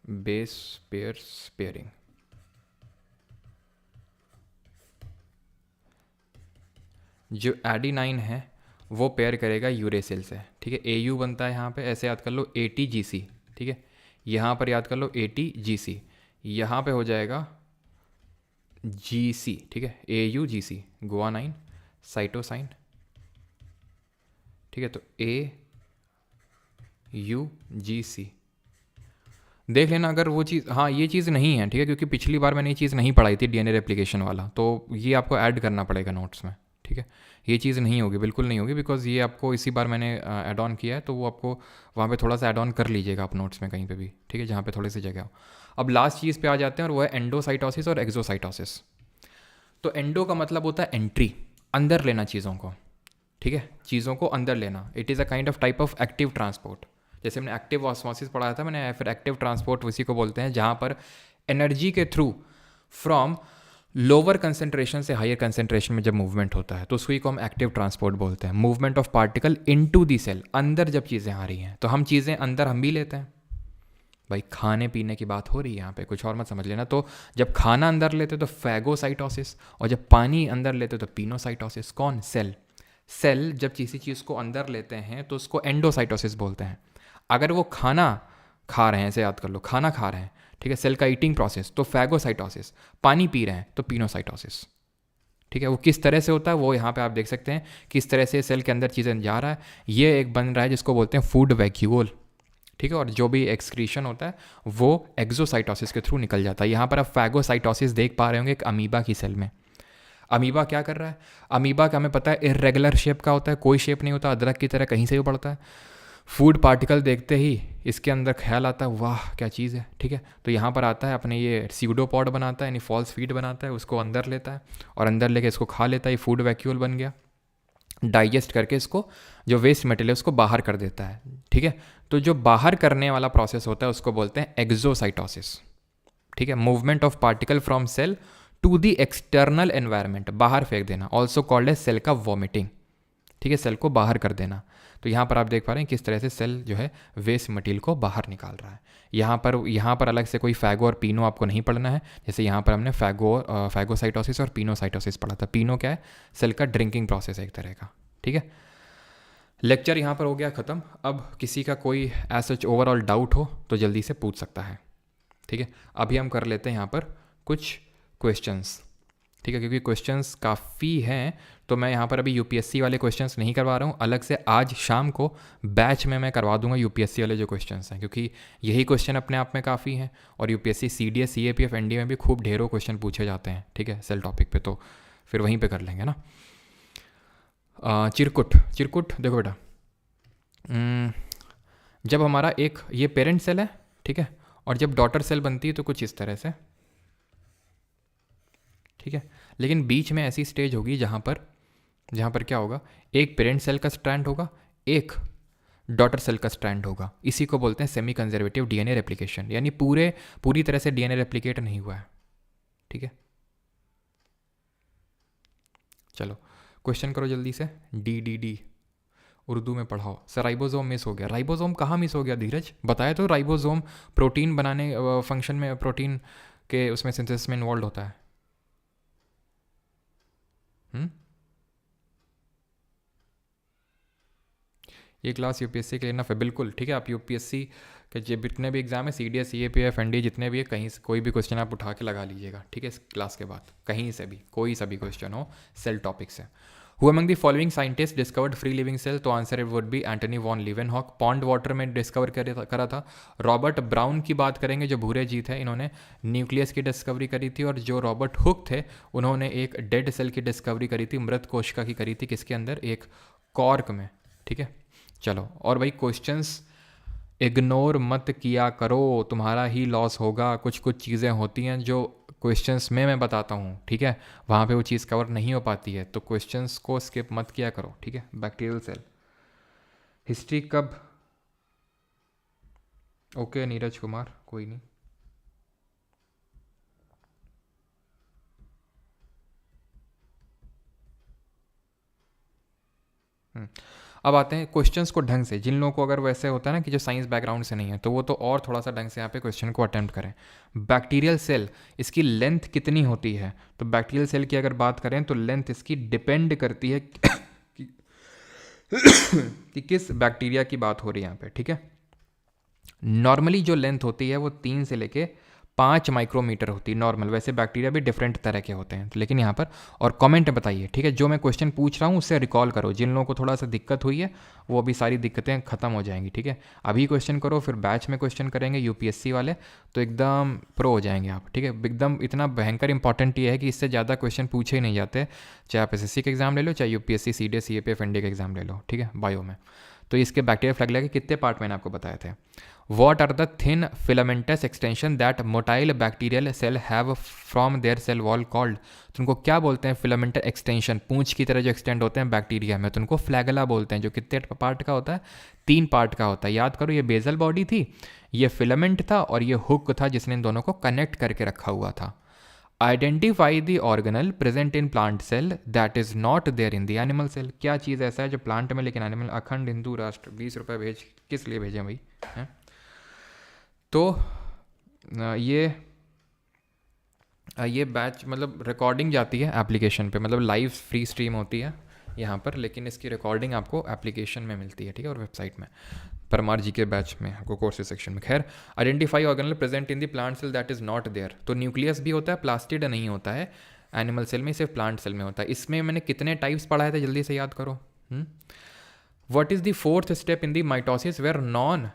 base pairs pairing. जो एडिनाइन है वो पेयर करेगा यूरेसिल से, ठीक है। AU बनता है यहाँ पे, ऐसे याद कर लो ATGC, ठीक है। यहाँ पर याद कर लो ATGC, यहाँ पे हो जाएगा GC, ठीक है। AUGC गुआनाइन साइटोसाइन, ठीक है। तो AUGC देख लेना अगर वो चीज़, हाँ ये चीज़ नहीं है, ठीक है, क्योंकि पिछली बार मैंने ये चीज़ नहीं पढ़ाई थी DNA रेप्लिकेशन वाला, तो ये आपको ऐड करना पड़ेगा नोट्स में, ठीक है। ये चीज़ नहीं होगी, बिल्कुल नहीं होगी, बिकॉज ये आपको इसी बार मैंने ऐड ऑन किया है, तो वो आपको वहाँ पे थोड़ा सा ऐड ऑन कर लीजिएगा आप नोट्स में कहीं पे भी, ठीक है, जहाँ पे थोड़ी सी जगह हो। अब लास्ट चीज़ पे आ जाते हैं और वो है एंडोसाइटोसिस और एक्सोसाइटोसिस। तो एंडो का मतलब होता है एंट्री, अंदर लेना चीज़ों को, ठीक है, चीज़ों को अंदर लेना। It is a kind of type of active transport. जैसे हमने एक्टिव ऑस्मोसिस पढ़ाया था मैंने, फिर एक्टिव ट्रांसपोर्ट उसी को बोलते हैं जहाँ पर एनर्जी के थ्रू फ्रॉम लोअर कंसेंट्रेशन से हायर कंसेंट्रेशन में जब मूवमेंट होता है तो उसी को हम एक्टिव ट्रांसपोर्ट बोलते हैं। Movement of particle into the cell, अंदर जब चीज़ें आ रही हैं तो हम चीज़ें अंदर हम भी लेते हैं। भाई खाने पीने की बात हो रही है यहाँ पे, कुछ और मत समझ लेना। तो जब खाना अंदर लेते तो फैगोसाइटोसिस, और जब पानी अंदर लेते तो पिनोसाइटोसिस। कौन? सेल। सेल जब किसी चीज़ को अंदर लेते हैं तो उसको एंडोसाइटोसिस बोलते हैं। अगर वो खाना खा रहे हैं, ऐसे याद कर लो, खाना खा रहे हैं, ठीक है, सेल का ईटिंग प्रोसेस, तो फैगोसाइटोसिस। पानी पी रहे हैं तो पिनोसाइटोसिस, ठीक है। वो किस तरह से होता है वो यहाँ पे आप देख सकते हैं, किस तरह से सेल के अंदर चीज़ें जा रहा है। ये एक बन रहा है जिसको बोलते हैं फूड वैक्यूल, ठीक है। और जो भी एक्सक्रीशन होता है वो एक्सोसाइटोसिस के थ्रू निकल जाता है। यहाँ पर आप फैगोसाइटोसिस देख पा रहे होंगे एक अमीबा की सेल में। अमीबा क्या कर रहा है? अमीबा का हमें पता है इर्रेगुलर शेप का होता है, कोई शेप नहीं होता, अदरक की तरह कहीं से भी बढ़ता है। फूड पार्टिकल देखते ही इसके अंदर ख्याल आता है वाह क्या चीज़ है, ठीक है। तो यहाँ पर आता है अपने ये सीडोपॉड बनाता है, यानी फॉल्स फीड बनाता है, उसको अंदर लेता है और अंदर लेके इसको खा लेता है। ये फूड वैक्यूल बन गया। डाइजेस्ट करके इसको जो वेस्ट मटेरियल है उसको बाहर कर देता है, ठीक है। तो जो बाहर करने वाला प्रोसेस होता है उसको बोलते हैं एक्सोसाइटोसिस, ठीक है। Movement of particle from cell to the external environment, बाहर फेंक देना, ऑल्सो कॉल्ड एज सेल का वॉमिटिंग, ठीक है, सेल को बाहर कर देना। तो यहाँ पर आप देख पा रहे हैं किस तरह से सेल जो है वेस्ट मटेरियल को बाहर निकाल रहा है। यहाँ पर अलग से कोई फैगो और पीनो आपको नहीं पढ़ना है। जैसे यहाँ पर हमने फैगोसाइटोसिस और पिनोसाइटोसिस पढ़ा था। पीनो क्या है? सेल का ड्रिंकिंग प्रोसेस है एक तरह का, ठीक है। लेक्चर यहाँ पर हो गया ख़त्म। अब किसी का कोई एज सच ओवरऑल डाउट हो तो जल्दी से पूछ सकता है, ठीक है। अभी हम कर लेते हैं यहाँ पर कुछ क्वेश्चंस, ठीक है, क्योंकि क्वेश्चंस काफ़ी हैं तो मैं यहाँ पर अभी यूपीएससी वाले क्वेश्चंस नहीं करवा रहा हूँ। अलग से आज शाम को बैच में मैं करवा दूंगा यूपीएससी वाले जो क्वेश्चंस हैं, क्योंकि यही क्वेश्चन अपने आप में काफ़ी हैं। और यूपीएससी CDS CAPF NDA में भी खूब ढेरों क्वेश्चन पूछे जाते हैं, ठीक है, सेल टॉपिक पे। तो फिर वहीं पे कर लेंगे ना। चिरकुट देखो बेटा, जब हमारा एक ये पेरेंट सेल है, ठीक है, और जब डॉटर सेल बनती है तो कुछ इस तरह से, ठीक है। लेकिन बीच में ऐसी स्टेज होगी जहाँ पर क्या होगा, एक पेरेंट सेल का स्ट्रैंड होगा, एक डॉटर सेल का स्ट्रैंड होगा। इसी को बोलते हैं सेमी कंजर्वेटिव DNA रेप्लिकेशन, यानी पूरी तरह से DNA रेप्लिकेट नहीं हुआ है, ठीक है। चलो क्वेश्चन करो जल्दी से। डी उर्दू में पढ़ाओ। सर राइबोसोम मिस हो गया। राइबोसोम कहाँ मिस हो गया धीरज? बताया तो, राइबोसोम प्रोटीन बनाने फंक्शन में, प्रोटीन के उसमें सिंथेसिस में इन्वॉल्व होता है। ये क्लास यूपीएससी के लिए इनफ है, बिल्कुल ठीक है। आप यूपीएससी के जितने भी एग्जाम है, सीडीएस, सीएपीएफ, एनडी, जितने भी है, कहीं से कोई भी क्वेश्चन आप उठा के लगा लीजिएगा, ठीक है, इस क्लास के बाद कहीं से भी कोई सा भी क्वेश्चन हो सेल टॉपिक से। Who among the following scientist discovered free living cell? तो answer it would be Antonie van Leeuwenhoek. Pond water में डिस्कवर करा था। रॉबर्ट ब्राउन की बात करेंगे जो भूरे जी थे, इन्होंने न्यूक्लियस की डिस्कवरी करी थी। और जो रॉबर्ट हुक थे, उन्होंने एक डेड सेल की डिस्कवरी करी थी, मृत कोशिका की करी थी, किसके अंदर? एक कॉर्क में, ठीक है। चलो, और भाई क्वेश्चंस इग्नोर मत किया करो, तुम्हारा ही लॉस होगा। कुछ कुछ चीज़ें होती हैं जो क्वेश्चंस में मैं बताता हूँ, ठीक है, वहाँ पे वो चीज़ कवर नहीं हो पाती है, तो क्वेश्चंस को स्किप मत किया करो, ठीक है। बैक्टीरियल सेल हिस्ट्री कब? ओके नीरज कुमार, कोई नहीं। अब आते हैं क्वेश्चंस को ढंग से। जिन लोगों को अगर वैसे होता है ना कि जो साइंस बैकग्राउंड से नहीं है, तो वो तो और थोड़ा सा ढंग से यहाँ पे क्वेश्चन को अटेम्प्ट करें। बैक्टीरियल सेल, इसकी लेंथ कितनी होती है? तो बैक्टीरियल सेल की अगर बात करें तो लेंथ इसकी डिपेंड करती है कि किस बैक्टीरिया की बात हो रही है यहाँ पे, ठीक है। नॉर्मली जो लेंथ होती है वो 3 से लेके 5 माइक्रोमीटर होती है नॉर्मल। वैसे बैक्टीरिया भी डिफरेंट तरह के होते हैं, तो लेकिन यहाँ पर और कमेंट बताइए, ठीक है। जो मैं क्वेश्चन पूछ रहा हूँ उससे रिकॉल करो। जिन लोगों को थोड़ा सा दिक्कत हुई है वो अभी सारी दिक्कतें खत्म हो जाएंगी, ठीक है। अभी क्वेश्चन करो, फिर बैच में क्वेश्चन करेंगे यूपीएससी वाले, तो एकदम प्रो हो जाएंगे आप, ठीक है। एकदम इतना भयंकर इंपॉर्टेंट ये है कि इससे ज़्यादा क्वेश्चन पूछे ही नहीं जाते, चाहे आप एसएससी का एग्जाम ले लो, चाहे यूपीएससी, सीडीएस, सीएपीएफ, एनडी का एग्जाम ले लो, ठीक है, बायो में। तो इसके बैक्टीरिया फ्लैगेला के कितने पार्ट मैंने आपको बताए थे? What are the thin filamentous extension that motile bacterial cell have from their cell wall called? तो उनको क्या बोलते हैं? फिलामेंटस एक्सटेंशन, पूंछ की तरह जो एक्सटेंड होते हैं बैक्टीरिया में, तो उनको फ्लैगेला बोलते हैं। जो कितने पार्ट का होता है? 3 पार्ट का होता है। याद करो, ये बेजल बॉडी थी, ये फिलामेंट था, और ये हुक था जिसने इन दोनों को कनेक्ट करके रखा हुआ था। Identify the organelle present in plant cell that is not there in the animal cell. क्या चीज़ ऐसा है जो प्लांट में लेकिन एनिमल? अखंड हिंदू राष्ट्र, 20 रुपये भेज, किस लिए भेजें भाई, हैं? तो ये बैच मतलब रिकॉर्डिंग जाती है एप्लीकेशन पे, मतलब लाइव फ्री स्ट्रीम होती है यहाँ पर, लेकिन इसकी रिकॉर्डिंग आपको एप्लीकेशन में मिलती है, ठीक है, और वेबसाइट में, परमार जी के बैच में आपको कोर्सेज सेक्शन में। खैर, identify organelle present in the plant cell that is not there. तो न्यूक्लियस भी होता है, प्लास्टिड नहीं होता है एनिमल सेल में, सिर्फ प्लांट सेल में होता है। इसमें मैंने कितने टाइप्स पढ़ाए थे, जल्दी से याद करो। What is the 4th step in the mitosis where non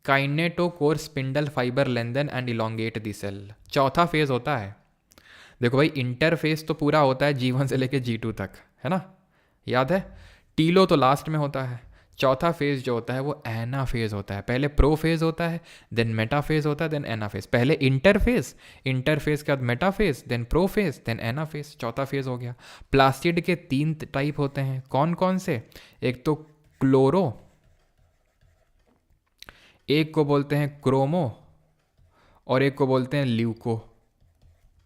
kinetochore spindle fibre lengthen and elongate the cell? चौथा फेज होता है, देखो भाई, इंटरफेस तो पूरा होता है G1 से लेके G2 तक, है ना, याद है। टीलो तो लास्ट में होता है। चौथा फेज जो होता है वो एना फेज होता है। पहले प्रो फेज होता है, देन मेटा फेज होता है, देन एना फेज। पहले इंटरफेस के बाद metaphase, then prophase, then anaphase, चौथा फेज हो गया। प्लास्टिड के 3 टाइप होते हैं, कौन कौन से? एक तो क्लोरो, एक को बोलते हैं क्रोमो, और एक को बोलते हैं ल्यूको,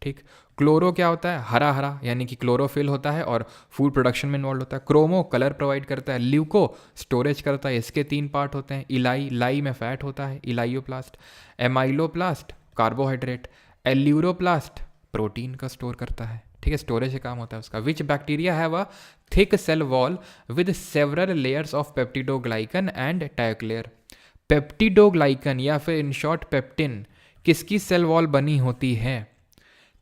ठीक। क्लोरो क्या होता है? हरा हरा, यानी कि क्लोरोफिल होता है और फूड प्रोडक्शन में इन्वॉल्व होता है। क्रोमो कलर प्रोवाइड करता है, ल्यूको स्टोरेज करता है। इसके 3 पार्ट होते हैं। लाई में फैट होता है, elaioplast. Amyloplast carbohydrate. Aleuroplast protein का स्टोर करता है, ठीक है, स्टोरेज का काम होता है उसका। Which bacteria have a thick cell wall with several layers of peptidoglycan and टायोक्लेयर? पेप्टिडोग्लाइकन या फिर इन शॉर्ट पेप्टिन किसकी सेल वॉल बनी होती है?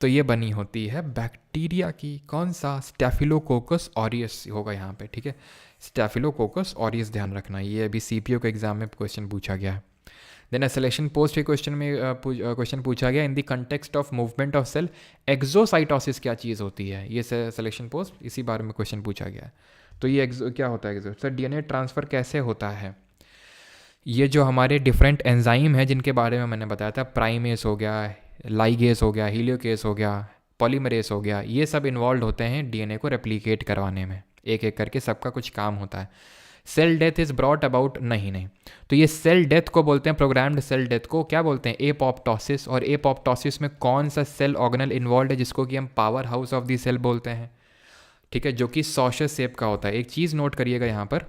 तो ये बनी होती है बैक्टीरिया की। कौन सा? स्टैफिलोकोकस ऑरियस होगा यहाँ पे, ठीक है, स्टैफिलोकोकस ऑरियस, ध्यान रखना। ये अभी सीपीओ के एग्जाम में क्वेश्चन पूछा गया है। देन सिलेक्शन पोस्ट के क्वेश्चन में क्वेश्चन पूछा गया, in the context of movement of cell exocytosis क्या चीज़ होती है? ये सिलेक्शन पोस्ट इसी बारे में क्वेश्चन पूछा गया है। तो ये क्या होता है एक्सो? सर डीएनए ट्रांसफ़र कैसे होता है? ये जो हमारे डिफरेंट एंजाइम हैं जिनके बारे में मैंने बताया था, प्राइमेस हो गया, लाइगेस हो गया, हीलियोकेस हो गया, पॉलीमरेस हो गया, ये सब इन्वॉल्व होते हैं डीएनए को रेप्लिकेट करवाने में। एक एक करके सबका कुछ काम होता है। Cell death is brought about, नहीं, तो ये सेल डेथ को बोलते हैं, प्रोग्राम्ड सेल डेथ को क्या बोलते हैं? एपोप्टोसिस। और एपोप्टोसिस में कौन सा सेल ऑर्गेनल इन्वॉल्व है जिसको कि हम power house of the cell बोलते हैं, ठीक है, जो कि सॉशस शेप का होता है। एक चीज़ नोट करिएगा यहाँ पर,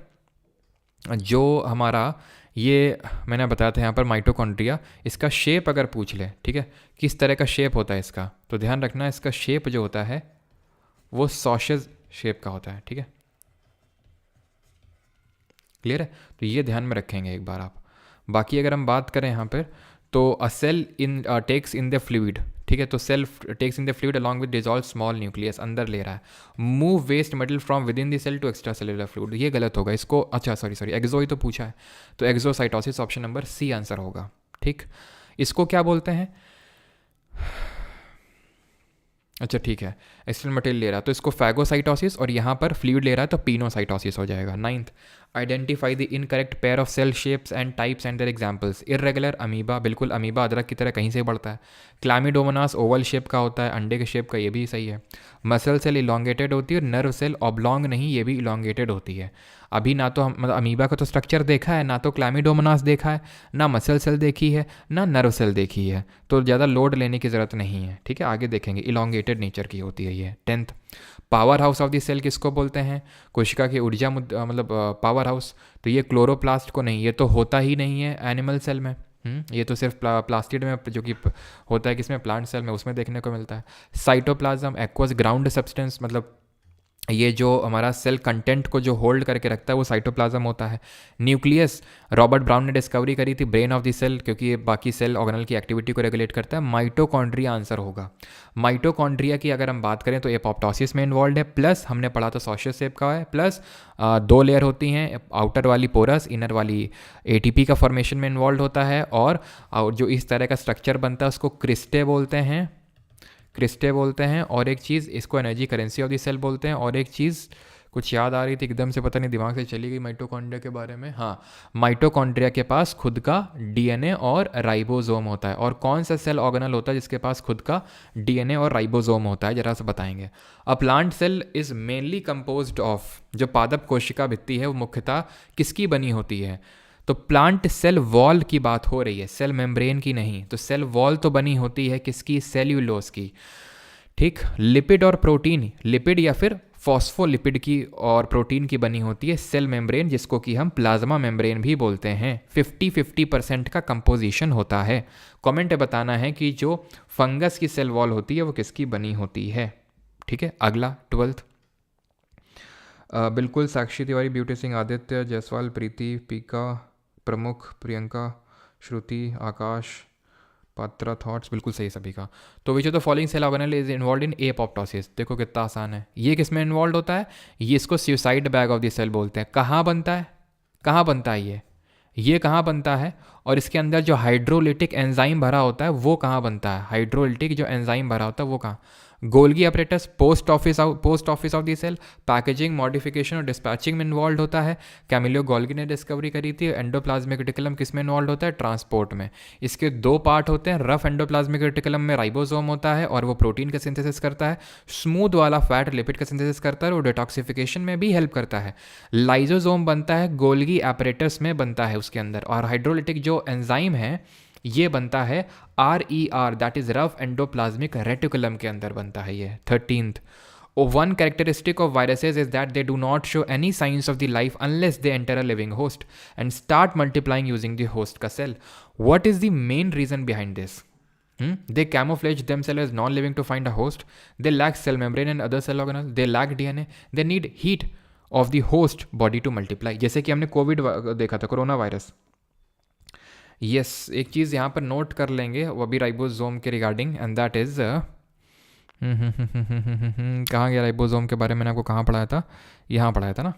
जो हमारा ये मैंने बताया था यहाँ पर माइटोकॉन्ड्रिया, इसका शेप अगर पूछ ले, ठीक है, किस तरह का शेप होता है इसका, तो ध्यान रखना इसका शेप जो होता है वो सॉशेज शेप का होता है, ठीक है। क्लियर है? तो ये ध्यान में रखेंगे एक बार आप। बाकी अगर हम बात करें यहाँ पर, तो a cell intakes in the fluid, ठीक है, तो cell takes in the fluid along with dissolve small nucleus, अंदर ले रहा है, move waste metal from within the cell to extracellular fluid, ये गलत होगा इसको, अच्छा सॉरी एक्सो ही तो पूछा है, तो exocytosis option number C answer होगा। ठीक, इसको क्या बोलते हैं, अच्छा ठीक है, एक्सटर्नल मटेरियल ले रहा है तो इसको फैगोसाइटोसिस, और यहाँ पर फ्लूइड ले रहा है तो पिनोसाइटोसिस हो जाएगा। Ninth, identify the incorrect pair of cell shapes and types and their examples. Irregular amoeba, बिल्कुल अमीबा अदरक की तरह कहीं से बढ़ता है। क्लामिडोमोनास ओवल शेप का होता है, अंडे के शेप का, ये भी सही है। मसल सेल इलोंगेटेड होती है, और नर्व सेल ऑब्लॉन्ग नहीं, ये भी इलोंगेटेड होती है। अभी ना तो हम मतलब अमीबा का तो स्ट्रक्चर देखा है, ना तो क्लामिडोमोनास देखा है, ना मसल सेल देखी है, ना नर्व सेल देखी है, तो ज़्यादा लोड लेने की ज़रूरत नहीं है। ठीक है, आगे देखेंगे, इलोंगेटेड नेचर की होती है ये। 10th, power house of the cell किसको बोलते हैं, कोशिका की ऊर्जा मतलब पावर हाउस, तो ये क्लोरोप्लास्ट को नहीं, ये तो होता ही नहीं है एनिमल सेल में। ये तो सिर्फ प्लास्टिड में, जो कि होता है किसमें, प्लांट सेल में, उसमें देखने को मिलता है। साइटोप्लाज्म एक्वस ग्राउंड सब्सटेंस, मतलब ये जो हमारा सेल कंटेंट को जो होल्ड करके रखता है वो साइटोप्लाज्म होता है। न्यूक्लियस रॉबर्ट ब्राउन ने डिस्कवरी करी थी, ब्रेन ऑफ द सेल, क्योंकि ये बाकी सेल ऑर्गेनल की एक्टिविटी को रेगुलेट करता है। माइटोकॉन्ड्रिया आंसर होगा। माइटोकॉन्ड्रिया की अगर हम बात करें तो एपोप्टोसिस में इन्वॉल्व है, प्लस हमने पढ़ा तो सॉशियस शेप का है, प्लस 2 लेयर होती हैं, आउटर वाली पोरस, इनर वाली एटीपी का फॉर्मेशन में इन्वॉल्व होता है, और जो इस तरह का स्ट्रक्चर बनता है उसको क्रिस्टे बोलते हैं, क्रिस्टे बोलते हैं। और एक चीज़, इसको energy currency of the cell बोलते हैं। और एक चीज़ कुछ याद आ रही थी एकदम से, पता नहीं दिमाग से चली गई माइटोकॉन्ड्रिया के बारे में। हाँ, माइटोकॉन्ड्रिया के पास खुद का डीएनए और राइबोसोम होता है। और कौन सा सेल ऑर्गेनल होता है जिसके पास खुद का डीएनए और राइबोसोम होता है, जरा सा बताएंगे। A plant cell is mainly composed of, जो पादप कोशिका भित्ति है वो मुख्यतः किसकी बनी होती है, तो प्लांट सेल वॉल की बात हो रही है, सेल मेम्ब्रेन की नहीं। तो सेल वॉल तो बनी होती है किसकी, सेल्यूलोज की। ठीक, लिपिड और प्रोटीन, लिपिड या फिर फॉस्फोलिपिड की और प्रोटीन की बनी होती है सेल मेम्ब्रेन, जिसको कि हम प्लाज्मा मेम्ब्रेन भी बोलते हैं। 50-50% का कंपोजिशन होता है। कमेंट बताना है कि जो फंगस की सेल वॉल होती है वो किसकी बनी होती है। ठीक है, अगला 12th, बिल्कुल साक्षी तिवारी, ब्यूटी सिंह, आदित्य जायसवाल, प्रीति, पीका, प्रमुख, प्रियंका, श्रुति, आकाश, पात्रा, थॉट्स, बिल्कुल सही सभी का। तो which of the following cell organelle is involve in apoptosis, देखो कितना आसान है। ये किस में इन्वॉल्व होता है, ये इसको suicide bag of the cell बोलते हैं। कहाँ बनता है, कहाँ बनता है ये कहाँ बनता है, और इसके अंदर जो हाइड्रोलिटिक एंजाइम भरा होता है वो कहाँ बनता है, हाइड्रोलिटिक जो एंजाइम भरा होता है वो कहाँ, Golgi apparatus, post office of the cell, packaging, modification और डिस्पैचिंग में इन्वॉल्व होता है। कैमिलियो गोल्गी ने डिस्कवरी करी थी। एंडोप्लाज्मिक रेटिकुलम किस में इन्वॉल्व होता है, ट्रांसपोर्ट में। इसके 2 पार्ट होते हैं, रफ एंडोप्लाज्मिक रेटिकुलम में राइबोसोम होता है और वो प्रोटीन का सिंथेसिस करता है, स्मूथ वाला फैट लिपिड का सिंथेसिस करता है और वो डिटॉक्सिफिकेशन में भी हेल्प करता है। लाइजोसोम बनता है गोल्गी एपरेटस में बनता है उसके अंदर, और हाइड्रोलिटिक जो एंजाइम है ये बनता है RER, that is rough endoplasmic reticulum के अंदर बनता है ये। 13th, one characteristic of viruses is that they do not show any signs of the life unless they enter a living host and start multiplying using the host का cell. What is the main reason behind this? They camouflage themselves as non-living to find a host. They lack cell membrane and other cell organelles. They lack DNA. They need heat of the host body to multiply. जैसे कि हमने कोविड देखा था, कोरोना वायरस। यस, एक चीज़ यहाँ पर नोट कर लेंगे वो भी राइबोसोम के रिगार्डिंग, एंड दैट इज़ कहाँ गया राइबोसोम के बारे में, मैंने आपको कहाँ पढ़ाया था, यहाँ पढ़ाया था ना।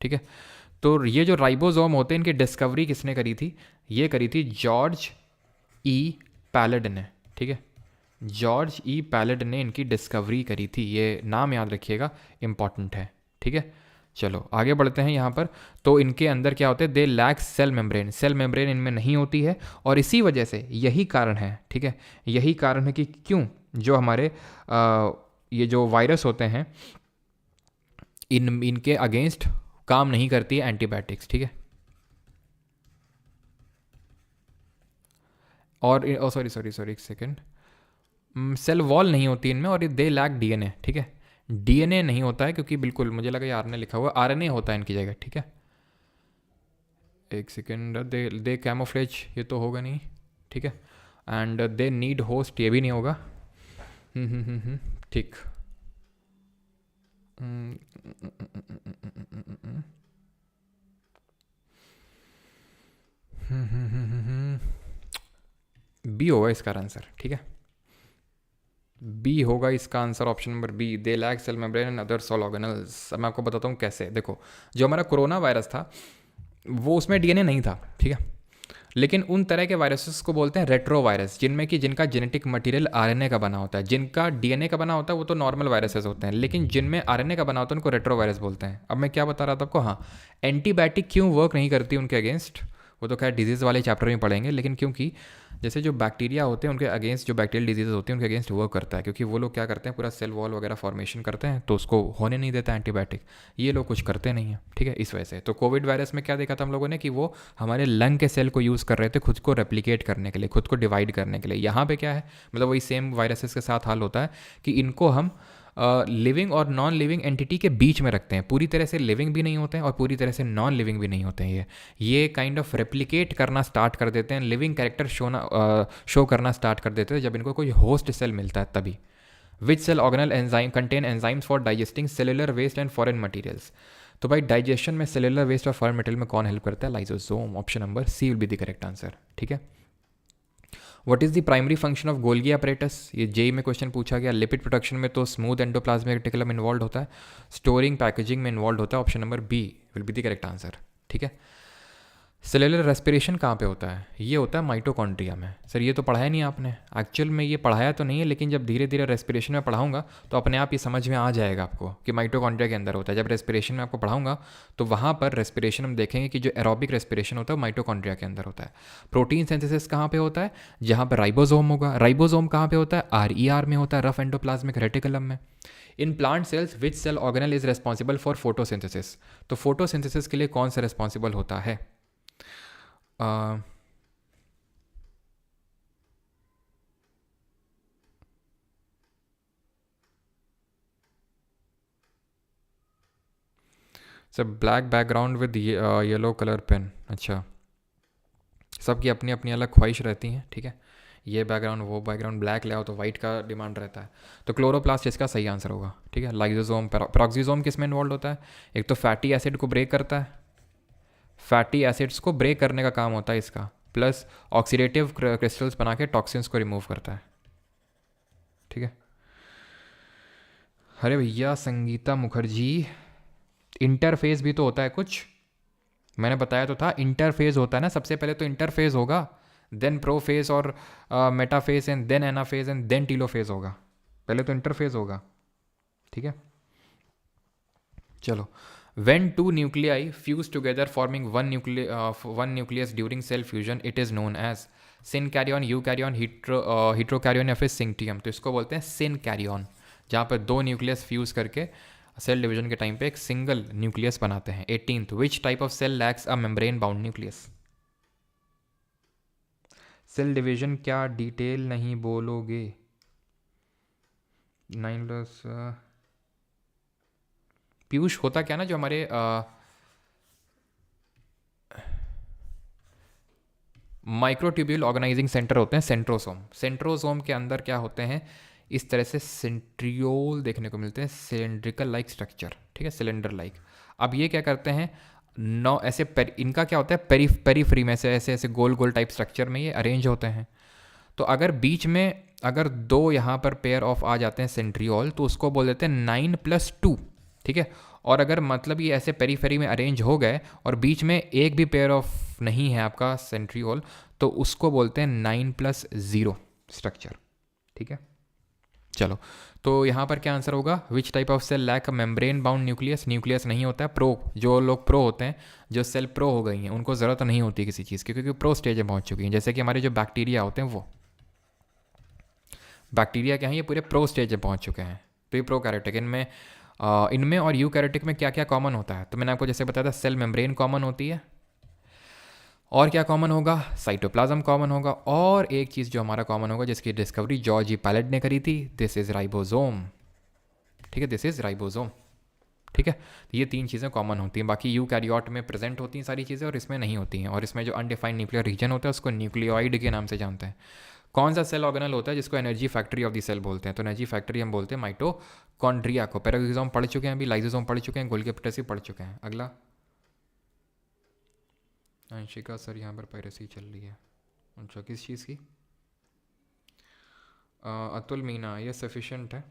ठीक है, तो ये जो राइबोसोम होते हैं इनकी डिस्कवरी किसने करी थी, ये करी थी जॉर्ज ई पैलेड ने। ठीक है, जॉर्ज ई पैलेड ने इनकी डिस्कवरी करी थी, ये नाम याद रखिएगा, इंपॉर्टेंट है। ठीक है, चलो आगे बढ़ते हैं यहाँ पर। तो इनके अंदर क्या होते हैं, they lack cell membrane, cell membrane इनमें नहीं होती है, और इसी वजह से यही कारण है, ठीक है, यही कारण है कि क्यों जो हमारे ये जो वायरस होते हैं इनके अगेंस्ट काम नहीं करती है एंटीबायोटिक्स। ठीक है, और सॉरी एक सेकेंड, सेल वॉल नहीं होती इनमें, और दे लैक DNA। ठीक है, DNA नहीं होता है, क्योंकि बिल्कुल मुझे लगा ये RNA लिखा हुआ, RNA होता है इनकी जगह। ठीक है, एक सेकेंड, दे कैमोफ्लेज, ये तो होगा नहीं। ठीक है, एंड दे नीड होस्ट, ये भी नहीं होगा। ठीक, बी होगा इसका आंसर, ठीक है, बी होगा इसका answer, option number B. They lack cell membrane and other cell organelles. अब मैं आपको बताता हूँ कैसे। देखो, जो हमारा कोरोना वायरस था वो उसमें डीएनए नहीं था, ठीक है, लेकिन उन तरह के वायरसेस को बोलते हैं रेट्रो वायरस, जिनमें कि जिनका जेनेटिक मटेरियल आरएनए का बना होता है। जिनका डीएनए का बना होता है वो तो नॉर्मल वायरसेस होते हैं, लेकिन जिनमें आरएनए का बना होता है उनको रेट्रो वायरस बोलते हैं। अब मैं क्या बता रहा था आपको, हाँ, एंटीबायोटिक क्यों वर्क नहीं करती उनके अगेंस्ट, वो तो खैर डिजीज़ वाले चैप्टर में पढ़ेंगे, लेकिन क्योंकि जैसे जो बैक्टीरिया होते हैं उनके अगेंस्ट, जो बैक्टीरियल डिजीज़ होते हैं उनके अगेंस्ट वर्क करता है, क्योंकि वो लोग क्या करते हैं, पूरा सेल वॉल वगैरह फॉर्मेशन करते हैं, तो उसको होने नहीं देता एंटीबायोटिक। ये लोग कुछ करते नहीं हैं, ठीक है, इस वजह से। तो कोविड वायरस में क्या देखा था हम लोगों ने कि वो हमारे लंग के सेल को यूज़ कर रहे थे खुद को रेप्लिकेट करने के लिए, खुद को डिवाइड करने के लिए। यहाँ पे क्या है, मतलब वही सेम वायरसेस के साथ हाल होता है कि इनको हम लिविंग और नॉन लिविंग एंटिटी के बीच में रखते हैं। पूरी तरह से लिविंग भी नहीं होते हैं और पूरी तरह से नॉन लिविंग भी नहीं होते हैं। ये काइंड ऑफ रेप्लिकेट करना स्टार्ट कर देते हैं, लिविंग कैरेक्टर शो करना स्टार्ट कर देते हैं जब इनको कोई होस्ट सेल मिलता है तभी। Which cell organelle enzyme contain enzymes for digesting cellular waste and foreign materials. तो भाई डाइजेशन में सेलुलर वेस्ट और फॉरेन मटेरियल में कौन हेल्प करता है, lysosome. Option number C will be the correct answer, ठीक है। What is the primary function of Golgi apparatus, ये जेई में क्वेश्चन पूछा गया। लिपिड प्रोडक्शन में तो स्मूथ एंडोप्लाज्मिक रेटिकुलम इन्वॉल्व होता है, स्टोरिंग पैकेजिंग में इन्वॉल्व होता है। Option number B will be the correct answer, ठीक है। सेलुलर रेस्पिरेशन कहाँ पे होता है, ये होता है माइटोकॉन्ड्रिया में। सर ये तो पढ़ाया नहीं आपने, एक्चुअल में ये पढ़ाया तो नहीं है, लेकिन जब धीरे धीरे रेस्पिरेशन में पढ़ाऊंगा तो अपने आप ये समझ में आ जाएगा आपको कि माइटोकॉन्ड्रिया के अंदर होता है। जब रेस्पिरेशन में आपको पढ़ाऊंगा तो वहाँ पर रेस्पिरेशन हम देखेंगे कि जो एरोबिक रेस्पिरेशन होता है वो माइटोकॉन्ड्रिया के अंदर होता है। प्रोटीन सिंथेसिस कहाँ पे होता है, जहाँ पर राइबोसोम होगा। राइबोसोम कहाँ पे होता है, आर में होता है, रफ एंडोप्लाज्मिक रेटिकुलम में। In plant cells which cell organelle is responsible for photosynthesis, तो फोटोसिंथेसिस के लिए कौन सा रेस्पॉन्सिबल होता है। Sir black background with yellow colour pen, अच्छा, सबकी अपनी अपनी अलग ख्वाहिश रहती हैं, ठीक है। ये बैकग्राउंड वो बैकग्राउंड, ब्लैक ले आओ तो वाइट का डिमांड रहता है। तो क्लोरोप्लास्ट इसका सही आंसर होगा, ठीक है। लाइजोसोम पेरोक्सिसोम किस में इन्वॉल्व होता है, एक तो फैटी एसिड को ब्रेक करता है, फैटी एसिड्स को ब्रेक करने का काम होता है इसका, प्लस ऑक्सीडेटिव क्रिस्टल्स बना के टॉक्सिन्स को रिमूव करता है, ठीक है। अरे भैया संगीता मुखर्जी, इंटरफेस भी तो होता है कुछ, मैंने बताया तो था इंटरफेस होता है ना, सबसे पहले तो इंटरफेस होगा, देन प्रोफेस और metaphase and then anaphase and then telophase होगा, पहले तो इंटरफेस होगा, ठीक है। चलो, when two nuclei fuse together forming one nucleus during cell fusion it is known as synkaryon, eukaryon, heterokaryon या फिर syncytium। तो इसको बोलते हैं synkaryon, जहाँ पर दो न्यूक्लियस फ्यूज करके सेल डिवीजन के टाइम पे एक सिंगल न्यूक्लियस बनाते हैं। 18th, which type of cell lacks a membrane bound nucleus. Cell division क्या डिटेल नहीं बोलोगे, 9 पीयूष होता क्या ना, जो हमारे माइक्रोट्यूब्यूल ऑर्गेनाइजिंग सेंटर होते हैं, सेंट्रोसोम, सेंट्रोसोम के अंदर क्या होते हैं, इस तरह से सेंट्रियोल देखने को मिलते हैं, सिलेंड्रिकल लाइक स्ट्रक्चर, ठीक है, सिलेंडर लाइक। अब ये क्या करते हैं, नौ ऐसे इनका क्या होता है, पेरीफ्री में से ऐसे ऐसे गोल गोल टाइप स्ट्रक्चर में ये अरेंज होते हैं। तो अगर बीच में अगर दो यहाँ पर पेयर ऑफ आ जाते हैं सेंट्रियोल तो उसको बोल देते हैं 9+2, ठीक है। और अगर मतलब ये ऐसे पेरीफेरी में अरेंज हो गए और बीच में एक भी पेयर ऑफ नहीं है आपका सेंट्रियोल तो उसको बोलते हैं 9+0 स्ट्रक्चर, ठीक है। चलो, तो यहाँ पर क्या आंसर होगा, which type of cell lack membrane bound nucleus, nucleus नहीं होता है, प्रो, जो लोग प्रो होते हैं, जो सेल प्रो हो गई हैं उनको ज़रूरत नहीं होती किसी चीज़ की, क्योंकि प्रो स्टेज में पहुँच चुकी हैं। जैसे कि हमारे जो बैक्टीरिया होते हैं वो बैक्टीरिया क्या है, ये पूरे प्रो स्टेज में पहुँच चुके हैं। तो ये प्रो कैरेटिक, इनमें और यू कैरेटिक में क्या क्या कॉमन होता है, तो मैंने आपको जैसे बताया था सेल मेम्ब्रेन कॉमन होती है, और क्या कॉमन होगा, साइटोप्लाज्म कॉमन होगा, और एक चीज़ जो हमारा कॉमन होगा जिसकी डिस्कवरी जॉर्ज ई पैलेट ने करी थी, दिस इज़ राइबोसोम, ठीक है, दिस इज़ राइबोसोम, ठीक है। ये तीन चीज़ें कॉमन होती हैं, बाकी यूकैरियोट में प्रेजेंट होती हैं सारी चीज़ें और इसमें नहीं होती हैं। और इसमें जो अनडिफाइंड न्यूक्लियर रीजन होता है उसको न्यूक्लियोइड के नाम से जानते हैं। कौन सा सेल ऑर्गेनल होता है जिसको energy factory of the cell बोलते हैं, तो एनर्जी फैक्ट्री हम बोलते हैं माइटोकॉन्ड्रिया को। पेरोक्सिसोम पढ़ चुके हैं, अभी लाइसोसोम पढ़ चुके हैं, गोल्गी अपरेटस पढ़ चुके हैं। अगला, अंशिका सर यहाँ पर पायरेसी चल रही है। अच्छा, किस चीज़ की? अतुल मीना, ये सफिशेंट है।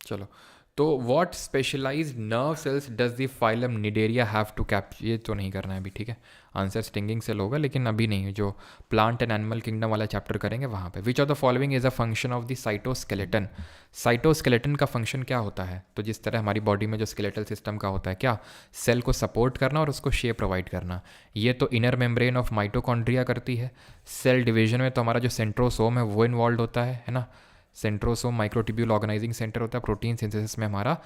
चलो, तो what specialised nerve cells does the phylum Cnidaria have to capture? ये तो नहीं करना है अभी, ठीक है। आंसर स्टिंगिंग सेल होगा, लेकिन अभी नहीं, जो प्लांट एंड एनिमल किंगडम वाला चैप्टर करेंगे वहाँ पे। विच of the following is a function of the cytoskeleton? Cytoskeleton का फंक्शन क्या होता है? तो जिस तरह हमारी बॉडी में जो स्केलेटल सिस्टम का होता है, क्या सेल को सपोर्ट करना और उसको शेप प्रोवाइड करना। ये तो इनर मेम्ब्रेन ऑफ माइटोकॉन्ड्रिया करती है। सेल डिवीजन में तो हमारा जो सेंट्रोसोम है वो इन्वॉल्व होता है ना। सेंट्रोसोम माइक्रोट्यूब्यूल ऑर्गेनाइजिंग सेंटर होता है। प्रोटीन सिंथेसिस में हमारा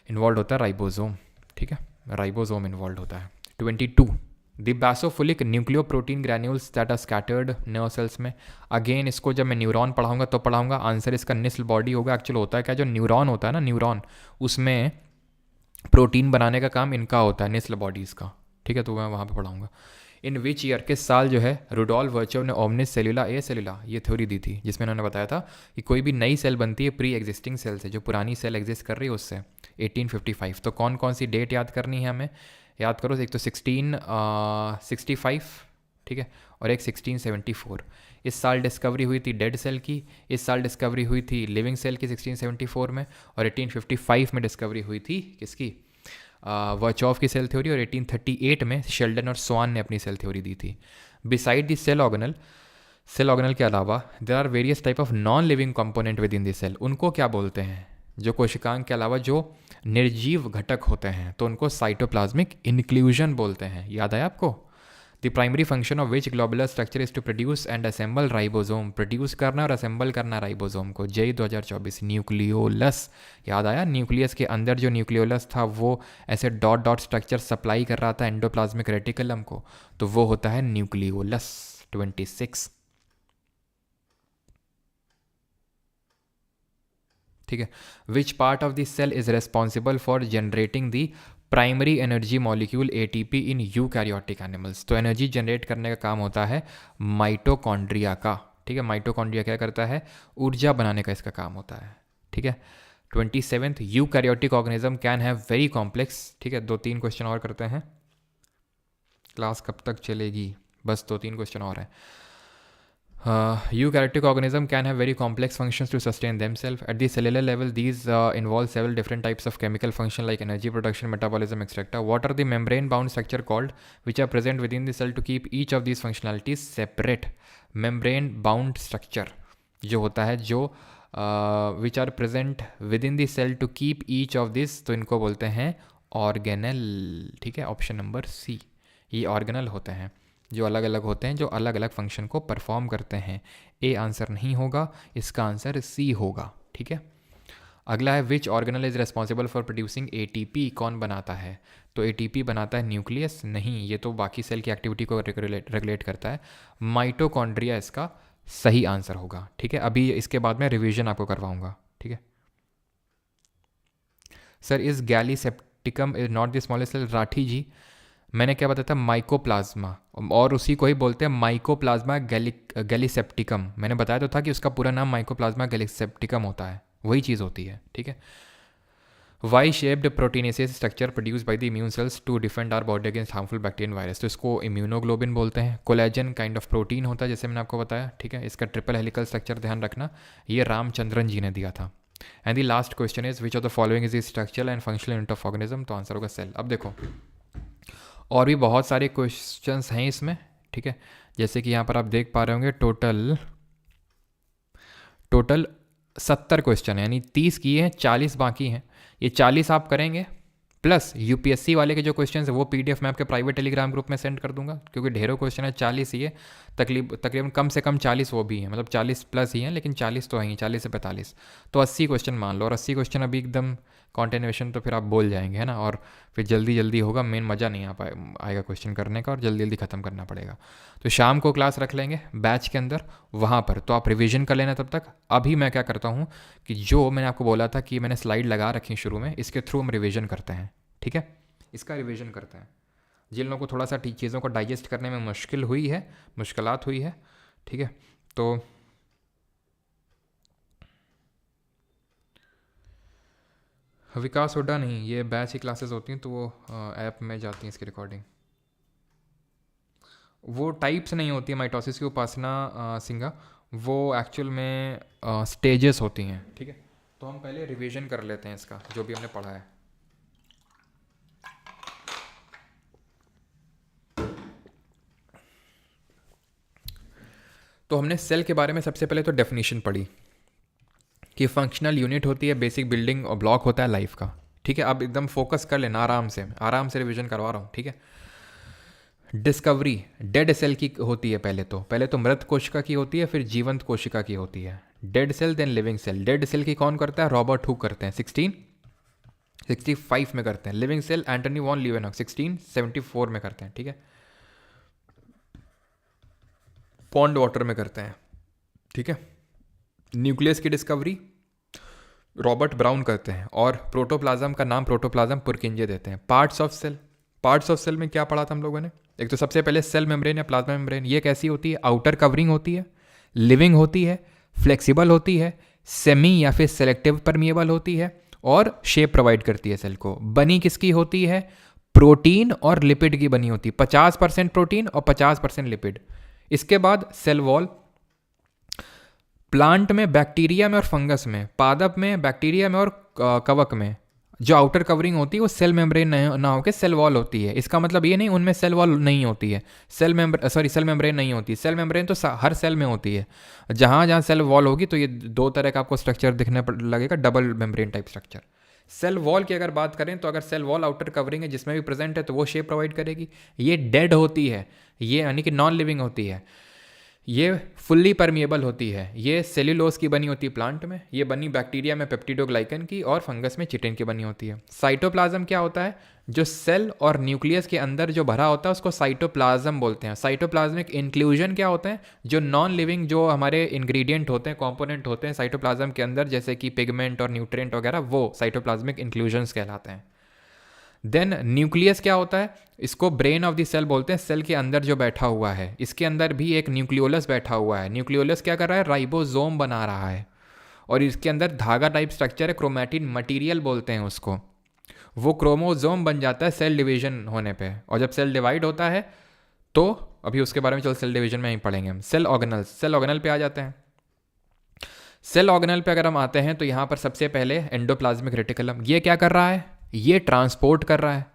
इन्वॉल्व होता है राइबोसोम, ठीक है, राइबोसोम इन्वॉल्व होता है। 22 the basophilic nucleoprotein granules that are scattered nerve cells में। अगेन इसको जब मैं न्यूरॉन पढ़ाऊंगा तो पढ़ाऊंगा, आंसर इसका निस्ल बॉडी होगा। एक्चुअल होता है क्या, जो न्यूरॉन होता है ना, न्यूरॉन, उसमें प्रोटीन बनाने का काम इनका होता है, निस्ल बॉडीज़ का, ठीक है, तो मैं वहाँ पे पढ़ाऊंगा। इन विच ईयर, किस साल जो है रुडोल्फ वर्चोव ने ओमनिस सेलुला ए सेलुला ये थ्योरी दी थी, जिसमें उन्होंने बताया था कि कोई भी नई सेल बनती है प्री एग्जिस्टिंग सेल से, जो पुरानी सेल एग्जिस्ट कर रही है उससे। 1855। तो कौन कौन सी डेट याद करनी है हमें? याद करो, एक तो 1665, ठीक है, और एक 1674। इस साल डिस्कवरी हुई थी डेड सेल की, इस साल डिस्कवरी हुई थी लिविंग सेल की 1674 में, और 1855 में डिस्कवरी हुई थी किसकी? वर्चॉफ की सेल थ्योरी। और 1838 में शेल्डन और स्वान ने अपनी सेल थ्योरी दी थी। बिसाइड द सेल ऑर्गेनल के अलावा there are various type of non living component within the cell. उनको क्या बोलते हैं? जो कोशिकांग के अलावा जो निर्जीव घटक होते हैं, तो उनको साइटोप्लाज्मिक इंक्लूजन बोलते हैं। याद आया आपको? The primary function of which globular structure is to produce and assemble ribosome. Produce करना और असेंबल करना राइबोसोम को। जेई 2024। न्यूक्लियोलस, याद आया? न्यूक्लियस के अंदर जो न्यूक्लियोलस था वो ऐसे डॉट डॉट स्ट्रक्चर सप्लाई कर रहा था एंडोप्लाज्मिक रेटिकुलम को, तो वो होता है न्यूक्लियोलस। 26, ठीक है। Which part of the cell is responsible for generating the primary energy molecule ATP in eukaryotic animals? तो एनर्जी जनरेट करने का काम होता है माइटोकॉन्ड्रिया का, ठीक है। माइटोकॉन्ड्रिया क्या करता है? ऊर्जा बनाने का इसका काम होता है, ठीक है। 27 eukaryotic organism can have very complex, ठीक है। 2-3 क्वेश्चन और करते हैं, क्लास कब तक चलेगी? बस 2-3 क्वेश्चन और हैं। Eukaryotic organism can have very complex functions to sustain themselves. At the cellular level, these involve several different types of chemical function like energy production, metabolism, etc. What are the membrane-bound structure called, which are present within the cell to keep each of these functionalities separate? Membrane-bound structure जो होता है, जो which are present within the cell to keep each of this, तो इनको बोलते हैं ऑर्गेनल, ठीक है। ऑप्शन नंबर सी, ये ऑर्गेनल होते हैं जो अलग अलग होते हैं, जो अलग अलग फंक्शन को परफॉर्म करते हैं। ए आंसर नहीं होगा, इसका आंसर सी होगा, ठीक है। अगला है विच organelle is responsible for producing ATP? कौन बनाता है? तो एटीपी बनाता है न्यूक्लियस? नहीं, ये तो बाकी सेल की एक्टिविटी को रेगुलेट करता है। माइटोकॉन्ड्रिया इसका सही आंसर होगा, ठीक है। अभी इसके बाद मैं रिवीजन आपको करवाऊंगा, ठीक है। Sir is gallisepticum is not the smallest cell? Rathi ji, मैंने क्या बताया था? माइकोप्लाज्मा, और उसी को ही बोलते हैं माइकोप्लाज्मा गैलीसेप्टिकम। मैंने बताया तो था कि उसका पूरा नाम माइकोप्लाज्मा गैलीसेप्टिकम होता है, वही चीज़ होती है, ठीक है। Y shaped proteinaceous structure produce by the immune cells to defend our body against harmful bacteria and virus. तो इसको इम्यूनोग्लोबिन बोलते हैं। कोलेजन काइंड ऑफ प्रोटीन होता है, जैसे मैंने आपको बताया, ठीक है। इसका ट्रिपल हेलिकल स्ट्रक्चर ध्यान रखना, ये रामचंद्रन जी ने दिया था। And the last question is which of the following is the structural and functional unit of organism? तो आंसर होगा सेल। अब देखो, और भी बहुत सारे क्वेश्चंस हैं इसमें, ठीक है। जैसे कि यहाँ पर आप देख पा रहे होंगे टोटल 70 क्वेश्चन है, यानी 30 किए हैं, 40 बाकी हैं। ये 40 आप करेंगे, प्लस यूपीएससी वाले के जो क्वेश्चन है वो पीडीएफ मैं आपके प्राइवेट टेलीग्राम ग्रुप में सेंड कर दूंगा, क्योंकि ढेरों क्वेश्चन है, 40 ही है, तकरीबन कम से कम 40 वो भी हैं, मतलब 40 प्लस ही हैं, लेकिन 40 तो हैं, 40 से 45, तो 80 क्वेश्चन मान लो। और 80 क्वेश्चन अभी एकदम कॉन्टिन्यूएशन, तो फिर आप बोल जाएंगे, है ना। और फिर जल्दी जल्दी होगा, मेन मज़ा नहीं आएगा क्वेश्चन करने का, और जल्दी जल्दी ख़त्म करना पड़ेगा। तो शाम को क्लास रख लेंगे बैच के अंदर, वहाँ पर तो आप रिवीजन कर लेना तब तक। अभी मैं क्या करता हूँ कि जो मैंने आपको बोला था कि मैंने स्लाइड लगा रखी शुरू में, इसके थ्रू हम रिवीजन करते हैं, ठीक है। इसका रिवीजन करते हैं। जिन लोगों को थोड़ा सा चीज़ों को डाइजेस्ट करने में मुश्किलात हुई है, ठीक है, तो विकास हुड्डा नहीं, ये बैच की क्लासेस होती हैं तो वो ऐप में जाती हैं इसकी रिकॉर्डिंग। वो टाइप्स नहीं होती है माइटोसिस की, उपासना सिंघा, वो एक्चुअल में स्टेजेस होती हैं। ठीक है, तो हम पहले रिवीजन कर लेते हैं इसका जो भी हमने पढ़ा है। तो हमने सेल के बारे में सबसे पहले तो डेफिनेशन पढ़ी कि फंक्शनल यूनिट होती है, बेसिक बिल्डिंग और ब्लॉक होता है लाइफ का। ठीक है, अब एकदम फोकस कर लेना, आराम से रिवीजन करवा रहा हूँ। ठीक है, डिस्कवरी डेड सेल की होती है पहले तो मृत कोशिका की होती है, फिर जीवंत कोशिका की होती है। Dead cell then living cell. Dead cell की कौन करता है? रॉबर्ट हुक करते हैं 1665 में करते हैं। Living cell Antonie van Leeuwenhoek 1674 में करते हैं। ठीक है, पॉन्ड वाटर में करते हैं। ठीक है, न्यूक्लियस की डिस्कवरी रॉबर्ट ब्राउन करते हैं, और प्रोटोप्लाज्म का नाम प्रोटोप्लाज्म पुरकिंजे देते हैं। पार्ट्स ऑफ सेल में क्या पढ़ा था हम लोगों ने? एक तो सबसे पहले सेल मेम्ब्रेन या प्लाज्मा मेम्ब्रेन, ये कैसी होती है? आउटर कवरिंग होती है, लिविंग होती है, फ्लेक्सिबल होती है, सेमी या फिर सेलेक्टिव परमिएबल होती है, और शेप प्रोवाइड करती है सेल को। बनी किसकी होती है? प्रोटीन और लिपिड की बनी होती है, 50% प्रोटीन और 50% लिपिड। इसके बाद सेल वॉल, प्लांट में, बैक्टीरिया में और फंगस में, पादप में, बैक्टीरिया में और कवक में जो आउटर कवरिंग होती है वो सेल मेम्ब्रेन ना होकर सेल वॉल होती है। इसका मतलब ये नहीं उनमें सेल वॉल नहीं होती है, सेल मेम्ब्रेन नहीं होती। सेल मेम्ब्रेन तो हर सेल में होती है। जहाँ जहाँ सेल वॉल होगी तो ये दो तरह का आपको स्ट्रक्चर दिखने लगेगा, double membrane type structure. Cell wall की अगर बात करें तो अगर सेल वॉल आउटर कवरिंग है जिसमें भी प्रेजेंट है तो वो शेप प्रोवाइड करेगी। ये डेड होती है, ये यानी कि नॉन लिविंग होती है। ये फुल्ली परमिएबल होती है, ये सेल्यूलोज की बनी होती है प्लांट में, ये बनी बैक्टीरिया में पेप्टिडोग्लाइकन की, और फंगस में चिटिन की बनी होती है। साइटोप्लाज्म क्या होता है? जो सेल और न्यूक्लियस के अंदर जो भरा होता है उसको साइटोप्लाज्म बोलते हैं। साइटोप्लाज्मिक इंक्लूजन क्या होता है? जो नॉन लिविंग जो हमारे इंग्रेडिएंट होते हैं, कंपोनेंट होते हैं साइटोप्लाज्म के अंदर, जैसे कि पिगमेंट और न्यूट्रिएंट वगैरह, वो साइटोप्लाज्मिक इंक्लूजन्स कहलाते हैं। देन न्यूक्लियस क्या होता है? इसको ब्रेन ऑफ द सेल बोलते हैं, सेल के अंदर जो बैठा हुआ है। इसके अंदर भी एक न्यूक्लियोलस बैठा हुआ है। न्यूक्लियोलस क्या कर रहा है? राइबोसोम बना रहा है, और इसके अंदर धागा टाइप स्ट्रक्चर है, क्रोमैटिन मटेरियल बोलते हैं उसको। वो क्रोमोसोम बन जाता है सेल डिवीजन होने पे, और जब सेल डिवाइड होता है तो अभी उसके बारे में चलो सेल डिवीजन में ही पढ़ेंगे हम। सेल ऑर्गेनल पे आ जाते हैं। सेल ऑर्गेनल पे अगर हम आते हैं तो यहाँ पर सबसे पहले एंडोप्लाज्मिक रेटिकुलम, ये क्या कर रहा है? ये ट्रांसपोर्ट कर रहा है।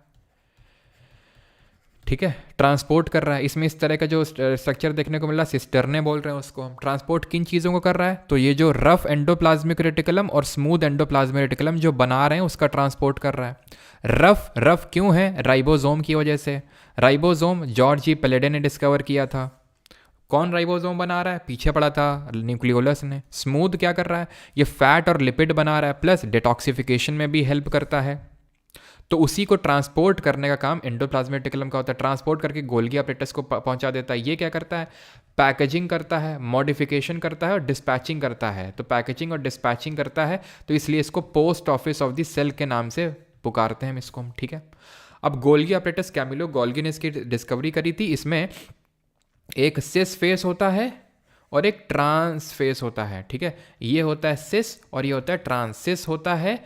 ठीक है, ट्रांसपोर्ट कर रहा है। इसमें इस तरह का जो स्ट्रक्चर देखने को मिल रहा है, सिस्टर्ने बोल रहे हैं उसको हम। ट्रांसपोर्ट किन चीज़ों को कर रहा है? तो ये जो रफ एंडोप्लाज्मिक रेटिकुलम और स्मूथ एंडोप्लाज्मिक रेटिकुलम जो बना रहे हैं उसका ट्रांसपोर्ट कर रहा है। रफ क्यों है? राइबोसोम की वजह से। राइबोसोम जॉर्ज ई पेलेडे ने डिस्कवर किया था। कौन राइबोसोम बना रहा है? पीछे पड़ा था न्यूक्लियोलस ने। स्मूथ क्या कर रहा है? ये फैट और लिपिड बना रहा है, प्लस डिटॉक्सिफिकेशन में भी हेल्प करता है। तो उसी को ट्रांसपोर्ट करने का काम एंडोप्लाज्मिक रेटिकुलम का होता है। ट्रांसपोर्ट करके गोल्गी अपरेटस को पहुंचा देता है। ये क्या करता है? पैकेजिंग करता है, मॉडिफिकेशन करता है और डिस्पैचिंग करता है। तो पैकेजिंग और डिस्पैचिंग करता है, तो इसलिए इसको post office of the cell के नाम से पुकारते हैं हम इसको। ठीक है, अब गोल्गी अपरेटस कैमिलो गोल्गी ने इसकी डिस्कवरी करी थी। इसमें एक सिस फेस होता है और एक ट्रांस फेस होता है। ठीक है, ये होता है सिस और ये होता है ट्रांस। सिस होता है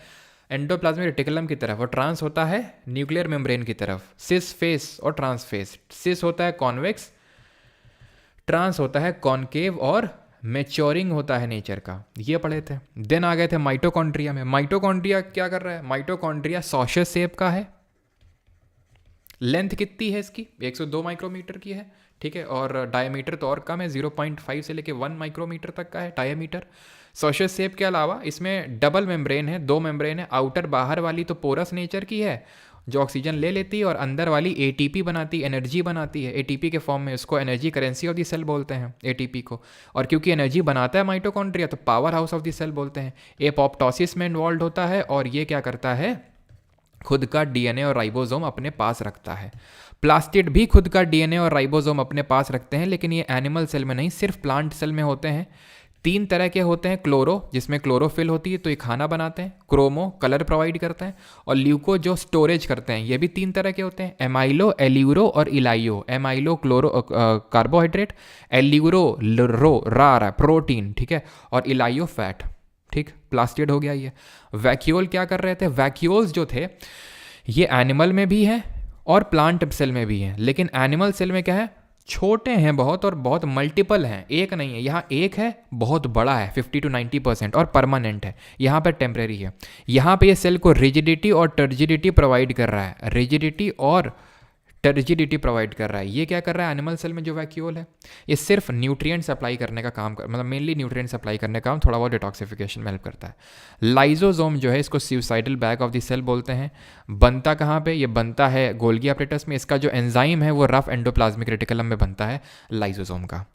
एंडोप्लाज्मिक रेटिकुलम की तरफ और ट्रांस होता है न्यूक्लियर मेम्ब्रेन की तरफ। सिस फेस और ट्रांस फेस। सिस होता है कॉन्वेक्स, ट्रांस होता है कॉनकेव और मैच्योरिंग होता है नेचर का। ये पढ़े थे। देन आ गए थे माइटोकॉन्ड्रिया में। माइटोकॉन्ड्रिया क्या कर रहा है? माइटोकॉन्ड्रिया सॉशस शेप का है। लेंथ कितनी है इसकी? 102 माइक्रोमीटर की है। ठीक है, और डायमीटर तो और कम है, 0.5 से लेके 1 माइक्रोमीटर तक का है डायमीटर। सॉशस शेप के अलावा इसमें डबल मेम्ब्रेन है, 2 मेम्ब्रेन है। आउटर बाहर वाली तो पोरस नेचर की है जो ऑक्सीजन ले लेती है, और अंदर वाली एटीपी बनाती, एनर्जी बनाती है एटीपी के फॉर्म में। उसको energy currency of the cell बोलते हैं एटीपी को। और क्योंकि एनर्जी बनाता है माइटोकॉन्ड्रिया तो power house of the cell बोलते हैं। एपोप्टोसिस में इन्वॉल्व होता है, और ये क्या करता है? खुद का डीएनए और राइबोसोम अपने पास रखता है। प्लास्टिड भी खुद का डीएनए और राइबोसोम अपने पास रखते हैं, लेकिन ये एनिमल सेल में नहीं, सिर्फ प्लांट सेल में होते हैं। 3 तरह के होते हैं। क्लोरो, जिसमें क्लोरोफिल होती है तो ये खाना बनाते हैं। क्रोमो, कलर प्रोवाइड करते हैं। और ल्यूको, जो स्टोरेज करते हैं। ये भी 3 तरह के होते हैं। एमाइलो, एल्यूरो और इलाइयो। एमाइलो क्लोरो कार्बोहाइड्रेट, एल्यूरो रो रा प्रोटीन, ठीक है, और इलाइयो फैट। ठीक, प्लास्टिड हो गया ये। वैक्यूल क्या कर रहे थे, वैक्यूल्स जो थे ये एनिमल में भी हैं और प्लांट सेल में भी हैं, लेकिन एनिमल सेल में क्या है, छोटे हैं बहुत और बहुत मल्टीपल हैं, एक नहीं है। यहाँ एक है, बहुत बड़ा है 50 to 90% और परमानेंट है, यहाँ पर टेम्परेरी है। यहाँ पे ये सेल को रिजिडिटी और टर्जिडिटी प्रोवाइड कर रहा है, रिजिडिटी और टर्जिडिटी प्रोवाइड कर रहा है। ये क्या कर रहा है एनिमल सेल में जो वैक्यूल है, ये सिर्फ न्यूट्रिएंट सप्लाई करने का काम कर, मतलब मेनली न्यूट्रिएंट सप्लाई करने का काम, थोड़ा बहुत डिटॉक्सिफिकेशन में हेल्प करता है। लाइजोसोम जो है इसको suicidal bag of the cell बोलते हैं। बनता कहाँ पे, ये बनता है गोल्गी अपरेटस में। इसका जो एंजाइम है वो रफ एंडोप्लाज्मिक रेटिकुलम में बनता है लाइजोसोम का,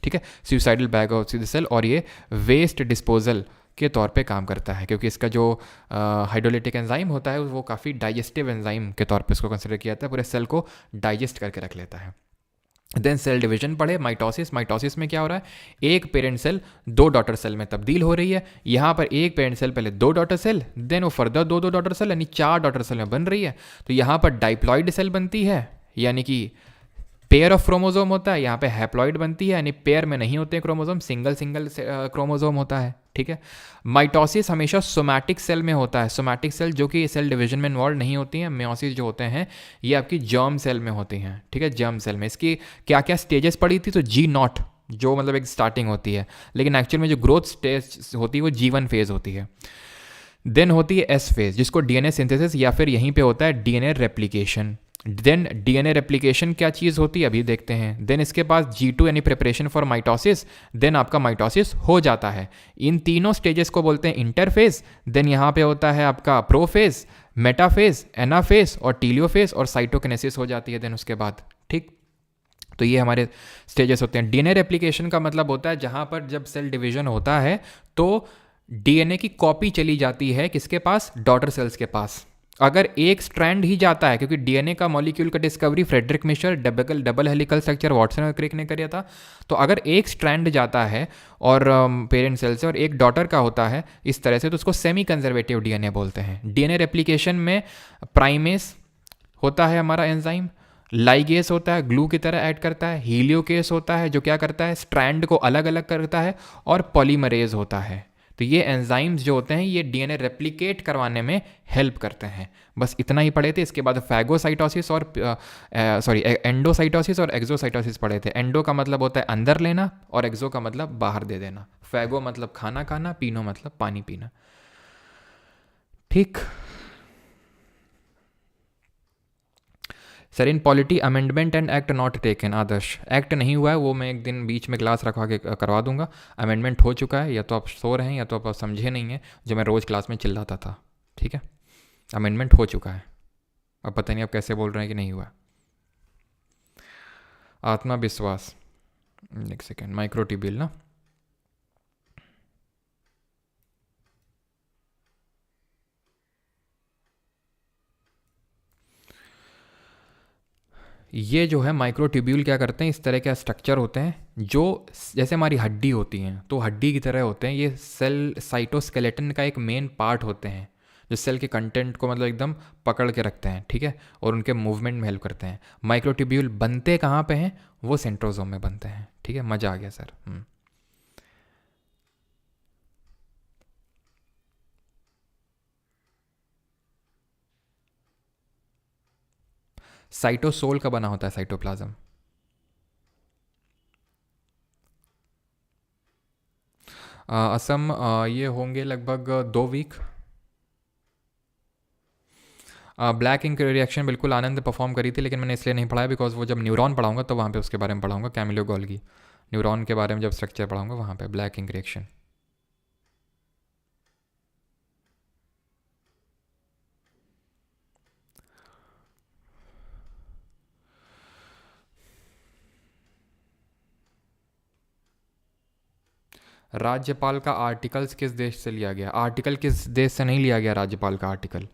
ठीक है, suicidal bag of the cell. और ये वेस्ट डिस्पोजल के तौर पे काम करता है, क्योंकि इसका जो हाइड्रोलिटिक एंजाइम होता है वो काफ़ी डाइजेस्टिव एंजाइम के तौर पे इसको कंसिडर किया जाता है, पूरे सेल को डाइजेस्ट करके रख लेता है। देन सेल डिवीजन पढ़े, माइटोसिस। माइटोसिस में क्या हो रहा है, एक पेरेंट सेल दो डॉटर सेल में तब्दील हो रही है। यहाँ पर एक पेरेंट सेल पहले दो डॉटर सेल, देन वो फर्दर दो दो डॉटर सेल, यानी चार डॉटर सेल में बन रही है। तो यहाँ पर डाइप्लॉइड सेल बनती है, यानी कि पेयर ऑफ क्रोमोजोम होता है। यहाँ पे हैप्लॉइड बनती है, यानी पेयर में नहीं होते हैं क्रोमोजोम, सिंगल सिंगल क्रोमोजोम होता है, ठीक है। माइटोसिस हमेशा सोमैटिक सेल में होता है, सोमैटिक सेल जो कि सेल डिवीजन में इन्वॉल्व नहीं होती हैं। मेयोसिस जो होते हैं ये आपकी जर्म सेल में होती हैं, ठीक है, जर्म सेल में। इसकी क्या क्या स्टेजेस पड़ी थी, तो G0 जो मतलब एक स्टार्टिंग होती है, लेकिन एक्चुअल में जो ग्रोथ स्टेज होती है वो G1 फेज होती है। देन होती है S फेज, जिसको डीएनए सिंथेसिस या फिर यहीं पे होता है DNA replication. Then DNA replication क्या चीज़ होती है अभी देखते हैं। देन इसके पास G2 यानी प्रिपरेशन फॉर माइटोसिस, देन आपका माइटोसिस हो जाता है। इन तीनों स्टेजेस को बोलते हैं इंटरफेज। देन यहाँ पे होता है आपका प्रोफेज, मेटाफेज, एनाफेज और टीलियोफेज और साइटोकिनेसिस हो जाती है देन उसके बाद, ठीक। तो ये हमारे स्टेजेस होते हैं। डीएनए रेप्लिकेशन का मतलब होता है जहाँ पर जब सेल डिवीजन होता है तो डीएनए की कॉपी चली जाती है किसके पास, डॉटर सेल्स के पास। अगर एक स्ट्रैंड ही जाता है, क्योंकि डीएनए का मॉलिक्यूल का discovery Friedrich Miescher double helical structure Watson और क्रिक ने किया था। तो अगर एक स्ट्रैंड जाता है और पेरेंट सेल से और एक डॉटर का होता है इस तरह से, तो उसको सेमी कंजर्वेटिव डीएनए बोलते हैं। डीएनए रेप्लिकेशन में प्राइमेस होता है हमारा एंजाइम, लाइगेस होता है ग्लू की तरह ऐड करता है, हीलियोकेस होता है जो क्या करता है स्ट्रैंड को अलग अलग करता है, और पॉलीमरेज होता है। तो ये एंजाइम्स जो होते हैं ये डीएनए रेप्लिकेट करवाने में हेल्प करते हैं। बस इतना ही पढ़े थे। इसके बाद फैगोसाइटोसिस और एंडोसाइटोसिस और एक्सोसाइटोसिस पढ़े थे। एंडो का मतलब होता है अंदर लेना और एक्सो का मतलब बाहर दे देना। फैगो मतलब खाना खाना, पीनो मतलब पानी पीना, ठीक। Sir in polity amendment and act not taken, Adarsh act नहीं हुआ है, वो मैं एक दिन बीच में क्लास रखवा के करवा दूंगा। अमेंडमेंट हो चुका है, या तो आप सो रहे हैं या तो आप समझे नहीं हैं जो मैं रोज़ क्लास में चिल्लाता था, ठीक है। अमेंडमेंट हो चुका है, अब पता नहीं आप कैसे बोल रहे हैं कि नहीं हुआ। आत्मविश्वास, एक सेकेंड, माइक्रोट्यूब्यूल ना, ये जो है माइक्रोट्यूब्यूल क्या करते हैं, इस तरह के स्ट्रक्चर होते हैं जो जैसे हमारी हड्डी होती हैं तो हड्डी की तरह होते हैं। ये सेल साइटोस्केलेटन का एक मेन पार्ट होते हैं जो सेल के कंटेंट को मतलब एकदम पकड़ के रखते हैं, ठीक है, और उनके मूवमेंट में हेल्प करते हैं। माइक्रोट्यूब्यूल बनते कहाँ पे हैं, वो सेंट्रोजोम में बनते हैं, ठीक है। मज़ा आ गया सर। साइटोसोल का बना होता है साइटोप्लाज्म। असम ये होंगे लगभग 2 वीक। ब्लैक इंक रिएक्शन बिल्कुल आनंद परफॉर्म करी थी, लेकिन मैंने इसलिए नहीं पढ़ाया बिकॉज वो जब न्यूरॉन पढ़ाऊंगा तो वहाँ पे उसके बारे में पढ़ाऊंगा, कैमिलो गोल्गी न्यूरॉन के बारे में जब स्ट्रक्चर पढ़ाऊंगा वहाँ पे ब्लैक इंक रिएक्शन। राज्यपाल का आर्टिकल्स किस देश से लिया गया, आर्टिकल किस देश से नहीं लिया गया राज्यपाल का आर्टिकल,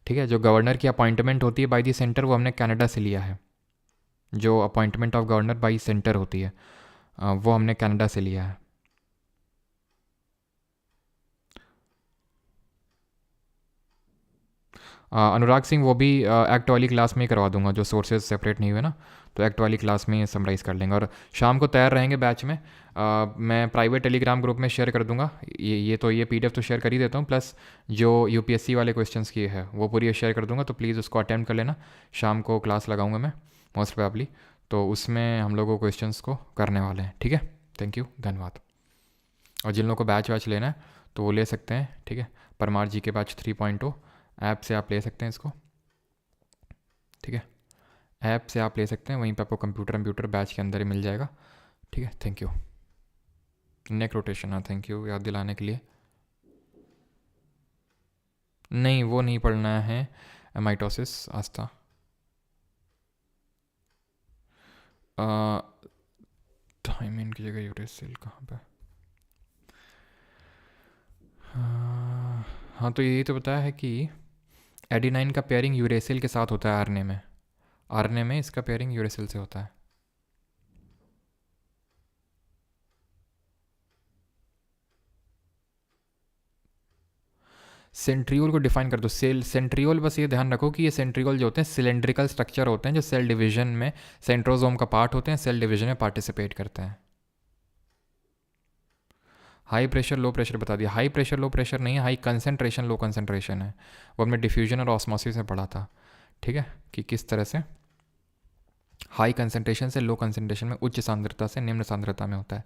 ठीक है। जो गवर्नर की अपॉइंटमेंट होती है बाय द सेंटर वो हमने कनाडा से लिया है। जो appointment of governor bye centre होती है वो हमने कनाडा से लिया है। अनुराग सिंह वो भी एक्ट वाली क्लास में ही करवा दूंगा, जो सोर्सेज सेपरेट नहीं हुए ना, तो एक्ट वाली क्लास में ही समराइज़ कर लेंगे। और शाम को तैयार रहेंगे बैच में। मैं प्राइवेट टेलीग्राम ग्रुप में शेयर कर दूंगा ये पीडीएफ तो शेयर कर ही देता हूँ, प्लस जो यूपीएससी वाले क्वेश्चंस की है वो पूरी शेयर कर दूंगा, तो प्लीज़ उसको अटेम्प्ट कर लेना। शाम को क्लास लगाऊंगा मैं मोस्ट प्रोबेबली, तो उसमें हम लोग को क्वेश्चंस को करने वाले हैं। ठीक है, थैंक यू, धन्यवाद। और जिन लोगों को बैच वैच लेना है तो वो ले सकते हैं। ठीक है, परमार जी के बैच 3.0 ऐप से आप ले सकते हैं इसको। ठीक है, ऐप से आप ले सकते हैं, वहीं पे आपको कंप्यूटर बैच के अंदर ही मिल जाएगा। ठीक है, थैंक यू। नेक रोटेशन, हाँ थैंक यू याद दिलाने के लिए। नहीं वो नहीं पढ़ना है, माइटोसिस आस्था। थायमिन की जगह यूरेसिल कहाँ पे? हाँ तो यही तो बताया है कि एडिनाइन का पेयरिंग यूरेसिल के साथ होता है आरएनए में इसका पेयरिंग यूरेसिल से होता है। सेंट्रियोल को डिफाइन कर दो। सेंट्रियोल, बस ये ध्यान रखो कि ये सेंट्रियोल जो होते हैं सिलेंड्रिकल स्ट्रक्चर होते हैं, जो सेल डिवीजन में सेंट्रोजोम का पार्ट होते हैं, सेल डिवीजन में पार्टिसिपेट करते हैं। हाई प्रेशर लो प्रेशर बता दिया। हाई प्रेशर लो प्रेशर नहीं है, हाई कंसंट्रेशन लो कंसंट्रेशन है। वो हमने डिफ्यूजन और ऑस्मोसिस में पढ़ा था। ठीक है, कि किस तरह से हाई कंसंट्रेशन से लो कंसंट्रेशन में, उच्च सांद्रता से निम्न सांद्रता में होता है।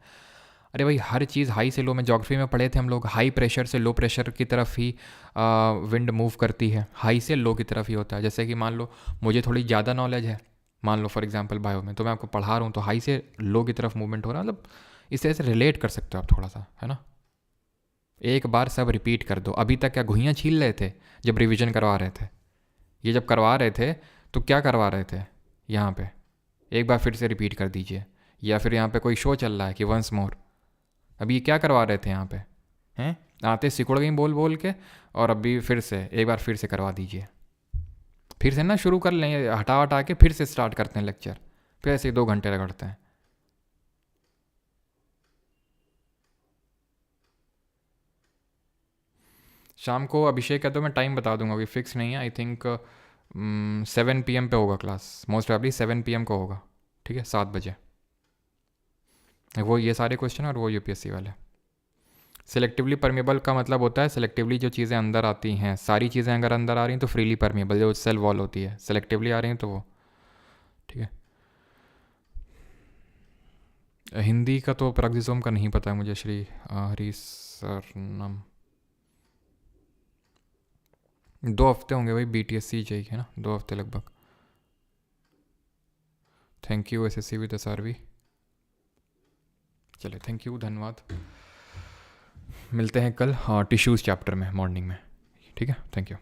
अरे भाई हर चीज़ हाई से लो में ज्योग्राफी में पढ़े थे हम लोग। हाई प्रेशर से लो प्रेशर की तरफ ही विंड मूव करती है, हाई से लो की तरफ ही होता है। जैसे कि मान लो मुझे थोड़ी ज़्यादा नॉलेज है, मान लो फॉर एग्जांपल बायो में, तो मैं आपको पढ़ा रहा हूँ तो हाई से लो की तरफ मूवमेंट हो रहा है। मतलब इस तरह से रिलेट कर सकते हो आप थोड़ा सा, है ना। एक बार सब रिपीट कर दो। अभी तक क्या घुइयाँ छील रहे थे जब रिविजन करवा रहे थे? ये जब करवा रहे थे तो क्या करवा रहे थे? यहाँ पे एक बार फिर से रिपीट कर दीजिए। या फिर यहाँ पे कोई शो चल रहा है कि वंस मोर। अभी ये क्या करवा रहे थे यहाँ पे? हैं आते सिकुड़ गई बोल बोल के, और अभी फिर से एक बार फिर से करवा दीजिए। फिर से ना शुरू कर लें, हटा हटा के फिर से स्टार्ट करते हैं लेक्चर, फिर ऐसे 2 घंटे रगड़ते हैं। शाम को अभिषेक का तो मैं टाइम बता दूंगा, अभी फिक्स नहीं है। आई थिंक 7 PM पे होगा क्लास, मोस्ट प्रॉब्ली 7 PM को होगा। ठीक है, 7 बजे। वो ये सारे क्वेश्चन और वो यूपीएससी वाले। सिलेक्टिवली परमेबल का मतलब होता है सिलेक्टिवली जो चीज़ें अंदर आती हैं, सारी चीज़ें अगर अंदर आ रही हैं तो फ्रीली परमेबल, जो सेल वॉल होती है सिलेक्टिवली आ रही हैं तो वो। ठीक है, हिंदी का तो पैराग्जिसोम का नहीं पता है मुझे, श्री हरी सरनम। 2 हफ्ते होंगे भाई, बीटीएससी चाहिए है ना, 2 हफ्ते लगभग। Thank you SSC with SRV. चले, थैंक यू, धन्यवाद। मिलते हैं कल टिश्यूज़ चैप्टर में मॉर्निंग में। ठीक है, थैंक यू।